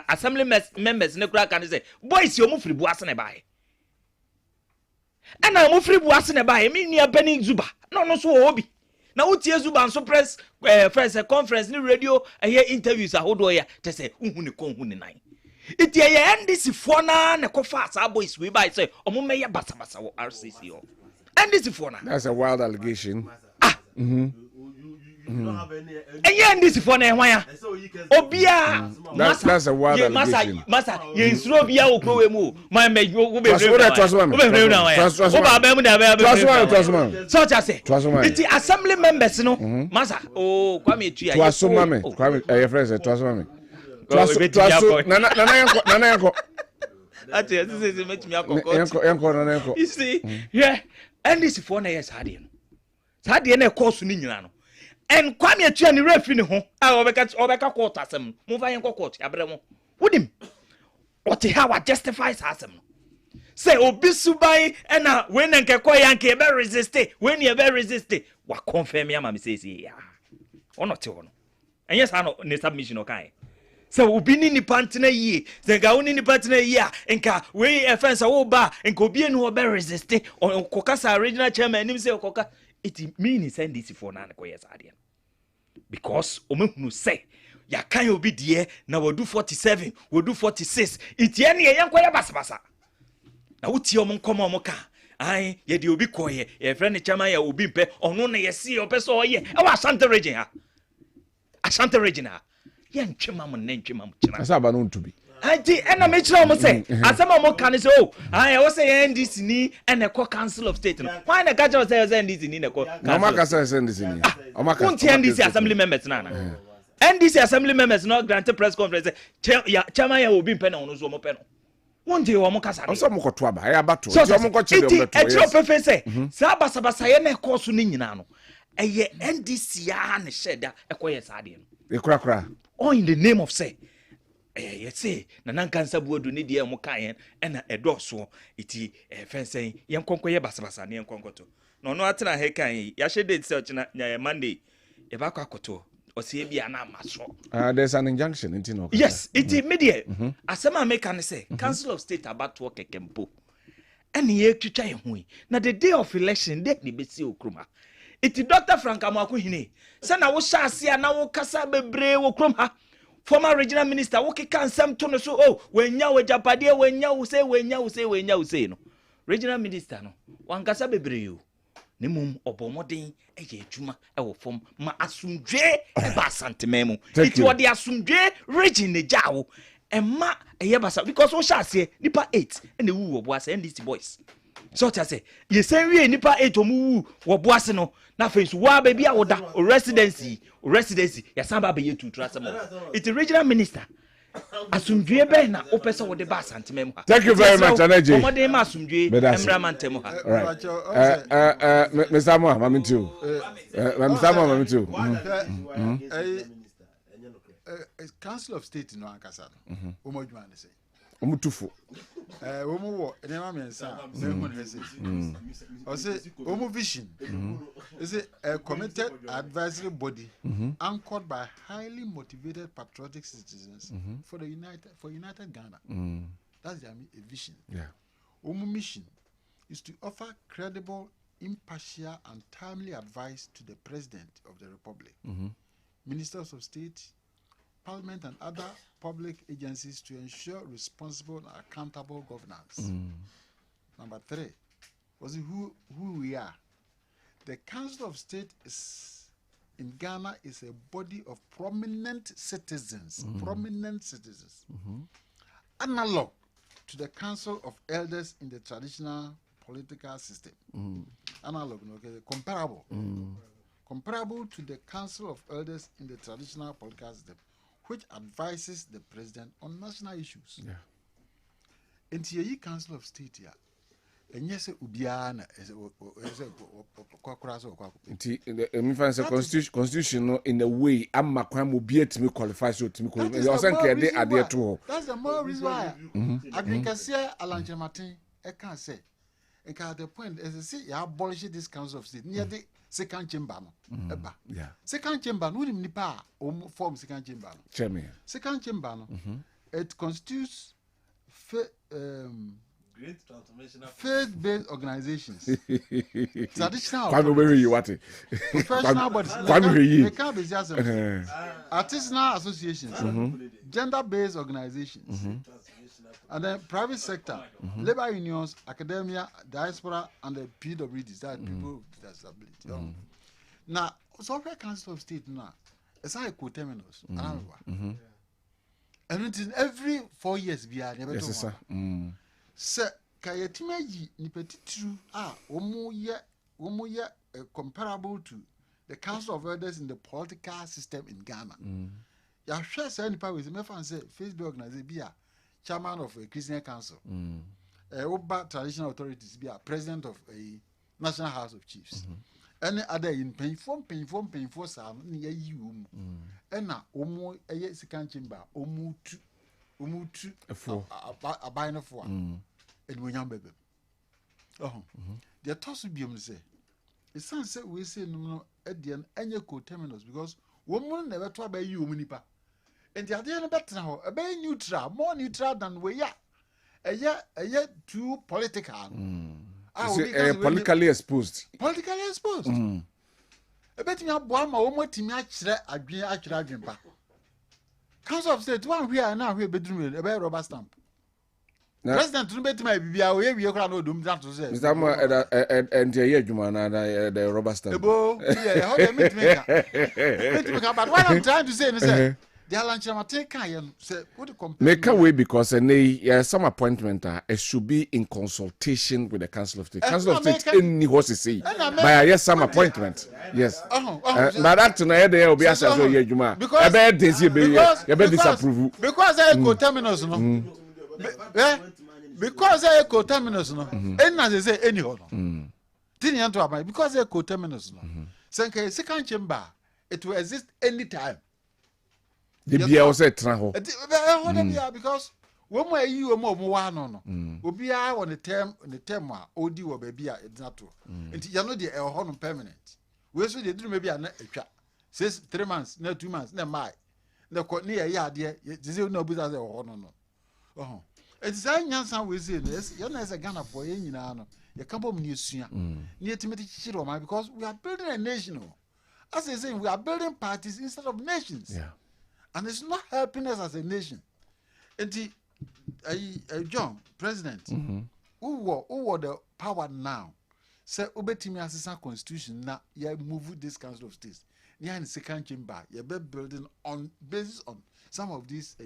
assembly members no crack and say, boys, you move free boassane by. And I move free boassane by, me near Benny Zuba, no so hobby. Na utie Zuba so press first conference ni radio hear interviews ahodo ya te say unhu ne konhu ne nan iti ye NDC fo na ne kofa asa boys we by say omo meye basabasa wo RCC o NDC fo na that's a wild allegation you don't have any NDC fo na ehwan ya obia that's a wild allegation masa ye insuro bia wo kro we mu ma me wo be trust so just say it's assembly members no masa oh kwame etua trust kwame your friend say trust nana yanko Ati this is make me akoko. You see, yeah, and this for na yes hade no. Hade na course ni nyina no. En kwame atua ni refi ni ho. Ah obeka court asem. Mo fa yen court abre mo. Wodim. What how I justify asem no. Say obi subai na when nke ko yanke be resist when you be resist wa confirm ya ma me say ya. Ono te ho no. Enye sa no ne submission o kai. Say obi ni pantena yi, say ga oni ni pantena yi a nka we offense wo ba nka obi enu be resist on kokasa original chairman nim say koka it mean send this for na ko yes ade. Because omehunu say ya kan obi die na we do 47, we do 46. It ye ne ye nkoya basabasa. Na wuti omon komo omoka. Ai ye de obi koye, ye friend chairman ya obi mpe, ono na ye see opeso oye. E wa Ashanti region ha. Ashanti region ha. Ye ntwema mo na ntwema mo kina. Asa ba no ntubi. Ati ena me kira mo say, asema mo kan say oh, ai wo say NDC ni ene ko council of state no. Why na catch say NDC ni ne ko. No maka say NDC ni. O maka. Kunti NDC assembly members na na. NDC assembly members no grant press conference chairman ya obi mpe na ono so mo pe no. Wonde wo mo kasa ni. So mo koto aba, ya bato. Ti mo ko chede o beto. Eti o pefe say, sa basabasa ye na ko so ni nyina no. Eye NDC ya na sheda ekoye saade no. Ekura. All in the name of say you say na nankansa buodu ni de mo kan na edoso iti fensen yen konko ye basabasa na yen konkoto no no atena he kan ya she date say na Monday e ba kwa koto o se bia na maso there's an injunction into no. Yes iti media asema make can say council of state about work kempo ene ye twitwa ye hu na the day of election dey ni besi okroma iti Dr. Frank Amaku hine se na wo sha ase na wo kasa bebre wo krom ha former regional minister wo keka nsem to no so oh wenya wo japade wenya wo say no regional minister no wan kasa bebre yo ne mum obomoden eye adwuma e wo fom ma asumdwe e ba santememu iti wo de asumdwe region ne jawo e ma eye basa because wo sha ase nipa 8 e na wu wo bo ase NDC boys so ta say ye sen wie nipa 8 omu wo bo ase no na face wa baby a woda residency ya samba be yetu trasamo it regional minister asumdwe be na opese wo de ba santemem ha. Thank you very much Anaje. Omode ma asumdwe emra mantemu ha. Mr. Mo mamintu Mr. Mo mamintu Council of State no ankasa no omodwa ne say omutufo omu wo enema mensa me hese o say omu vision is a committed advisory body anchored by highly motivated patriotic citizens for united Ghana. That's their vision. Omu mission is to offer credible, impartial and timely advice to the President of the Republic, ministers of state, Parliament and other public agencies to ensure responsible and accountable governance. Number 3 was who we are. The Council of State in Ghana is a body of prominent citizens, analog to the Council of Elders in the traditional political system. Analog, okay, comparable to the Council of Elders in the traditional political system, which advises the president on national issues. And the Council of State here, and yes, Ubiana is a constitution in a way. I'm a crime will be to me qualifies you to me. That's the more reason why Agriculture Alanche Martin, I can't say. And at the point, as I say, you abolish this Council of State near the second chamber. Second chamber, no nipa form second chamber. Second chamber, it constitutes faith-based organizations. Traditional professional bodies, artisanal associations, gender-based organizations, and then private sector, labor unions, academia, diaspora, and the PWDs, that people with disability. Now, Software Council of State now, it's like co-terminals. And it is every 4 years we are never done. Sir, Kayatimaji Nipetitu omu ye comparable to the Council of Elders in the political system in Ghana. Ya share say nipa we me fan say Facebook organization bia chairman of a Christian council. Oba traditional authorities be a president of a National House of Chiefs. Any other in painful sound near you. And now, omo a second chamber, omu two, a bine of one, and we young baby. Oh, the toss will be say. The son said we say no at the end any co-terminus because woman never try by you, Munipa. And the idea better now, a very neutral, more neutral than we are. A year too political. Politically exposed. Politically exposed. A bet me up one more to match that I Council of State, one we are now here bedroom, a very rubber stamp. President to bet my be away, we are going to do that to say. And the Yajuma, the rubber stamp. But what I'm trying to say is, they are launching a take say, what to compare. Make a way because some appointment it should be in consultation with the Council of State. Council of State any what to say. By yes, some appointment. Yes. But that tonight there will be as well Yajuma. Because disapprove. Because I go terminus no. Because I go terminus no. And as they say anyhow. Didn't you to because I go terminus no. Second chamber it will exist anytime. The beer was a travel. Because when you more no. Will be on the term OD or baby it's not true. And you know the honor permanent. We also they do maybe a says 3 months, no 2 months, no my. The court near yard, no business or no. Oh, it's a young son we say this. You're not a Ghana for any no. You come from New Sia near Timothy Chiroma because we are building a nation. As I say, we are building parties instead of nations. Yeah. And it's not helping us as a nation. And John, President, who were the power now? Say, Obetimi Assistant Constitution now, you move this Council of States. You in the second chamber, you're building on basis on some of these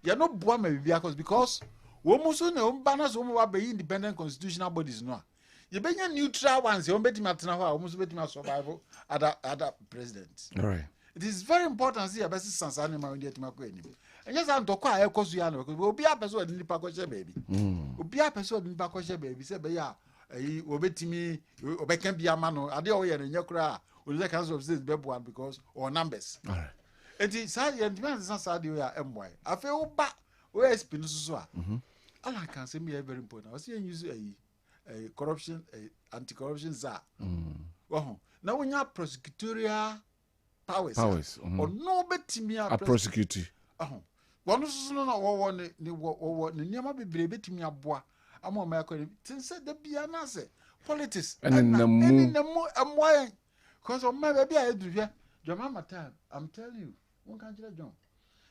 you're not born because we must know banners be independent constitutional bodies no. You be neutral ones, you bet almost bet survival other presidents. All right. It is very important see a best sense animal in the Timaqueni. And yes, I'm talking about Cosiano because we'll be a person in the Pacosha baby. We'll be a person in Pacosha baby. Say, yeah, Obetimi, Obekan be a man, or Adio and Yakra, will the Council of State be one because or numbers. All right. And it's sad and demands not sad you are MY. I feel back where is Pinusua. All I can say me very important. I was seeing use a corruption, anti-corruption czar. Now when you have prosecutorial powers or no bet me a prosecutor. One is not one the near be brave me a bois. I'm on my colleague. Since the Bianase politics and the more I'm why because of my baby I do here. Your mama time, I'm telling you, one can't John.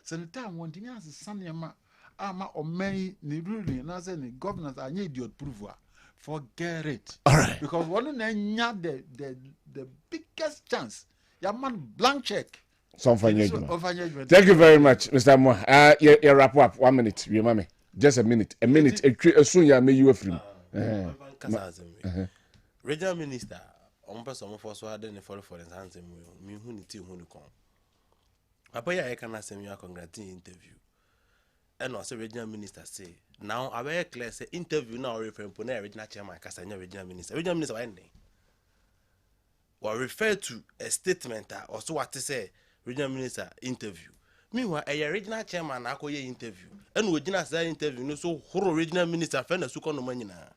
So the time one thing as a son, ama or many ni ruling, and as any governors are idiot prover. Forget it. All right. Because one of the biggest chance. Your man blank check. Thank you very much, Mr. Mo. You wrap up 1 minute, you mommy. Just a minute. Soon you may you free. Regional minister, on person for so had for the hands and me who need to come. Papa, I can ask him your congratulating interview. And also, regional minister say, now I very clear say interview now referring to regional chairman, Casania regional minister. Regional minister, ending. Or refer to a statement or so what to say, regional minister interview. Meanwhile, a regional chairman, I call your interview. And we didn't say interview, no so horror regional minister, friend of Sukono Manina.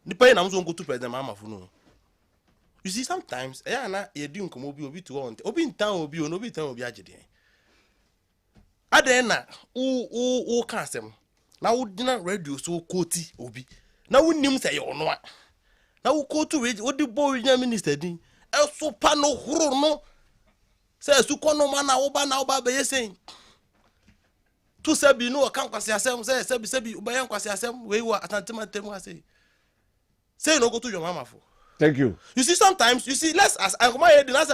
The pain I'm going to go to President Mama for no. You see, sometimes, you're doing come obi to want. Obi in town will be on obi town will be agitated. Adena, who cast them. Now, would not radio so coaty obi. Now, we name say or no. Now, we go to it, what the boy regional minister did. Also, pano huro no. Says to kono mana oba na oba be saying. To sabi no account kwasi asem say sabi ubayan kwasi asem we wa atantema temu say. Say no go to your mama for. Thank you. You see, sometimes let's as I come here, let's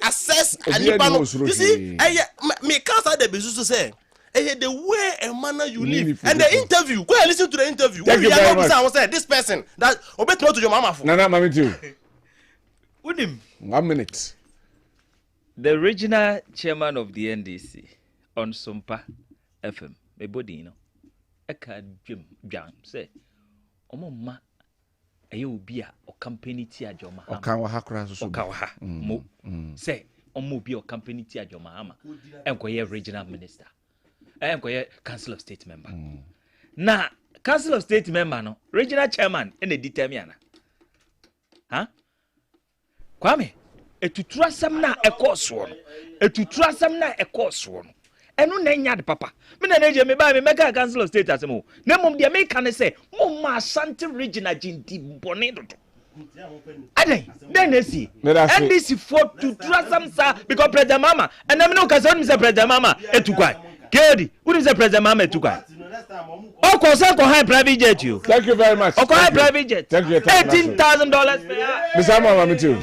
assess you see, me can't say the business to say. The way and manner you live and the interview. Go and listen to the interview. Thank you very much. Say this person that obey not to your mama for. No, mama too. With him. 1 minute. The regional chairman of the NDC on Sumpa FM, my body, no, I can't jam say, Omoma, a you be a company tia Joma, Okawaha, Mo, say, Omo be a company tia Joma, and Koya regional minister, and Koya council of state member. Now, council of state member, no, regional chairman, and a determiner. Huh? Kwame. Etutura sam na ekoso no etutura sam na ekoso no enu na nya de papa me na neje me ba me mega council of state asemo na mom de me kan say mom ma Ashanti regional jinti bone dodo adai den na si NDC for tutura sam sa because president mama and na me no ka say me say president mama etukwa kedi who is the president mama etukwa o ko say ko high private jet you. Thank you very much. O ko high private jet. Thank you. $18,000 per year. Mr. Mama, me too.